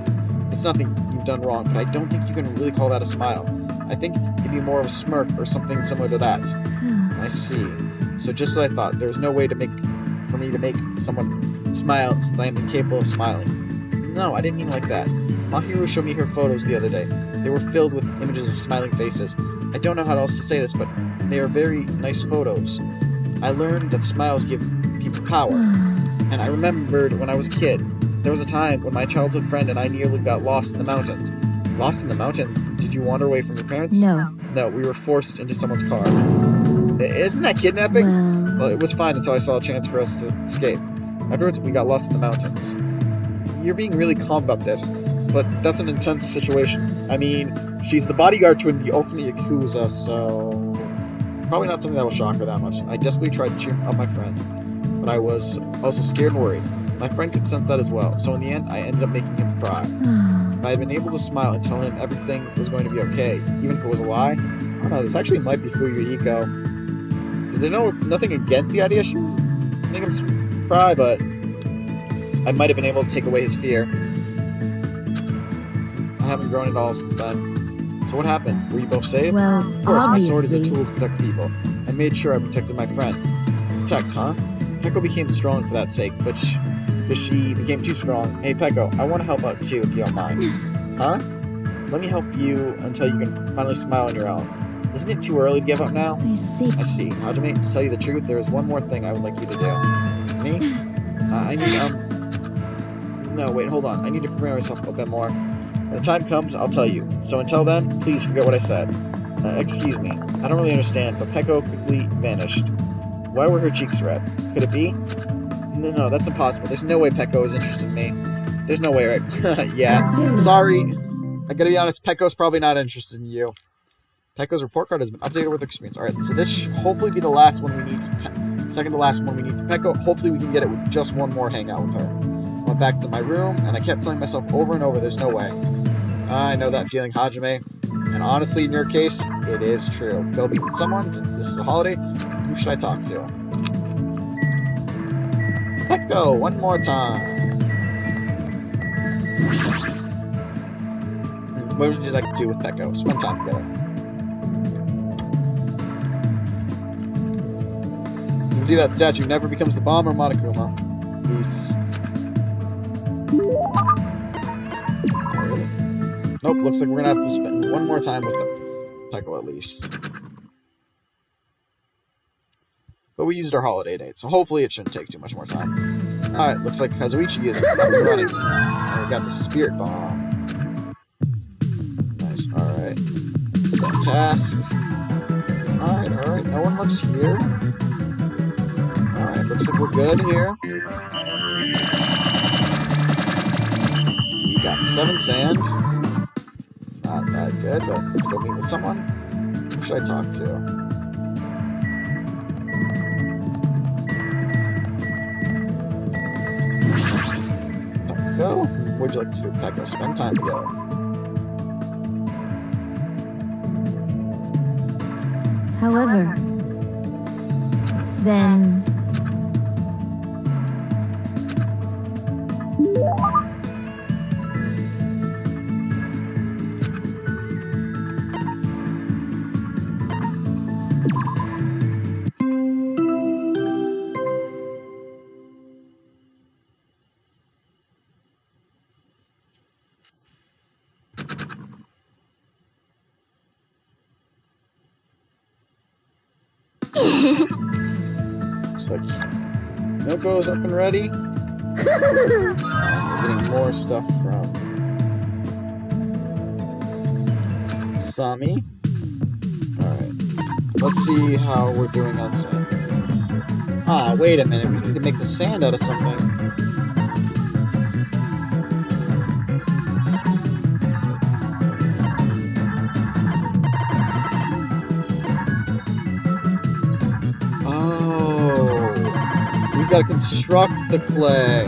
A: It's nothing you've done wrong, but I don't think you can really call that a smile. I think it'd be more of a smirk or something similar to that. I see. So just as I thought, there was no way for me to make someone smile since I am incapable of smiling. No, I didn't mean like that. Mahiru showed me her photos the other day. They were filled with images of smiling faces. I don't know how else to say this, but they are very nice photos. I learned that smiles give people power. And I remembered when I was a kid, there was a time when my childhood friend and I nearly got lost in the mountains. Lost in the mountains? Did you wander away from your parents?
G: no.
A: No, we were forced into someone's car. Isn't that kidnapping? Well, it was fine until I saw a chance for us to escape. Afterwards, we got lost in the mountains. You're being really calm about this, but that's an intense situation. I mean, she's the bodyguard to the ultimate Yakuza, so probably not something that will shock her that much. I desperately tried to cheer up my friend, but I was also scared and worried. My friend could sense that as well, so in the end, I ended up making him cry. If I had been able to smile and tell him everything was going to be okay, even if it was a lie, I don't know, this actually might be Fuyuhiko. Is there nothing against the idea? She make him cry, but I might have been able to take away his fear. I haven't grown at all since then. So what happened? Were you both saved?
G: Well,
A: Of course, my sword is a
G: obviously.
A: tool to protect people. I made sure I protected my friend. Protect, huh? Pecco became strong for that sake, but she became too strong. Hey, Pecco, I want to help out too, if you don't mind. Huh? Let me help you until you can finally smile on your own. Isn't it too early to give up now?
G: I see.
A: I see. Hajime, to tell you the truth, there is one more thing I would like you to do. Me? I need, No, wait, hold on. I need to prepare myself a bit more. When the time comes, I'll tell you. So until then, please forget what I said. Excuse me. I don't really understand, but Pecco quickly vanished. Why were her cheeks red? Could it be? No, that's impossible. There's no way Pecco is interested in me. There's no way, right? Yeah. Sorry. I gotta be honest, Pecco's probably not interested in you. Pecco's report card has been updated with experience. Alright, so this should hopefully be the last one we need for second to last one we need for Pecco. Hopefully we can get it with just one more hangout with her. I went back to my room, and I kept telling myself over and over, there's no way. I know that feeling, Hajime. And honestly, in your case, it is true. Go meet with someone, since this is a holiday. Who should I talk to? Pecco, one more time. What would you like to do with Pecco? Spend time together. You can see that statue never becomes the bomb or Monokuma. Beasts. Nope, looks like we're gonna have to spend one more time with Pecco at least. But we used our holiday date, so hopefully it shouldn't take too much more time. Alright, looks like Kazuichi is up and running. And we got the spirit bomb. Nice, alright. Set task. Alright, no one looks here. Alright, looks like we're good here. We got 7 sand. Not that good, but let's go meet with someone. Who should I talk to? Pecco? What would you like to do with Pecco? Spend time together.
G: However, Then...
A: Looks like Milko's up and ready. We're getting more stuff from Sami. Alright. Let's see how we're doing on sand. Ah, wait a minute. We need to make the sand out of something. We've got to construct the clay.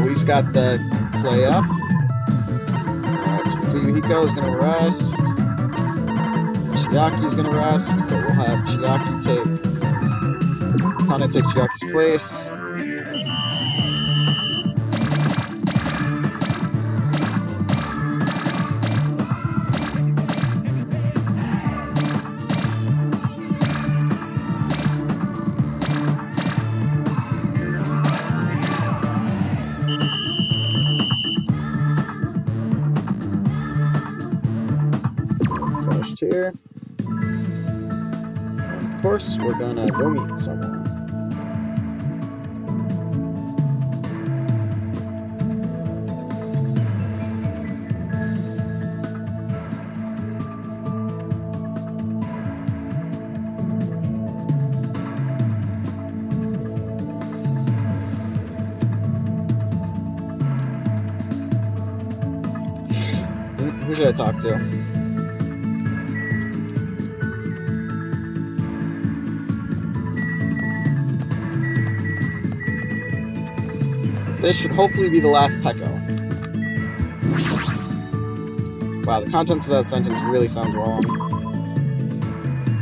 A: He's got the clay up. Alright, so Fuyuhiko is going to rest. Chiaki's going to rest, but we'll have Chiaki take... Kana take Chiaki's place. Here. And of course, we're gonna go meet someone. Who should I talk to? This should hopefully be the last Peko. Wow, the contents of that sentence really sounds wrong.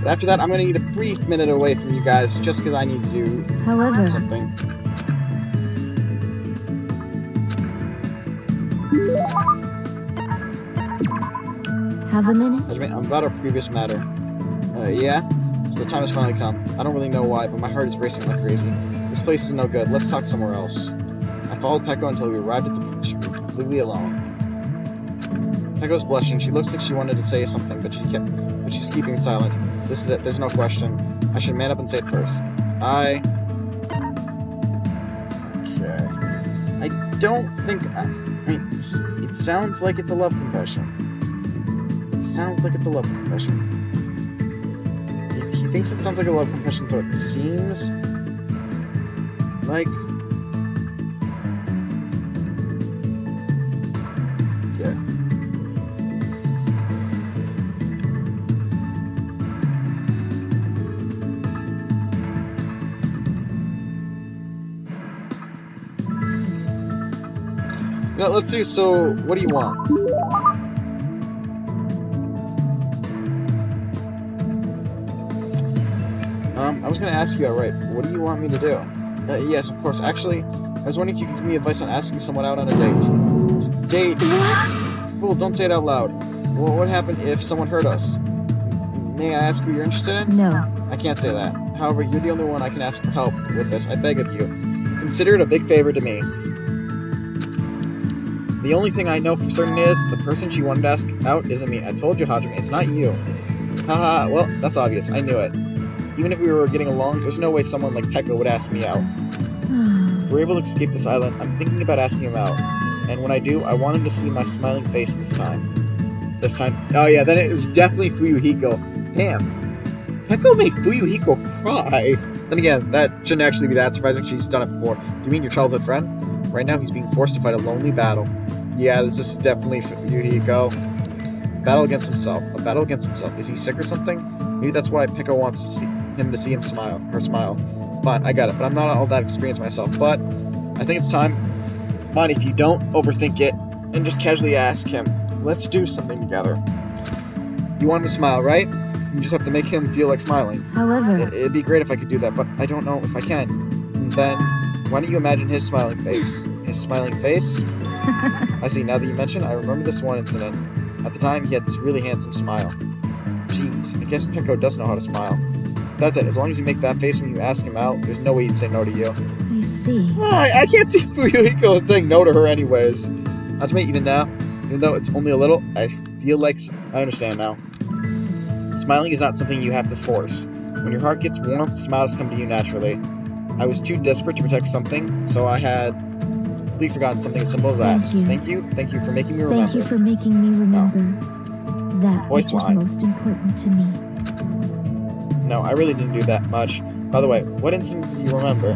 A: But after that, I'm going to need a brief minute away from you guys, just because I need to do
G: However,
A: something.
G: have a minute?
A: About our previous matter. Yeah? So the time has finally come. I don't really know why, but my heart is racing like crazy. This place is no good. Let's talk somewhere else. I followed Peko until we arrived at the beach. We were completely alone. Peko's blushing. She looks like she wanted to say something, but she's keeping silent. This is it. There's no question. I should man up and say it first. Okay. I don't think... I mean, it sounds like it's a love confession. It sounds like it's a love confession. He thinks it sounds like a love confession, so it seems like... Yeah, let's see, so what do you want? I was gonna ask you outright, what do you want me to do? Yes, of course. Actually, I was wondering if you could give me advice on asking someone out on a date. Date? Fool, don't say it out loud. Well, what happened if someone hurt us? May I ask who you're interested in?
G: No.
A: I can't say that. However, you're the only one I can ask for help with this. I beg of you. Consider it a big favor to me. The only thing I know for certain is, the person she wanted to ask out isn't me. I told you, Hajime, it's not you. Haha, well, that's obvious. I knew it. Even if we were getting along, there's no way someone like Peko would ask me out. If we're able to escape this island, I'm thinking about asking him out. And when I do, I want him to see my smiling face this time. Oh yeah, then it was definitely Fuyuhiko. Damn. Peko made Fuyuhiko cry. Then again, that shouldn't actually be that surprising. She's done it before. Do you mean your childhood friend? Right now, he's being forced to fight a lonely battle. Yeah, this is definitely Fuyuhiko. Battle against himself. A battle against himself. Is he sick or something? Maybe that's why Peko wants to see him smile. Her smile. Fine, I got it, but I'm not all that experienced myself. But I think it's time. Mind if you don't overthink it and just casually ask him, let's do something together. You want him to smile, right? You just have to make him feel like smiling.
G: However,
A: It'd be great if I could do that, but I don't know if I can. And then, why don't you imagine his smiling face? His smiling face? I see, now that you mention, I remember this one incident. At the time, he had this really handsome smile. Jeez, I guess Peko does know how to smile. That's it, as long as you make that face when you ask him out, there's no way he'd say no to you.
G: I see.
A: Well, I can't see Fuyuhiko saying no to her anyways. Not to me, even now, even though it's only a little, I feel like I understand now. Smiling is not something you have to force. When your heart gets warm, smiles come to you naturally. I was too desperate to protect something, so I had completely forgotten something as simple as that.
G: Thank you.
A: Thank you for making me remember.
G: Thank you for making me remember that
A: Voice
G: which is
A: line.
G: most important to me.
A: No, I really didn't do that much. By the way, what incident do you remember?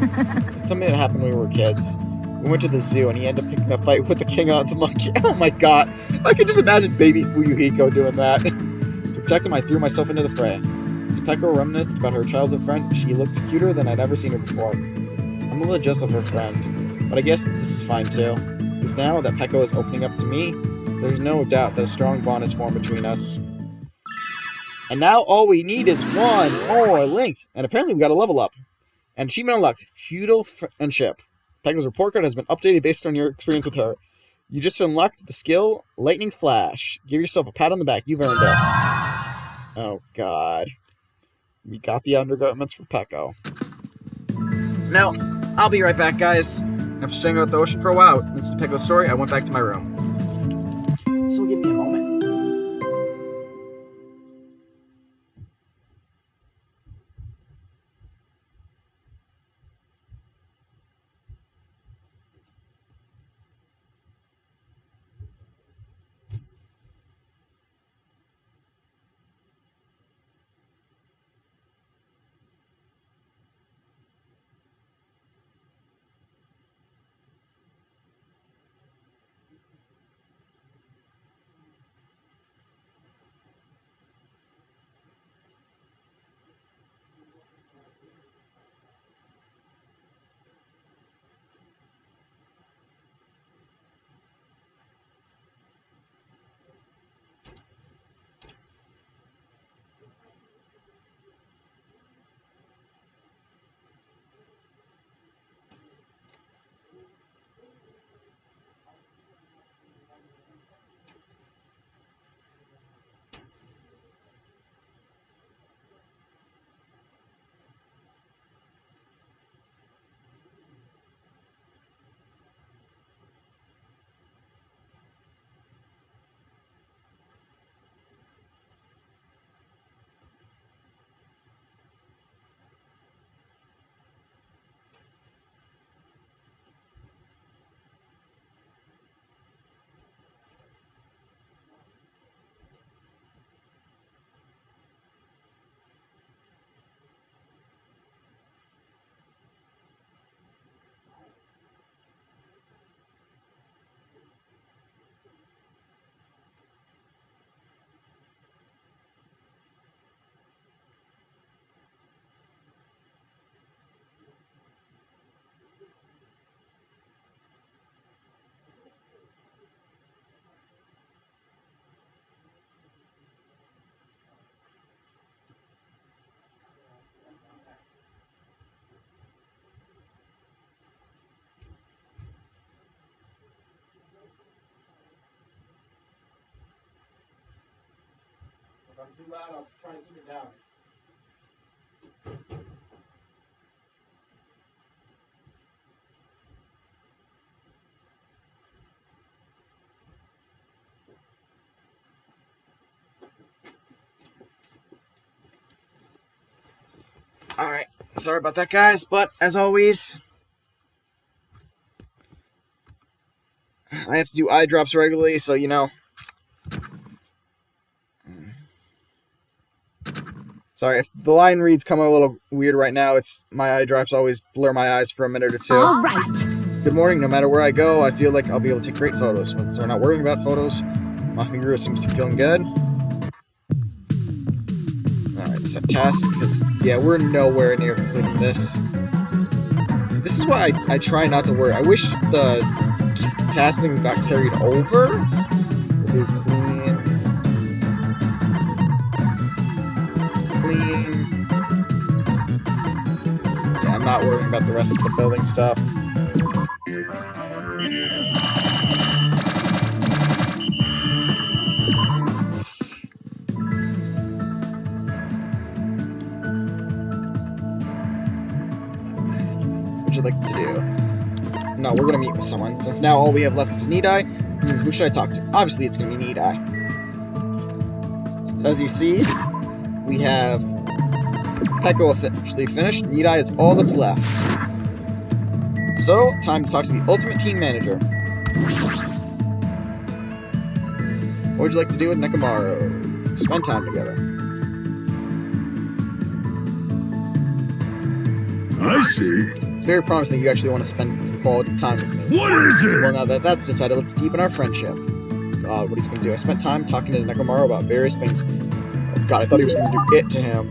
A: It's something that happened when we were kids. We went to the zoo and he ended up picking a fight with the king of the monkey. Oh my god. I can just imagine baby Fuyuhiko doing that. To protect him, I threw myself into the fray. As Peko reminisced about her childhood friend, she looked cuter than I'd ever seen her before. I'm a little jealous of her friend, but I guess this is fine too. Because now that Peko is opening up to me, there's no doubt that a strong bond is formed between us. And now all we need is one more link. And apparently we got a level up. And achievement unlocked. Feudal Friendship. Peko's report card has been updated based on your experience with her. You just unlocked the skill Lightning Flash. Give yourself a pat on the back. You've earned it. Oh, God. We got the undergarments for Peko. Now, I'll be right back, guys. After staying out at the ocean for a while, this is Peko's story. I went back to my room. So give me a moment. If I'm too loud, I'll try to keep it down. Alright, sorry about that, guys, but as always, I have to do eye drops regularly, so you know. Sorry, if the line reads come a little weird right now, it's my eye drops always blur my eyes for a minute or two.
D: All right.
A: Good morning, no matter where I go, I feel like I'll be able to take great photos. So we're not worrying about photos. Mahaguru seems to be feeling good. Alright, set task, because, yeah, we're nowhere near completing this. This is why I try not to worry. I wish the castings got carried over. We'll do clean. Clean. Yeah, I'm not worrying about the rest of the building stuff. What would you like to do? No, we're gonna meet with someone. Since now all we have left is Need-Eye, who should I talk to? Obviously, it's gonna be Need-Eye. As you see, we have Pecco officially finished. Need-Eye is all that's left. So, time to talk to the Ultimate Team Manager. What would you like to do with Nekomaru? Spend time together.
F: I see.
A: It's very promising you actually want to spend some quality time with me.
F: What is it?
A: Well, now that that's decided, let's deepen our friendship. What he's going to do. I spent time talking to Nekomaru about various things. Oh, God, I thought he was going to do it to him.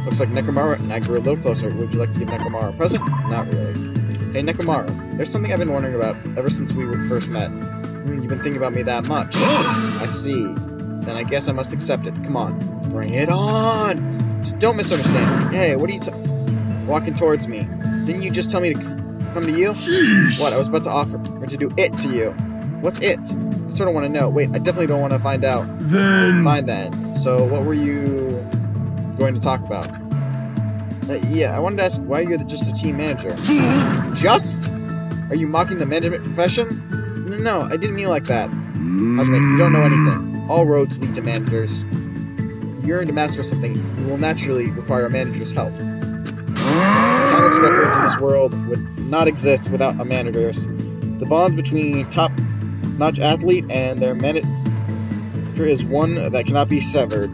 A: Looks like Nekomaru and I grew a little closer. Would you like to give Nekomaru a present? Not really. Hey, Nekomaru, there's something I've been wondering about ever since we first met. You've been thinking about me that much. I see. Then I guess I must accept it. Come on. Bring it on! Just don't misunderstand. Hey, what are you walking towards me? Didn't you just tell me to come to you?
F: Jeez.
A: What? I was about to offer or to do it to you. What's it? I sort of want to know. Wait, I definitely don't want to find out.
F: Then...
A: Fine then. So, what were you going to talk about? Yeah, I wanted to ask why you're just a team manager. Just? Are you mocking the management profession? No, I didn't mean like that. Husband, you don't know anything. All roads lead to managers. If you're to master something, you will naturally require a manager's help. Countless records in this world would not exist without a manager's. The bonds between top-notch athlete and their manager is one that cannot be severed.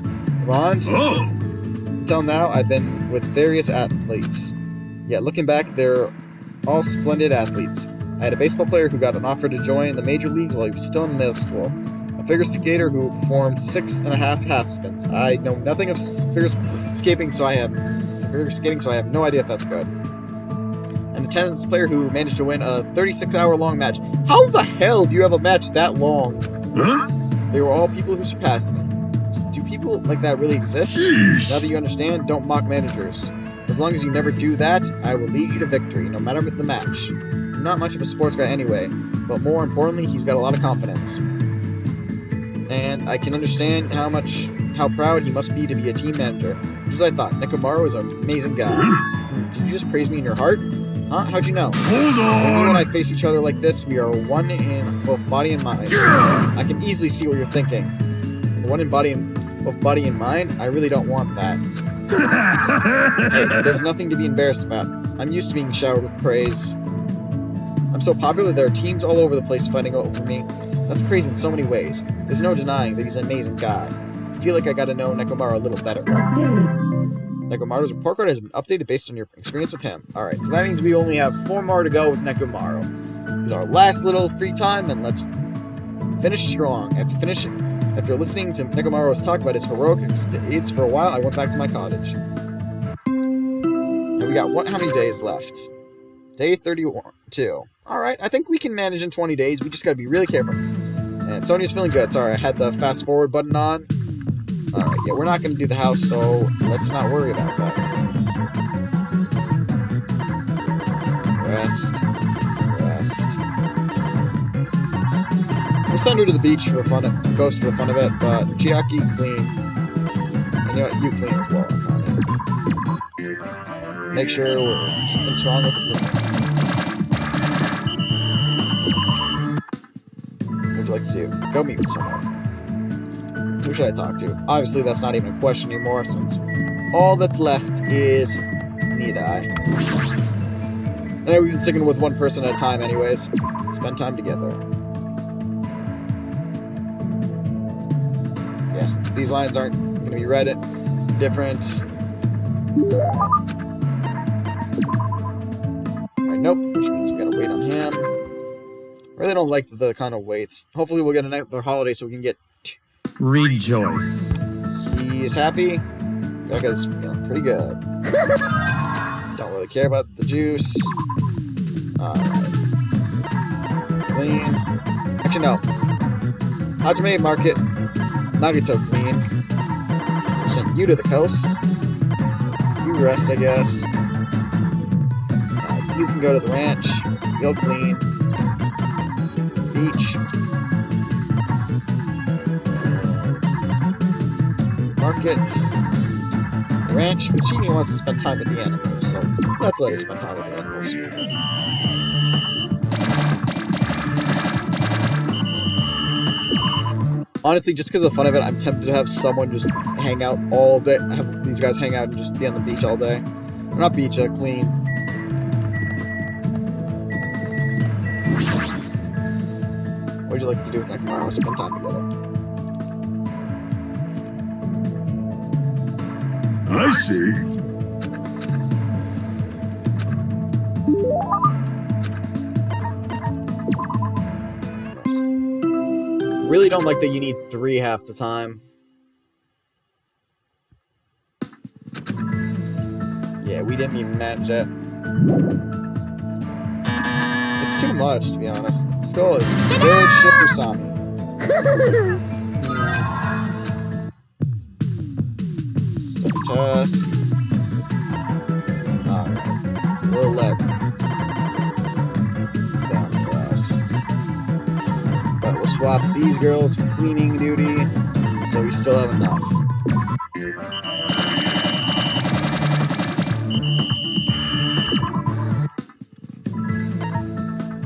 A: Bond? Until now, I've been with various athletes. Yet looking back, they're all splendid athletes. I had a baseball player who got an offer to join the major leagues while he was still in middle school. A figure skater who performed 6.5 half spins. I know nothing of figure skating, so I have no idea if that's good. An tennis player who managed to win a 36-hour-long match. How the hell do you have a match that long?
F: Huh?
A: They were all people who surpassed me. Do people like that really exist?
F: Jeez.
A: Now that you understand, don't mock managers. As long as you never do that, I will lead you to victory, no matter the match. I'm not much of a sports guy anyway, but more importantly, he's got a lot of confidence. And I can understand how proud he must be to be a team manager. Just as I thought, Nekomaru is an amazing guy. Did you just praise me in your heart? Huh? How'd you know?
F: Hold on!
A: When you and I face each other like this, we are one in both body and mind. I can easily see what you're thinking. One in both body and mind? I really don't want that. Hey, there's nothing to be embarrassed about. I'm used to being showered with praise. I'm so popular, there are teams all over the place fighting over me. That's crazy in so many ways. There's no denying that he's an amazing guy. I feel like I gotta know Nekomaru a little better. Nekomaru's report card has been updated based on your experience with him. Alright, so that means we only have 4 more to go with Nekomaru. It's our last little free time, and let's finish strong. After listening to Nekomaru's talk about his heroic experience for a while, I went back to my cottage. And we got how many days left? Day 32. Alright, I think we can manage in 20 days. We just gotta be really careful. And Sonia's feeling good. Sorry, I had the fast forward button on. Alright, yeah, we're not gonna do the house, so let's not worry about that. Rest. We'll send her to the beach for the fun of it, but Chiaki, clean. And you know what? You clean as well. Make sure we're keeping strong with the cleaning. What would you like to do? Go meet with someone. Who should I talk to? Obviously, that's not even a question anymore, since all that's left is Need-Eye. And we've been sticking with one person at a time anyways. Spend time together. Yes, these lines aren't going to be read different. Alright, nope, which means we gotta wait on him. I really don't like the kind of waits. Hopefully we'll get another holiday so we can get...
E: Rejoice.
A: He is happy. That guy's feeling pretty good. Don't really care about the juice. Clean. Actually, no. Hajime, market. Nagito, clean. I'll send you to the coast. You rest, I guess. You can go to the ranch. You'll clean. Beach. Market. Ranch. Michini wants to spend time with the animals, so let's let her spend time with the animals. Honestly, just because of the fun of it, I'm tempted to have someone just hang out all day. Have these guys hang out and just be on the beach all day. Or not beach, clean. What would you like to do with that tomorrow? Spend time together.
F: I see.
A: Really don't like that you need 3 half the time. Yeah, we didn't even manage that. It's too much, to be honest. Still is good ship Usami. Task. Alright. Little leg. Down fast. But we'll swap these girls for cleaning duty, so we still have enough.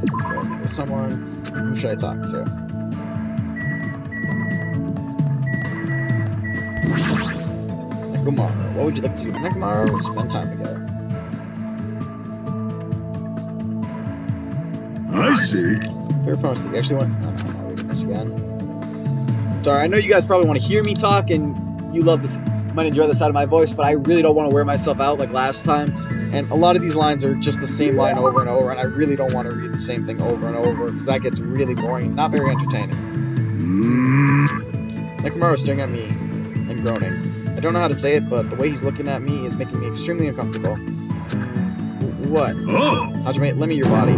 A: Okay, there's someone. Who should I talk to? Nekomaro. What would you like to do with Nekomaro? We'll spend time together.
F: I see.
A: Favorite promise that you actually want? No, I'm not reading this again. Sorry, I know you guys probably want to hear me talk, and you love this, might enjoy the side of my voice, but I really don't want to wear myself out like last time. And a lot of these lines are just the same line over and over, and I really don't want to read the same thing over and over, because that gets really boring, not very entertaining. Nekomaro is staring at me and groaning. I don't know how to say it, but the way he's looking at me is making me extremely uncomfortable. What?
F: Oh!
A: Hajime, lend me your body.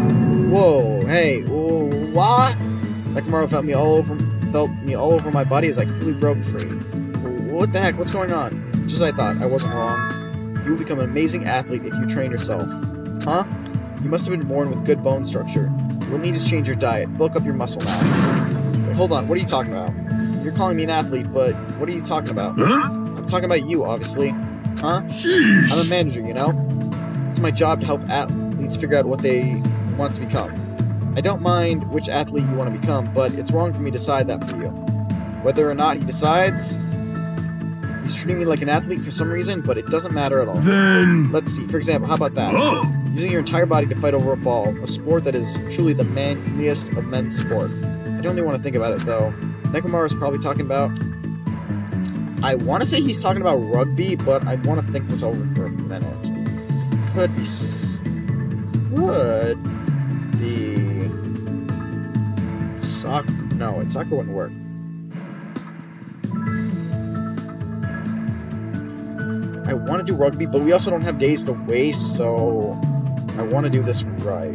A: Whoa, hey, what? Nekomaro felt me all over my body as I completely broke free. What the heck? What's going on? Just as I thought, I wasn't wrong. You will become an amazing athlete if you train yourself. Huh? You must have been born with good bone structure. You'll need to change your diet, bulk up your muscle mass. Wait, hold on, what are you talking about? You're calling me an athlete, but what are you talking about?
F: Huh?
A: I'm talking about you, obviously. Huh?
F: Sheesh.
A: I'm a manager, you know? It's my job to help athletes figure out what they want to become. I don't mind which athlete you want to become, but it's wrong for me to decide that for you. Whether or not he decides, he's treating me like an athlete for some reason, but it doesn't matter at all.
F: Then...
A: Let's see, for example, how about that?
F: Oh!
A: Using your entire body to fight over a ball, a sport that is truly the manliest of men's sport. I don't really want to think about it, though. Nekomaro is probably talking about... I want to say he's talking about rugby, but I want to think this over for a minute. Could be... Soccer... No, soccer wouldn't work. I want to do rugby, but we also don't have days to waste, so I want to do this right.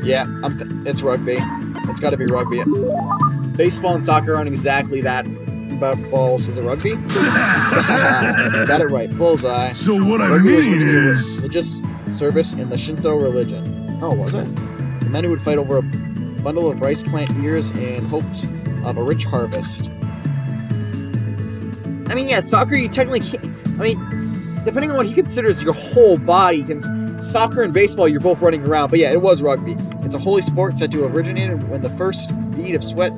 A: Yeah, it's rugby. It's got to be rugby. Baseball and soccer aren't exactly that about balls. Is it rugby? Got it right. Bullseye.
F: So what I
A: Rugby was
F: mean
A: originally
F: is...
A: religious service in the Shinto religion. Oh, was it? The men who would fight over a bundle of rice plant ears in hopes of a rich harvest. I mean, yeah, soccer, you technically can't... I mean, depending on what he considers your whole body, soccer and baseball, you're both running around. But yeah, it was rugby. It's a holy sport said to have originated when the first bead of sweat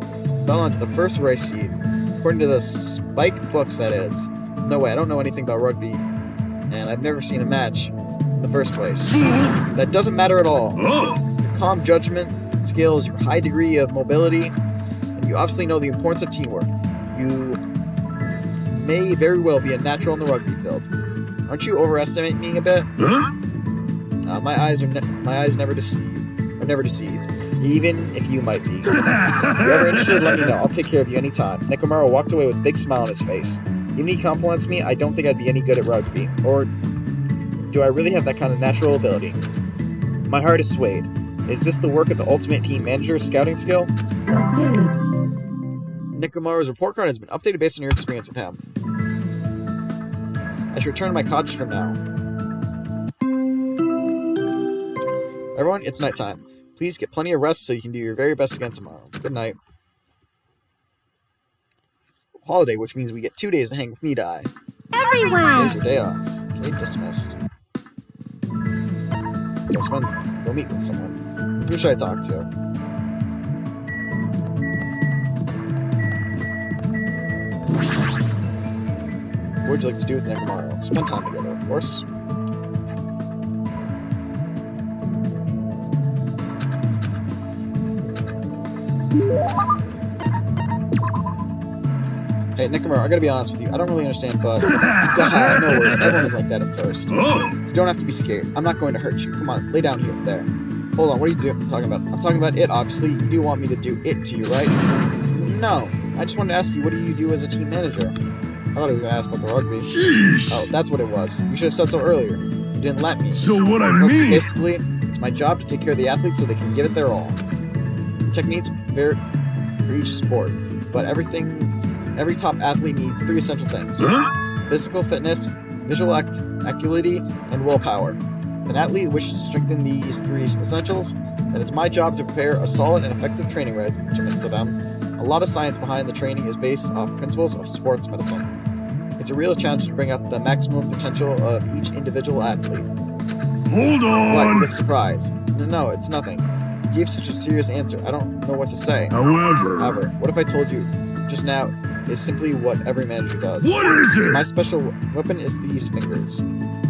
A: fell onto the first rice seed. According to the Spike books, that is. No way, I don't know anything about rugby. And I've never seen a match in the first place. That doesn't matter at all.
F: Oh!
A: Your calm judgment skills, your high degree of mobility, and you obviously know the importance of teamwork. You may very well be a natural in the rugby field. Aren't you overestimating me a bit?
F: Huh?
A: My eyes never deceived, even if you might be. If you're ever interested, let me know. I'll take care of you anytime. Nekomaru walked away with a big smile on his face. Even if he compliments me, I don't think I'd be any good at rugby. Or do I really have that kind of natural ability? My heart is swayed. Is this the work of the ultimate team manager's scouting skill? Nekomaru's report card has been updated based on your experience with him. I should return to my cottage for now. Everyone, it's nighttime. Please get plenty of rest so you can do your very best again tomorrow. Good night. Holiday, which means we get 2 days to hang with Nidai.
B: Everyone!
A: Today's your day off. Okay, dismissed. Go meet with someone. Who should I talk to? What would you like to do with them tomorrow? Spend time together, of course. Hey, Nekomaru, I gotta be honest with you. I don't really understand, but no worries. Everyone is like that at first.
F: Oh!
A: You don't have to be scared. I'm not going to hurt you. Come on, lay down here. There. Hold on, what are you talking about? I'm talking about it, obviously. You do want me to do it to you, right? No. I just wanted to ask you, what do you do as a team manager? I thought he was going to ask about the rugby.
F: Jeez!
A: Oh, that's what it was. You should have said so earlier. You didn't let me.
F: So what I
A: Well,
F: mean...
A: basically, it's my job to take care of the athletes so they can give it their all. The techniques vary for each sport, but every top athlete needs 3 essential things.
F: Huh?
A: Physical fitness, visual acuity, and willpower. If an athlete wishes to strengthen these 3 essentials, then it's my job to prepare a solid and effective training regimen for them. A lot of science behind the training is based off principles of sports medicine. It's a real challenge to bring out the maximum potential of each individual athlete.
F: Hold
A: Why, you
F: on!
A: look surprised. No, it's nothing. You gave such a serious answer. I don't know what to say.
F: However...
A: What if I told you just now is simply what every manager does?
F: What is it?
A: My special weapon is these fingers.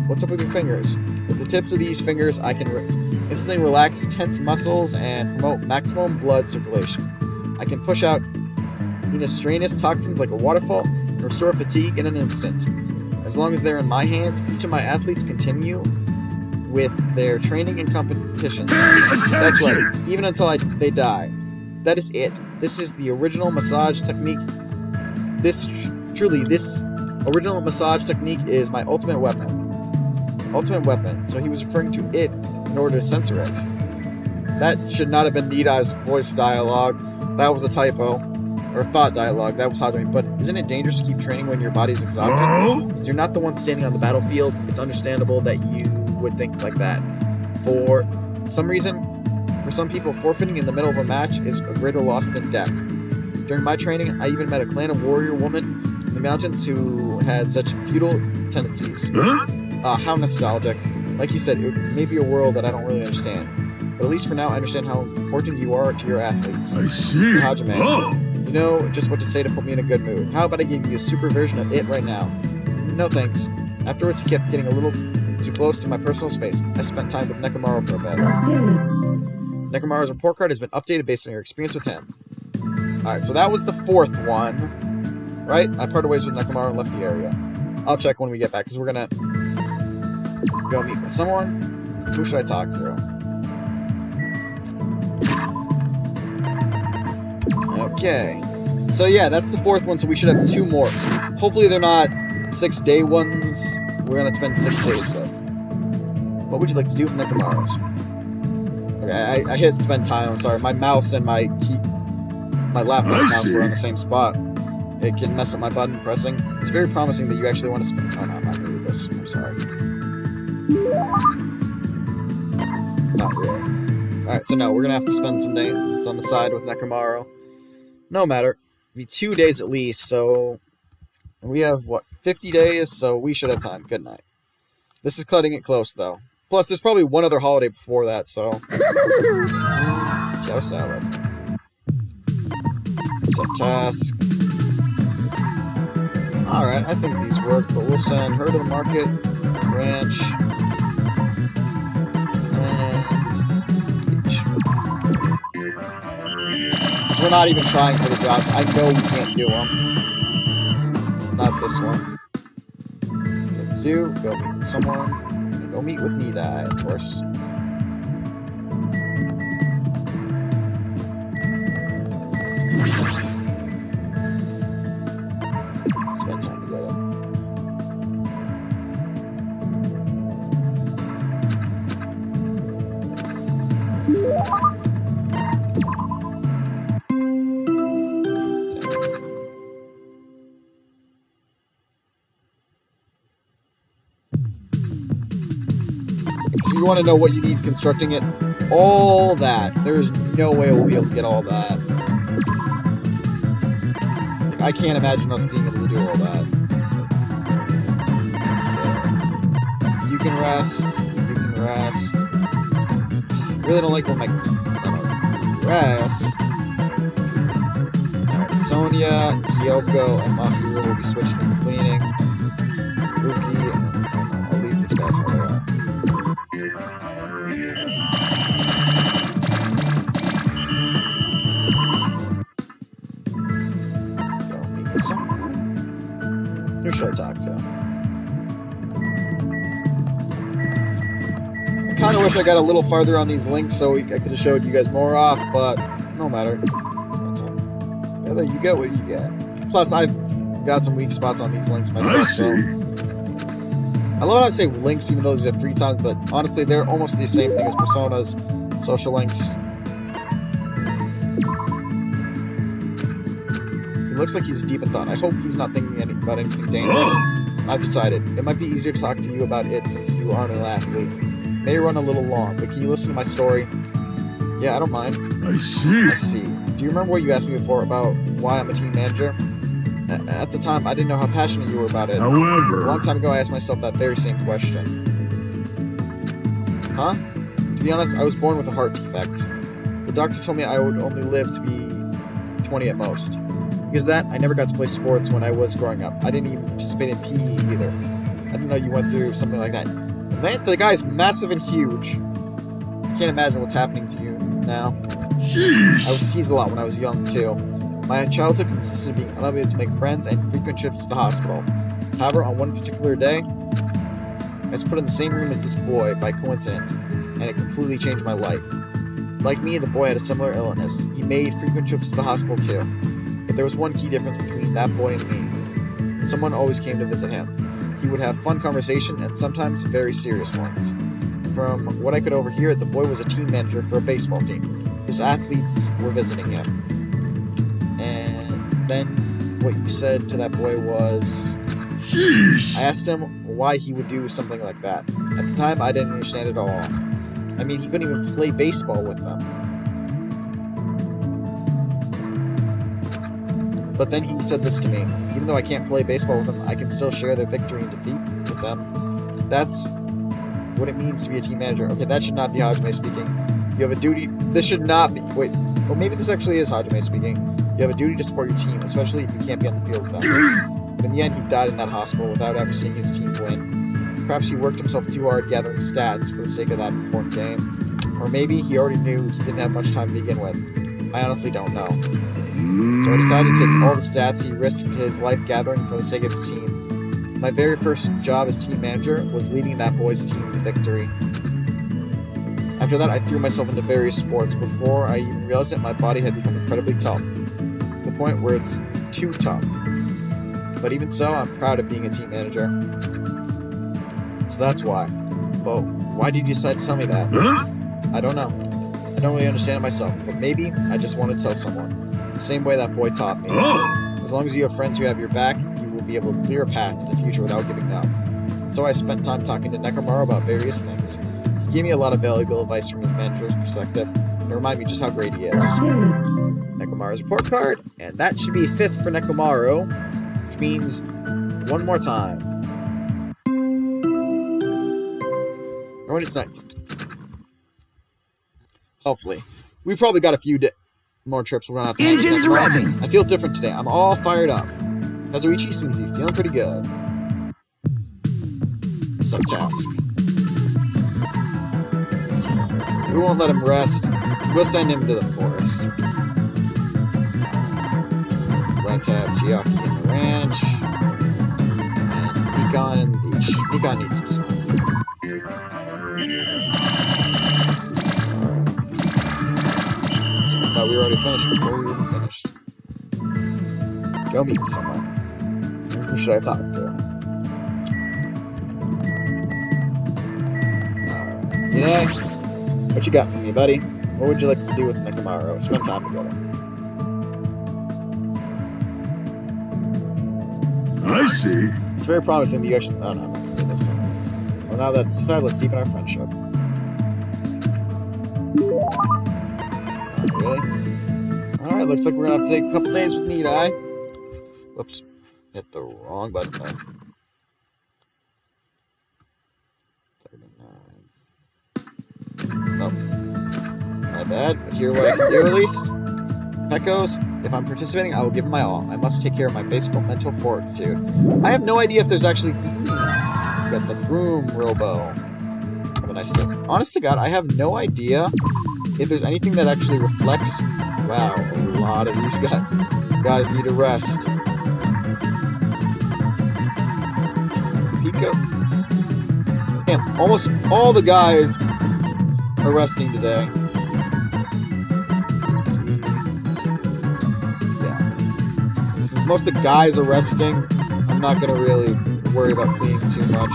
A: What's up with your fingers? With the tips of these fingers, I can instantly relax tense muscles and promote maximum blood circulation. I can push out extraneous toxins like a waterfall and restore fatigue in an instant. As long as they're in my hands, each of my athletes continue with their training and competitions. That's right, even until they die. That is it. This is the original massage technique. This original massage technique is my ultimate weapon. So he was referring to it in order to censor it. That should not have been Nidai's voice dialogue. That was a typo. Or thought dialogue. That was hot to me. But isn't it dangerous to keep training when your body's exhausted? Since you're not the one standing on the battlefield, it's understandable that you would think like that. For some reason, for some people, forfeiting in the middle of a match is a greater loss than death. During my training, I even met a clan of warrior women in the mountains who had such feudal tendencies. How nostalgic. Like you said, it may be a world that I don't really understand. But at least for now, I understand how important you are to your athletes.
F: I see.
A: Hajime,
F: Oh!
A: you know just what to say to put me in a good mood. How about I give you a super version of it right now? No thanks. Afterwards, he kept getting a little too close to my personal space. I spent time with Nekomaru for a bit. Nekomaru's report card has been updated based on your experience with him. Alright, so that was the 4th one. Right? I parted ways with Nekomaru and left the area. I'll check when we get back, because we're gonna go meet with someone. Who should I talk to? Okay. So yeah, that's the 4th one, so we should have 2 more. Hopefully they're not 6-day ones we're gonna spend 6 days with. What would you like to do with Nekomaru's? Okay, I hit spend time. I'm sorry. My mouse and my laptop mouse were on the same spot. It can mess up my button pressing. It's very promising that you actually want to spend... Oh, no, I'm not going to do this. I'm sorry. Not really. Alright, so no, we're going to have to spend some days on the side with Nekomaru. No matter. It'll be 2 days at least, so... We have, 50 days, so we should have time. Good night. This is cutting it close, though. Plus, there's probably one other holiday before that, so... Chow salad. It's a task. Alright, I think these work, but we'll send her to the market, ranch, and beach. We're not even trying for the jobs. I know we can't do them. not this one. Let's do, go meet with someone. Go meet with me, die, of course. Spend time together. So you want to know what you need constructing it? All that. There's no way we'll be able to get all that. Like, I can't imagine us being able to do all that. Okay. You can rest. You can rest. Really don't like when my rest. Alright, Sonia, Kyoko, and Mahiro will be switching to cleaning. Ruki, I'll leave these guys where they are. Don't meet with someone. Who should I talk to? I kind of wish I got a little farther on these links so I could have showed you guys more off, but no matter. Yeah, you get what you get. Plus, I've got some weak spots on these links myself.
F: I see.
A: So I love how I say links even though these are free times, but honestly, they're almost the same thing as personas, social links. He looks like he's deep in thought. I hope he's not thinking about anything dangerous. I've decided. It might be easier to talk to you about it since you aren't an athlete. May run a little long, but can you listen to my story? Yeah, I don't mind.
F: I see.
A: I see. Do you remember what you asked me before about why I'm a team manager? At the time, I didn't know how passionate you were about it. A
F: However,
A: long time ago, I asked myself that very same question. Huh? To be honest, I was born with a heart defect. The doctor told me I would only live to be 20 at most. Because of that, I never got to play sports when I was growing up. I didn't even participate in PE either. I didn't know you went through something like that. The guy's massive and huge. I can't imagine what's happening to you now. I
F: jeez.
A: was teased a lot when I was young, too. My childhood consisted of being unable to make friends and frequent trips to the hospital. However, on one particular day, I was put in the same room as this boy by coincidence, and it completely changed my life. Like me, the boy had a similar illness. He made frequent trips to the hospital, too. But there was one key difference between that boy and me. Someone always came to visit him. He would have fun conversation and sometimes very serious ones. From what I could overhear, the boy was a team manager for a baseball team. His athletes were visiting him. And then what you said to that boy was...
F: Jeez.
A: I asked him why he would do something like that. At the time, I didn't understand it at all. I mean, he couldn't even play baseball with them. But then he said this to me. Even though I can't play baseball with them, I can still share their victory and defeat with them. That's what it means to be a team manager. Okay, that should not be Hajime speaking. You have a duty... This should not be... Wait. Well, maybe this actually is Hajime speaking. You have a duty to support your team, especially if you can't be on the field with them. But in the end, he died in that hospital without ever seeing his team win. Perhaps he worked himself too hard gathering stats for the sake of that important game. Or maybe he already knew he didn't have much time to begin with. I honestly don't know. So I decided to take all the stats he risked his life gathering for the sake of his team. My very first job as team manager was leading that boy's team to victory. After that, I threw myself into various sports. Before I even realized it, my body had become incredibly tough. To the point where it's too tough. But even so, I'm proud of being a team manager. So that's why. But why did you decide to tell me that?
F: Huh?
A: I don't know. I don't really understand it myself, but maybe I just want to tell someone. The same way that boy taught me.
F: Oh.
A: As long as you have friends who have your back, you will be able to clear a path to the future without giving up. So I spent time talking to Nekomaru about various things. He gave me a lot of valuable advice from his manager's perspective, and reminded me just how great he is. Nekomaru's report card, and that should be 5th for Nekomaru, which means one more time. Or when it's 9th. Hopefully. We probably got a few more trips we're gonna have to
C: Engines revving.
A: I feel different today. I'm all fired up. Kazuichi seems to be feeling pretty good. Subtask. We won't let him rest. We'll send him to the forest. Let's have Chiaki in the ranch. He kinda needs some sun. I thought we were already finished before we were even finished. Go meet someone. Who should I talk to? Alright. Yeah. What you got for me, buddy? What would you like to do with Nekomaru? Spend time together.
F: I see.
A: It's very promising that you actually... Oh, no, I'm not going to do this. Well, now that's decided, let's deepen our friendship. Not really. Alright, looks like we're going to have to take a couple days with Need Eye. Whoops. Hit the wrong button there. 39. Oh. My bad, but here's what I can do at least. Pekos, if I'm participating, I will give it my all. I must take care of my basic mental fortitude. I have no idea if there's actually... Got the broom robo. Have a nice day. Honest to God, I have no idea if there's anything that actually reflects... Wow, a lot of these guys need a rest. Pico. Damn, almost all the guys are resting today. Most of the guys are resting. I'm not going to really worry about cleaning too much.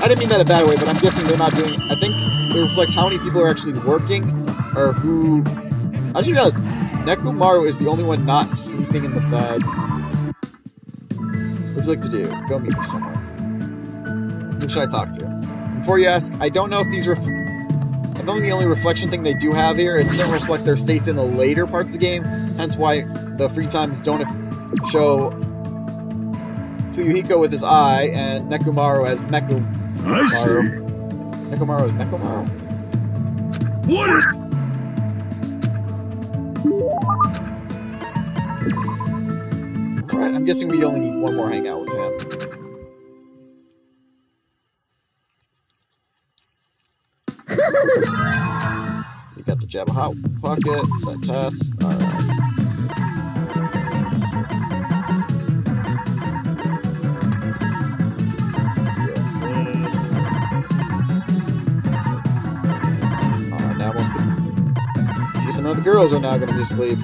A: I didn't mean that in a bad way, but I'm guessing they're not doing... I think it reflects how many people are actually working, or who... I just realized Nekomaru is the only one not sleeping in the bed. What would you like to do? Go meet me somewhere. Who should I talk to? Before you ask, I don't know if these I think the only reflection thing they do have here is it doesn't reflect their states in the later parts of the game, hence why the free times don't show Fuyuhiko with his eye and Nekomaru as Mekomaru.
F: I see.
A: Nekomaru is Mekomaru.
F: What?
A: Alright, I'm guessing we only need one more hangout with him. You got the jab hot pocket, set test. Alright. Now most of the... Some of the girls are now going to be asleep.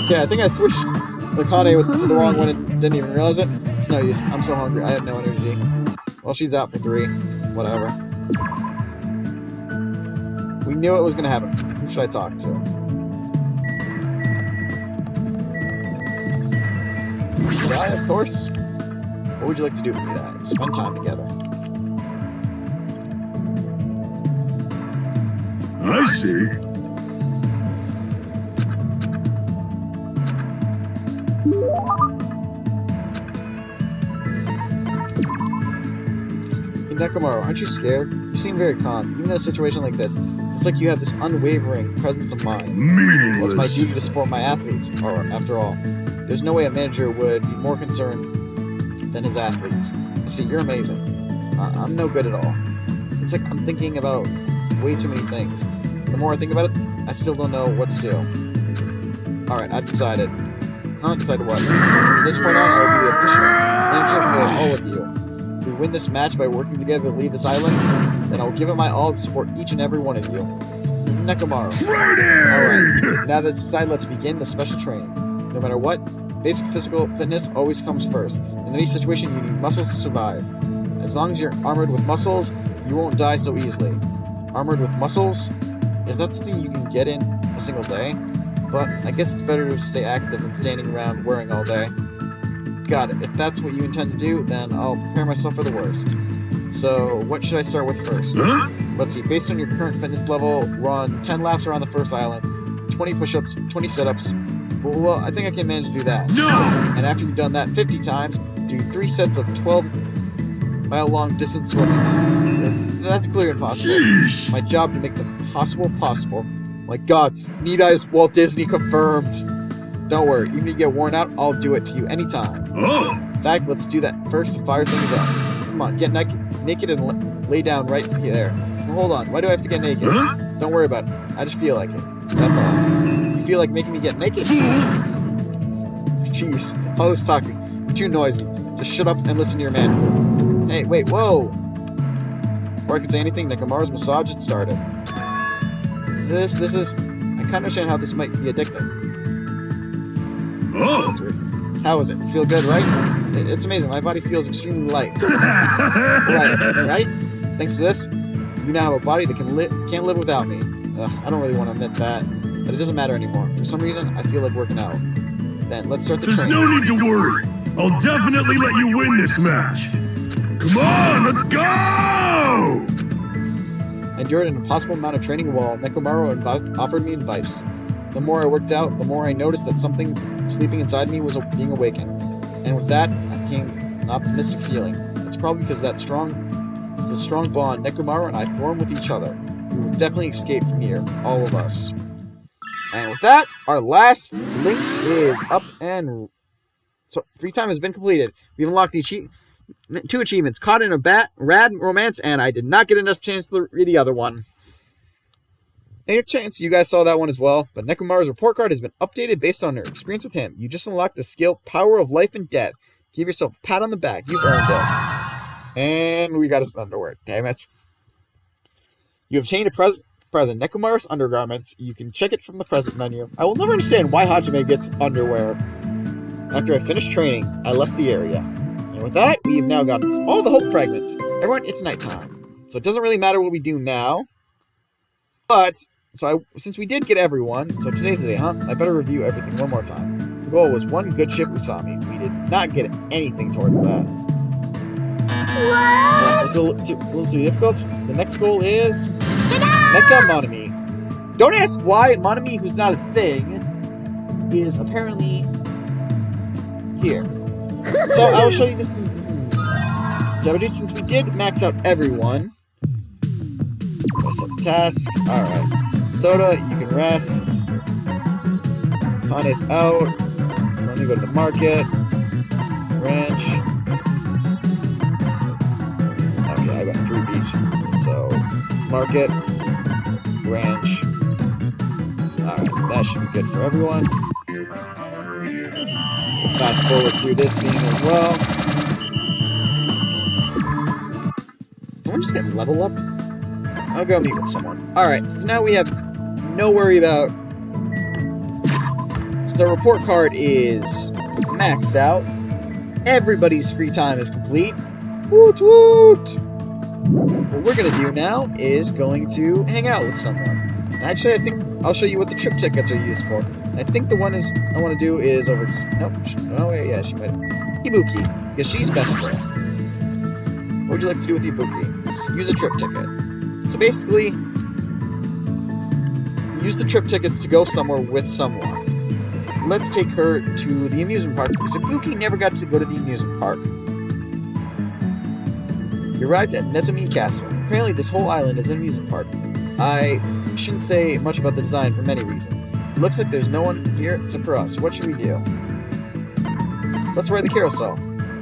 A: Okay, I think I switched the Kane with the wrong one and didn't even realize it. It's no use. I'm so hungry. I have no energy. Well, she's out for 3. Whatever. We knew it was going to happen. Who should I talk to? Need of course. What would you like to do with Need Eye? Spend time together.
F: I see.
A: Hey, Nekomaru, aren't you scared? You seem very calm. Even in a situation like this, it's like you have this unwavering presence of mind.
F: Meaningless.
A: Well, it's my duty to support my athletes, or after all. There's no way a manager would be more concerned than his athletes. I see, you're amazing. I'm no good at all. It's like I'm thinking about way too many things. The more I think about it, I still don't know what to do. Alright, I've decided. Not decided what. From this point on, I will be the official manager for all of you. If we win this match by working together to leave this island, then I will give it my all to support each and every one of you. Nekomaru. Alright, now that's decided, let's begin the special training. No matter what, basic physical fitness always comes first. In any situation, you need muscles to survive. As long as you're armored with muscles, you won't die so easily. Armored with muscles? Is that something you can get in a single day? But I guess it's better to stay active than standing around wearing all day. Got it. If that's what you intend to do, then I'll prepare myself for the worst. So, what should I start with first?
F: Huh?
A: Let's see. Based on your current fitness level, run 10 laps around the first island, 20 push-ups, 20 sit-ups. Well, I think I can manage to do that.
F: No!
A: And after you've done that 50 times, do 3 sets of 12-mile-long distance swimming. That's clear and possible.
F: Jeez.
A: My job to make the possible possible. My God, Need Eye is Walt Disney confirmed. Don't worry, even if you get worn out, I'll do it to you anytime.
F: Oh!
A: In fact, let's do that first to fire things up. Come on, get naked and lay down right here. Well, hold on, why do I have to get naked?
F: Huh?
A: Don't worry about it. I just feel like it. That's all. You feel like making me get naked? Jeez, all this talking. You're too noisy. Just shut up and listen to your man. Hey, wait, whoa! Before I could say anything, Nekomaru's massage had started. This is... I can't understand how this might be addicting.
F: Oh!
A: That's weird. How is it? You feel good, right? It's amazing. My body feels extremely light. Right? Thanks to this, you now have a body that can't live without me. I don't really want to admit that, but it doesn't matter anymore. For some reason, I feel like working out. Then, let's start the
F: There's
A: training.
F: no need to worry. I'll definitely let you win this match. Come on, let's go!
A: I endured an impossible amount of training while Nekomaru offered me advice. The more I worked out, the more I noticed that something sleeping inside me was being awakened. And with that, I came an optimistic feeling. It's probably because it's a strong bond Nekomaru and I formed with each other. We will definitely escape from here, all of us. And with that, our last link is up and... So, free time has been completed. We've unlocked the 2 achievements. Caught in a rad romance, and I did not get enough chance to read the other one. Any chance you guys saw that one as well, but Nekomaru's report card has been updated based on her experience with him. You just unlocked the skill Power of Life and Death. Give yourself a pat on the back. You've earned it. And we got his underwear. Damn it. You have obtained a present Nekomaru's undergarments. You can check it from the present menu. I will never understand why Hajime gets underwear. After I finished training, I left the area. And with that, we have now gotten all the hope fragments. Everyone, it's nighttime. So it doesn't really matter what we do now. But, since we did get everyone, so today's the day, huh? I better review everything one more time. The goal was one good ship Usami. We did not get anything towards that. What? Was it a little too difficult? The next goal is... Mecha Monami. Don't ask why Monami, who's not a thing, is apparently here. So I will show you this. Since we did max out everyone, let's set the tasks. Alright. Soda, you can rest. Kane's out. Let me go to the market. Ranch. Okay, I got 3 each. So, market. Ranch. Alright, that should be good for everyone. Fast forward through this scene as well. Someone just get level up? I'll go meet with someone. Alright, so now we have no worry about... Since our report card is maxed out, everybody's free time is complete. Woot woot! What we're going to do now is going to hang out with someone. And actually, I think I'll show you what the trip tickets are used for. I think the one I want to do is over here. Nope. Oh, wait, yeah, she might have. Ibuki, because she's best friend. What would you like to do with Ibuki? Use a trip ticket. So basically, use the trip tickets to go somewhere with someone. Let's take her to the amusement park, because Ibuki never got to go to the amusement park. You arrived at Nezumi Castle. Apparently this whole island is an amusement park. I shouldn't say much about the design for many reasons. It looks like there's no one here except for us. What should we do? Let's ride the carousel.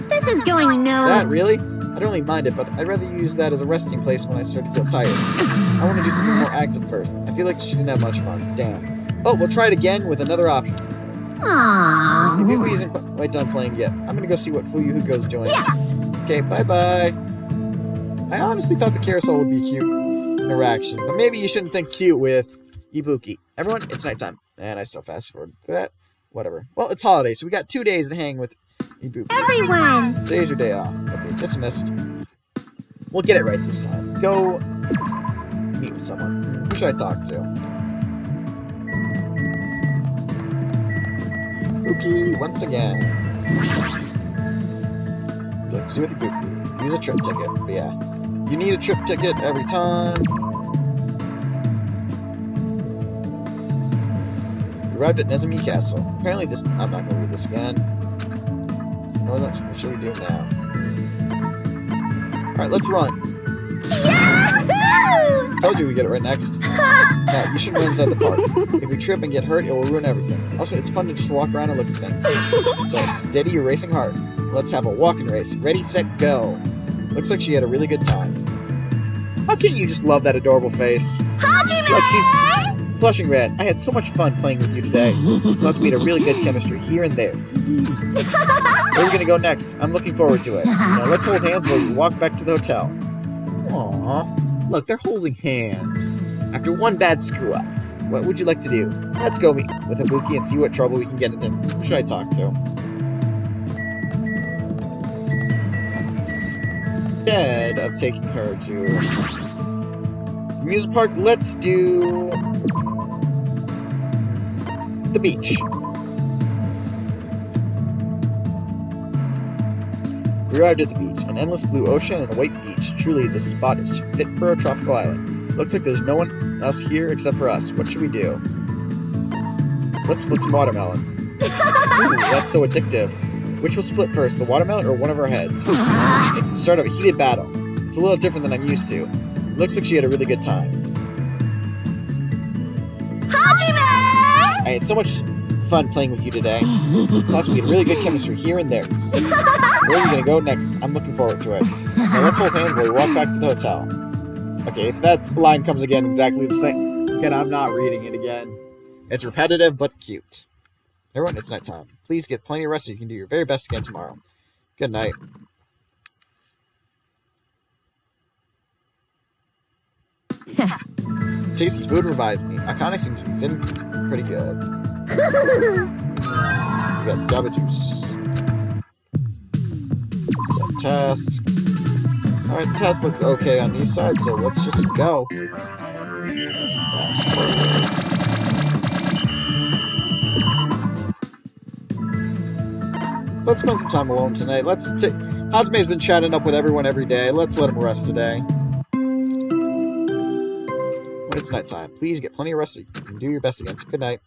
B: This is going
A: That,
B: no.
A: really? I don't really mind it, but I'd rather use that as a resting place when I start to feel tired. I want to do something more active first. I feel like she didn't have much fun. Damn. Oh, we'll try it again with another option.
B: Aww.
A: Ibuki isn't quite done playing yet. I'm gonna go see what Fuyuhuko's doing.
B: Yes.
A: Okay, bye-bye. I honestly thought the carousel would be a cute interaction, but maybe you shouldn't think cute with Ibuki. Everyone, it's nighttime. And I still fast forward for that. Whatever. Well, it's holiday, so we got 2 days to hang with Ibuki.
B: Everyone.
A: Today's your day off. Okay, dismissed. We'll get it right this time. Go meet with someone. Who should I talk to? Ibuki, once again. Let's do it with Ibuki. Use a trip ticket. But yeah, you need a trip ticket every time. You arrived at Nezumi Castle. Apparently this... I'm not going to read this again. So what should we do now? Alright, let's run.
B: Yahoo!
A: Told you we'd get it right next. Now, you should run inside the park. If you trip and get hurt, it will ruin everything. Also, it's fun to just walk around and look at things. So, steady your racing heart. Let's have a walking race. Ready, set, go. Looks like she had a really good time. How can't you just love that adorable face?
B: Hajime!
A: Like she's blushing red. I had so much fun playing with you today. Plus, we had a really good chemistry here and there. Where are we gonna go next? I'm looking forward to it. Now, let's hold hands while you walk back to the hotel. Aww. Look, they're holding hands. After one bad screw-up, what would you like to do? Let's go meet with Ibuki and see what trouble we can get into. Who should I talk to? Instead of taking her to the amusement park, let's do the beach. We arrived at the beach, an endless blue ocean and a white beach. Truly, this spot is fit for a tropical island. Looks like there's no one else here except for us. What should we do? Let's split some watermelon. Ooh, that's so addictive. Which will split first, the watermelon or one of our heads? It's the start of a heated battle. It's a little different than I'm used to. It looks like she had a really good time.
B: Hajime!
A: I had so much fun playing with you today. Plus, we had really good chemistry here and there. Where are we going to go next? I'm looking forward to it. Now let's hold hands while we walk back to the hotel. Okay, if that line comes again exactly the same... Again, I'm not reading it again. It's repetitive, but cute. Everyone, it's nighttime. Please get plenty of rest so you can do your very best again tomorrow. Good night. Tasty food revives me. Akane seems to be feeling pretty good. We got Java Juice. Set task. Alright, the tasks look okay on these sides, so let's just go. Let's spend some time alone tonight. Hajime's been chatting up with everyone every day. Let's let him rest today. When it's nighttime, please get plenty of rest so you can do your best again. So good night.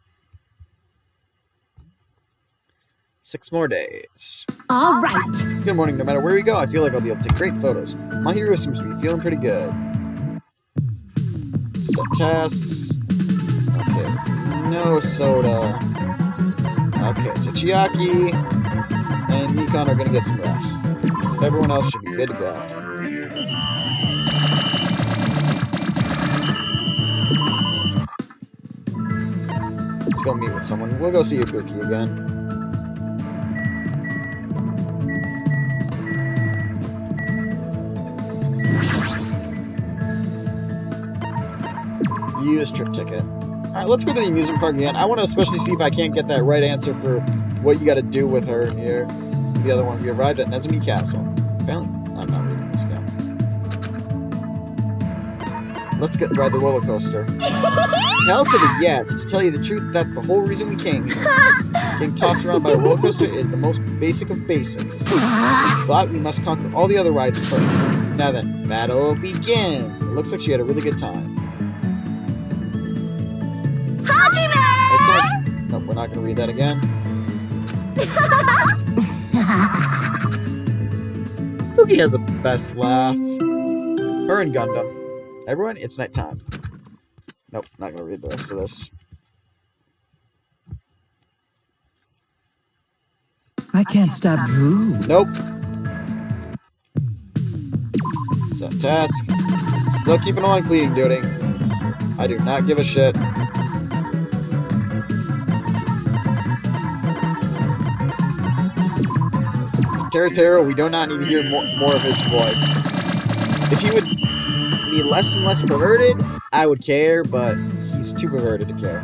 A: 6 more days.
B: All right.
A: Good morning. No matter where we go, I feel like I'll be able to take great photos. My hero seems to be feeling pretty good. Set tasks. Okay. No soda. Okay, so Chiaki and Nikon are going to get some rest. Everyone else should be good to go. Let's go meet with someone. We'll go see Ibuki again. Use trip ticket. Alright, let's go to the amusement park again. I want to especially see if I can't get that right answer for what you got to do with her here. The other one, we arrived at Nezumi Castle. Apparently, I'm not reading this again. Let's ride the roller coaster. Hell to the yes. To tell you the truth, that's the whole reason we came here. Getting tossed around by a roller coaster is the most basic of basics. But we must conquer all the other rides first. Now then, battle begin. It looks like she had a really good time.
B: Hajime!
A: Nope, we're not going to read that again. Pookie has the best laugh. Her and Gundam. Everyone, it's nighttime. Nope, not going to read the rest of this.
C: I can't stop Drew.
A: Nope. Set task. Still keeping on cleaning duty. I do not give a shit. Teru, we do not need to hear more of his voice. If he would be less and less perverted, I would care, but he's too perverted to care.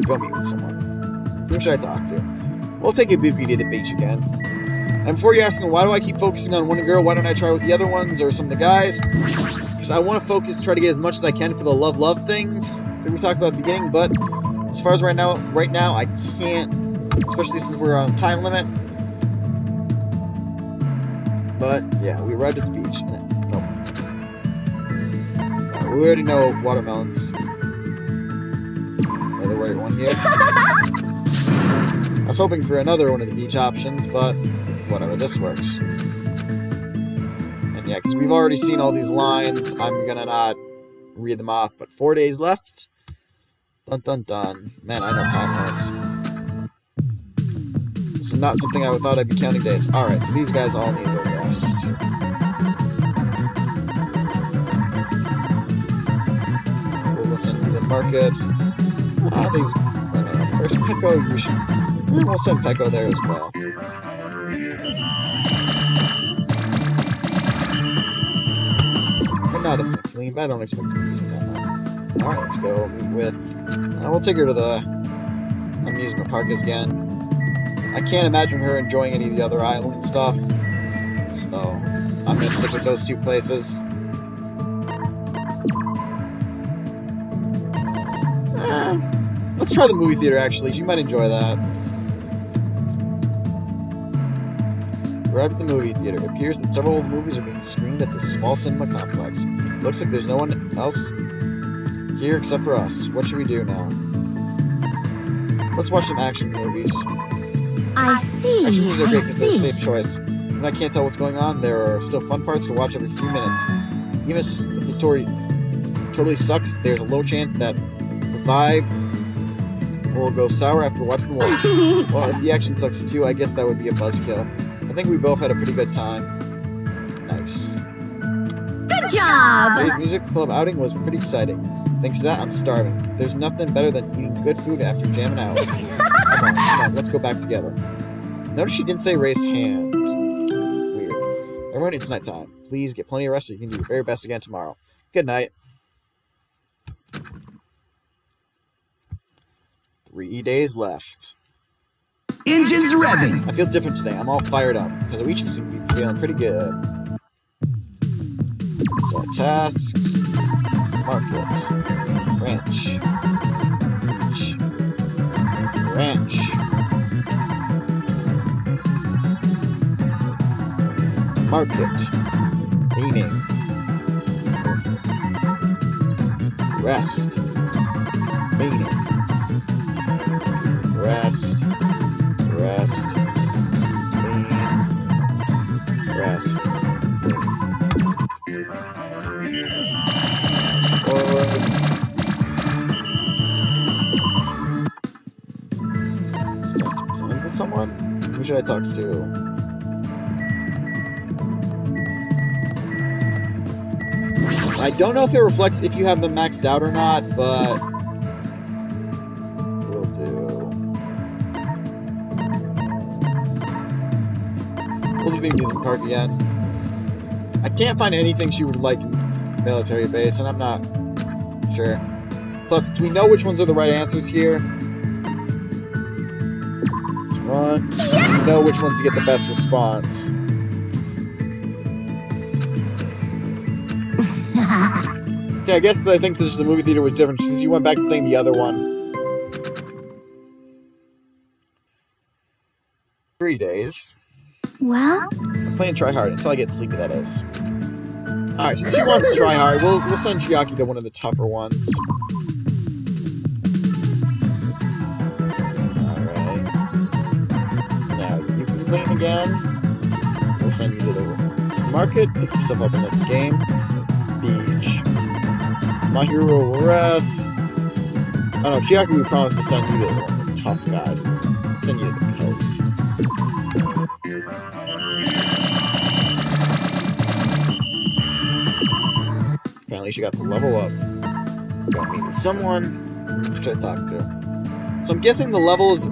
A: Go meet with someone. Who should I talk to? We'll take Ibuki to the beach again. And before you're asking, why do I keep focusing on one girl? Why don't I try with the other ones or some of the guys? Because I want to focus, try to get as much as I can for the love things that we talked about at the beginning, but as far as right now, I can't, especially since we're on time limit. But, yeah, we arrived at the beach. Nope. We already know watermelons. Are the right one here? I was hoping for another one of the beach options, but whatever, this works. And yeah, because we've already seen all these lines, I'm gonna not read them off, but 4 days left. Dun dun dun. Man, I know timelines. This is not something I thought I'd be counting days. Alright, so these guys all need a rest. We'll listen to the market. First Pecco, we'll send Pecco there as well. But not effectively, but I don't expect to be using that much. Alright, let's go meet with... we'll take her to the amusement park again. I can't imagine her enjoying any of the other island stuff. So, I'm going to stick with those two places. Let's try the movie theater, actually. She might enjoy that. We're out at the movie theater. It appears that several old movies are being screened at this small cinema complex. Looks like there's no one else here except for us. What should we do now? Let's watch some action movies.
B: I see.
A: Action movies are
B: I
A: great because they're a
B: see.
A: safe choice. When I can't tell what's going on, there are still fun parts to watch every few minutes. Even if the story totally sucks, there's a low chance that the vibe will go sour after watching more. Well, if the action sucks too, I guess that would be a buzzkill. I think we both had a pretty good time. Nice.
B: Good job.
A: Today's music club outing was pretty exciting. Thanks to that, I'm starving. There's nothing better than eating good food after jamming out. Come on, let's go back together. Notice she didn't say raised hand. Weird. Everyone, it's nighttime. Please get plenty of rest so you can do your very best again tomorrow. Good night. 3 days left.
C: Engines revving.
A: I feel different today. I'm all fired up because Oichi seems to be feeling pretty good. So tasks, market, ranch, beach, ranch, market, meaning, rest, meaning, rest. Rest. Clean. Rest. Clean. Forward. Something with someone? Who should I talk to? I don't know if it reflects if you have them maxed out or not, but we'll do. We'll do the amusement park again. I can't find anything she would like in military base, and I'm not sure. Plus, we know which ones are the right answers here. Let's run. We know which ones to get the best response. Okay, I guess I think the movie theater was different since you went back to saying the other one. 3 days.
B: Well,
A: I'm playing try hard until I get sleepy, that is. Alright, since she wants to try hard, we'll send Chiaki to one of the tougher ones. Alright. Now, you can claim again. We'll send you to the market, pick yourself up in this game. Beach. My hero will rest. Oh no, Chiaki, we promised to send you to one of the tough guys. Send you to the coast. Apparently she got the level up. Go meet with someone. Who should I talk to? So I'm guessing the levels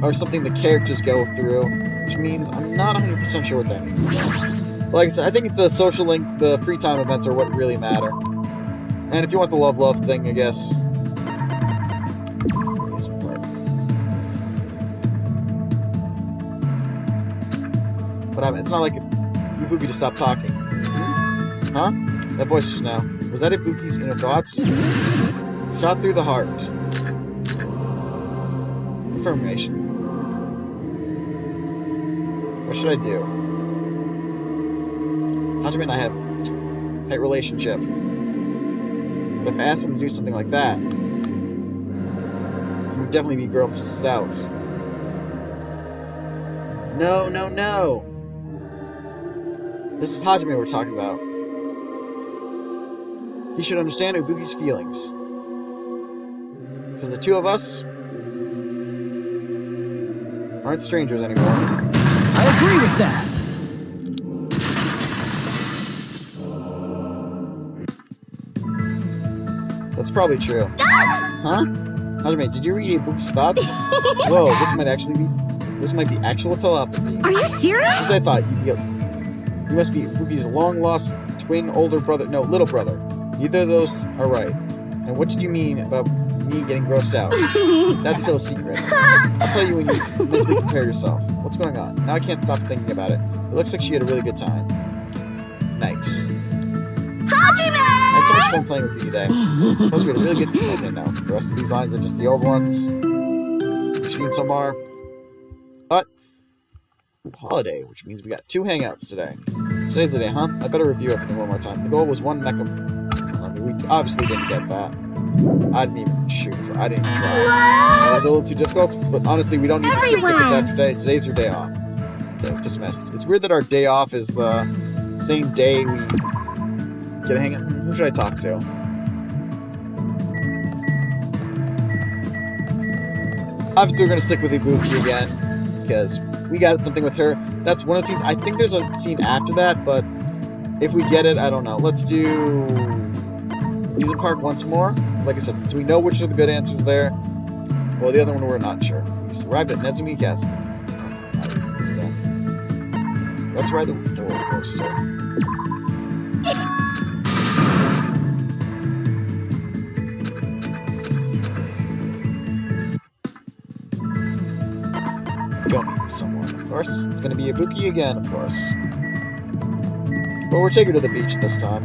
A: are something the characters go through, which means I'm not 100% sure what that means. But like I said, I think the social link, the free time events are what really matter. And if you want the love thing, I guess. What happened? It's not like Ibuki to stop talking. Huh? That voice just now. Was that Ibuki's inner thoughts? Shot through the heart. Information. What should I do? Hajime and I have a tight relationship. But if I ask him to do something like that, he would definitely be grossed out. No, no, no! This is Hajime we're talking about. He should understand Ibuki's feelings. Because the two of us aren't strangers anymore.
C: I agree with that.
A: That's probably true. Huh? Hajime, did you read Ibuki's thoughts? Whoa, this might be actual telepathy.
B: Are you serious?
A: As I thought, you must be Ibuki's long-lost twin older brother. No, little brother. Neither of those are right. And what did you mean about me getting grossed out? That's still a secret. I'll tell you when you mentally prepare yourself. What's going on? Now I can't stop thinking about it. It looks like she had a really good time. Nice.
B: Hajime!
A: I had so much fun playing with you today. Plus, we had a really good... Okay, no. The rest of these lines are just the old ones. We've seen some more. But... holiday, which means we got 2 hangouts today. Today's the day, huh? I better review everything one more time. The goal was 1 mecha... I mean, we obviously didn't get that. I didn't even shoot for... I didn't try. It was a little too difficult, but honestly, we don't need to skip tickets after today. Today's your day off. Okay, dismissed. It's weird that our day off is the same day we... get a hangout. Who should I talk to? Obviously, we're going to stick with Ibuki again, because we got something with her. That's one of the scenes. I think there's a scene after that, but if we get it, I don't know. Let's do Amusement Park once more. Like I said, since we know which are the good answers there. Well, the other one we're not sure. We just arrived at Nezumi Castle. Let's ride the roller coaster. Go meet someone, of course. It's gonna be Ibuki again, of course. But we'll take her to the beach this time.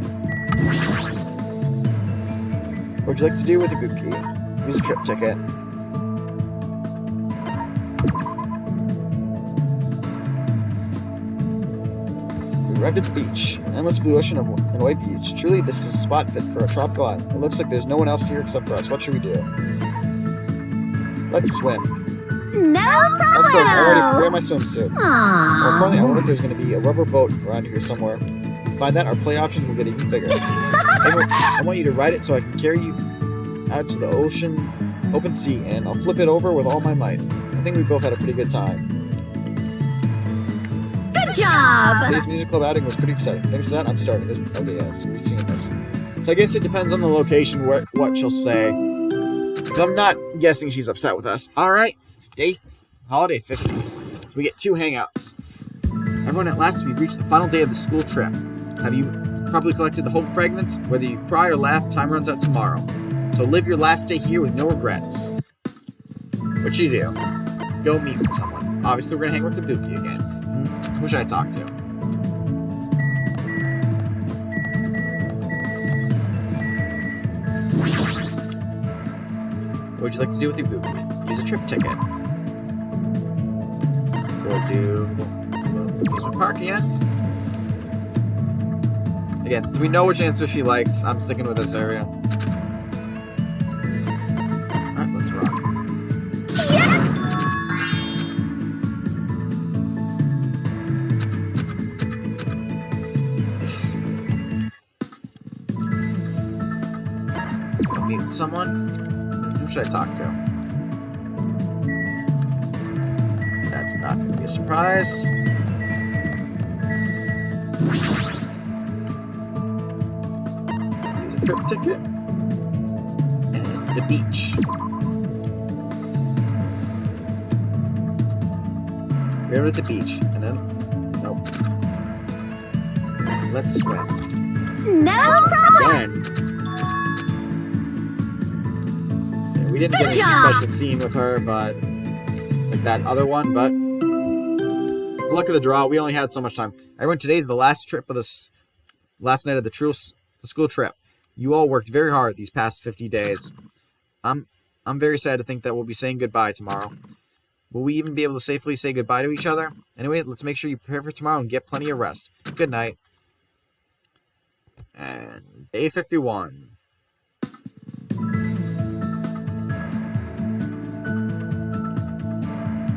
A: What would you like to do with Ibuki? Use a trip ticket. We arrived at the beach. An endless blue ocean and a white beach. Truly, this is a spot fit for a tropical island. It looks like there's no one else here except for us. What should we do? Let's swim.
B: No problem!
A: Of course, I already prepared my swimsuit.
B: Aww.
A: Well, apparently, I wonder if there's going to be a rubber boat around here somewhere. Find that, our play options will get even bigger. Anyway, I want you to ride it so I can carry you out to the open sea, and I'll flip it over with all my might. I think we both had a pretty good time.
B: Good job!
A: Today's music club outing was pretty exciting. Thanks to that, I'm starting this. Okay, yeah, so we've seen this. So I guess it depends on the location, what she'll say. So I'm not guessing she's upset with us. Alright, it's holiday 50. So we get 2 hangouts. Everyone, at last we've reached the final day of the school trip. Have you probably collected the hope fragments? Whether you cry or laugh, time runs out tomorrow. So live your last day here with no regrets. What should you do? Go meet with someone. Obviously, we're gonna hang with Ibuki again. Who should I talk to? What would you like to do with Ibuki? Use a trip ticket. We'll do amusement park again. Again, since we know which answer she likes, I'm sticking with this area. Alright, let's rock. I'll meet with someone. Who should I talk to? That's not going to be a surprise. Trip ticket and the beach. We're at the beach, and then nope. Let's swim.
B: No problem!
A: Again. Yeah, we didn't get any special scene with her, but like that other one. But luck of the draw, we only had so much time. Everyone, today's the last trip of this last night of the school trip. You all worked very hard these past 50 days. I'm very sad to think that we'll be saying goodbye tomorrow. Will we even be able to safely say goodbye to each other? Anyway, let's make sure you prepare for tomorrow and get plenty of rest. Good night. And day 51.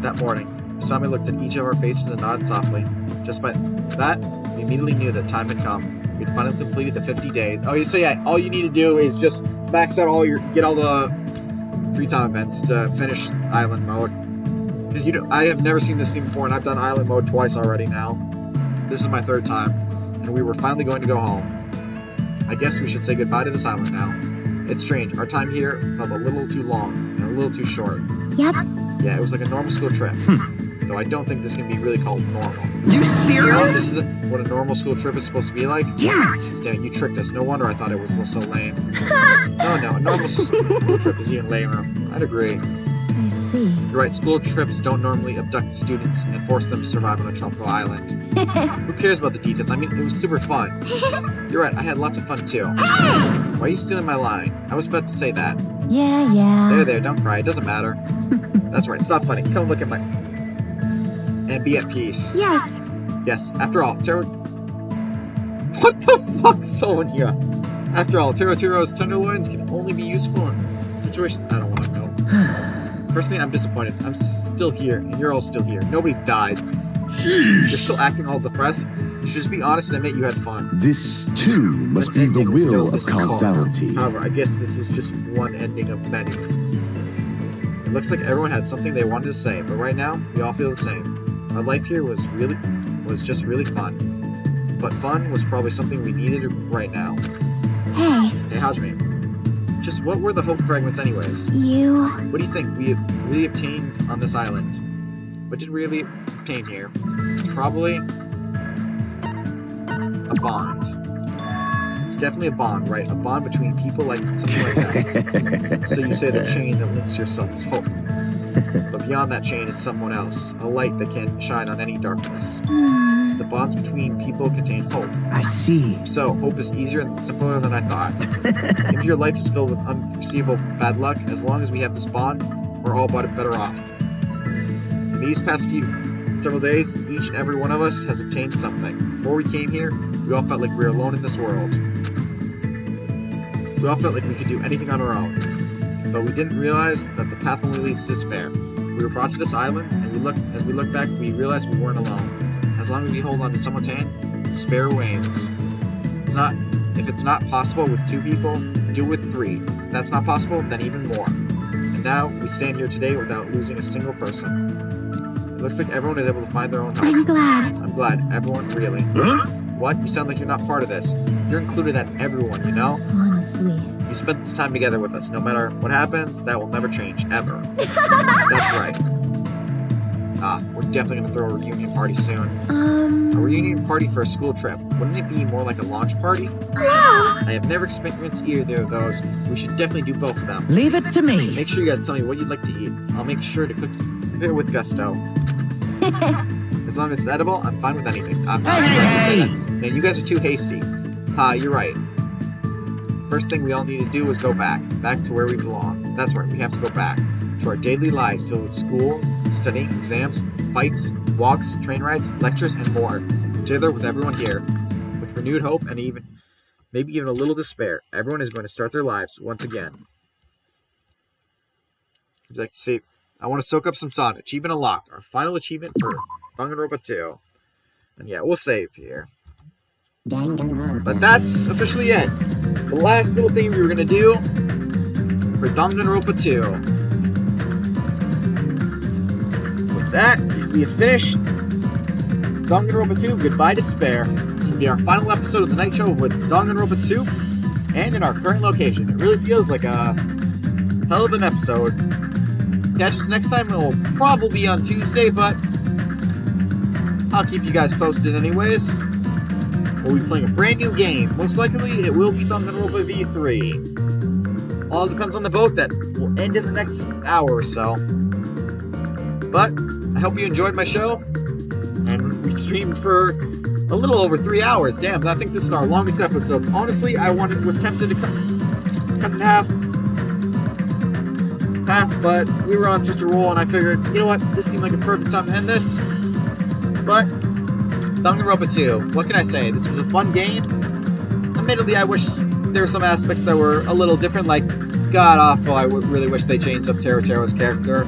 A: That morning, Usami looked at each of our faces and nodded softly. Just by that, we immediately knew that time had come. We'd finally completed the 50 days. Oh, so yeah, all you need to do is just max out get all the free time events to finish island mode. Because I have never seen this scene before, and I've done island mode twice already now. This is my third time, and we were finally going to go home. I guess we should say goodbye to this island now. It's strange, our time here felt a little too long and a little too short.
B: Yep.
A: Yeah, it was like a normal school trip. Though I don't think this can be really called normal.
H: You
A: This
H: serious?
A: isn't what a normal school trip is supposed to be like.
H: Damn it!
A: Damn, you tricked us. No wonder I thought it was so lame. No, a normal school trip is even lamer. I'd agree.
G: I see.
A: You're right, school trips don't normally abduct students and force them to survive on a tropical island. Who cares about the details? I mean, it was super fun. You're right, I had lots of fun too. Why are you stealing my line? I was about to say that.
G: Yeah.
A: There, don't cry. It doesn't matter. That's right, stop funny. Come look at my... And be at peace.
B: Yes.
A: Yes, after all, What the fuck, someone here? After all, Terotiro's tenderloins can only be useful in situations... I don't want to know. Personally, I'm disappointed. I'm still here, and you're all still here. Nobody died. You're still acting all depressed. You should just be honest and admit you had fun.
I: This, too, must be the will of causality.
A: However, I guess this is just one ending of many. It looks like everyone had something they wanted to say, but right now, we all feel the same. Our life here was just really fun. But fun was probably something we needed right now.
B: Hey,
A: Hey, Hajime. Just what were the hope fragments anyways?
B: you...
A: What do you think we really obtained on this island? What did we really obtain here? It's probably a bond. It's definitely a bond, right? A bond between people, like something like that. So you say the chain that links yourself is hope. But beyond that chain is someone else, a light that can shine on any darkness. The bonds between people contain hope.
C: I see.
A: So, hope is easier and simpler than I thought. If your life is filled with unforeseeable bad luck, as long as we have this bond, we're all better off. In these past several days, each and every one of us has obtained something. Before we came here, we all felt like we were alone in this world. We all felt like we could do anything on our own. But we didn't realize that the path only leads to despair. We were brought to this island, and as we look back, we realized we weren't alone. As long as we hold on to someone's hand, despair wanes. If it's not possible with 2 people, do it with 3. If that's not possible, then even more. And now, we stand here today without losing a single person. It looks like everyone is able to find their own hope.
B: I'm glad.
A: I'm glad, everyone, really.
F: Huh?
A: What? You sound like you're not part of this. You're included at everyone, you know?
G: Honestly.
A: You spent this time together with us. No matter what happens, that will never change, ever. That's right. We're definitely gonna throw a reunion party soon. A reunion party for a school trip. Wouldn't it be more like a launch party?
B: Yeah.
A: I have never experienced either of those. We should definitely do both of them.
D: Leave it to me.
A: Make sure you guys tell me what you'd like to eat. I'll make sure to cook it with gusto. As long as it's edible, I'm fine with anything. Man, you guys are too hasty. You're right. First thing we all need to do is go back to where we belong. That's right, we have to go back to our daily lives filled with school, studying, exams, fights, walks, train rides, lectures, and more. Together with everyone here, with renewed hope and maybe even a little despair, everyone is going to start their lives once again. Would you like to see? I want to soak up some sun. Achievement unlocked. Our final achievement for Danganropa 2. And yeah, we'll save here. But that's officially it. The last little thing we were going to do for Danganropa 2. With that, we have finished Danganropa 2, Goodbye Despair. This will be our final episode of the night show with Danganropa 2, and in our current location. It really feels like a hell of an episode. Catch us next time. It will probably be on Tuesday, but I'll keep you guys posted anyways. We'll be playing a brand new game. Most likely, it will be Danganropa V3. All depends on the boat that will end in the next hour or so. But I hope you enjoyed my show, and we streamed for a little over 3 hours. Damn, I think this is our longest episode. Honestly, was tempted to cut in half, but we were on such a roll, and I figured, you know what, this seemed like a perfect time to end this. But Danganropa 2, what can I say? This was a fun game. Admittedly, I wish there were some aspects that were a little different, like, god awful, I really wish they changed up Terotiro's character.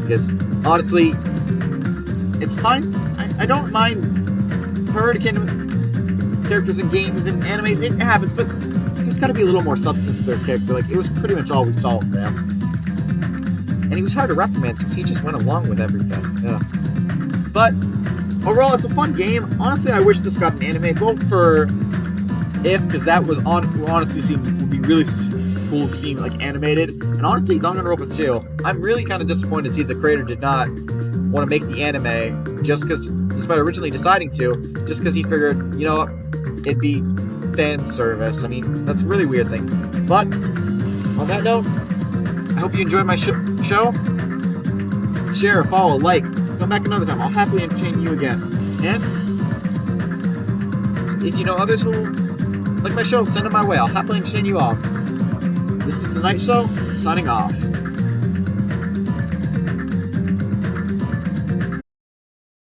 A: Because, honestly, it's fine. I don't mind her kind characters in games and animes, it happens, but there's got to be a little more substance to their character. Like, it was pretty much all we saw of them. And he was hard to recommend since he just went along with everything. Yeah. But overall, it's a fun game. Honestly, I wish this got an anime, both for because that would be really cool to see like animated, and honestly, Danganropa 2. I'm really kind of disappointed to see the creator did not want to make the anime, just because, despite originally deciding to, just because he figured, you know, it'd be fan service. I mean, that's a really weird thing. But on that note, I hope you enjoyed my show. Share, follow, like, come back another time. I'll happily entertain you again. And if you know others who like my show, send them my way. I'll happily entertain you all. This is The Night Show, signing off.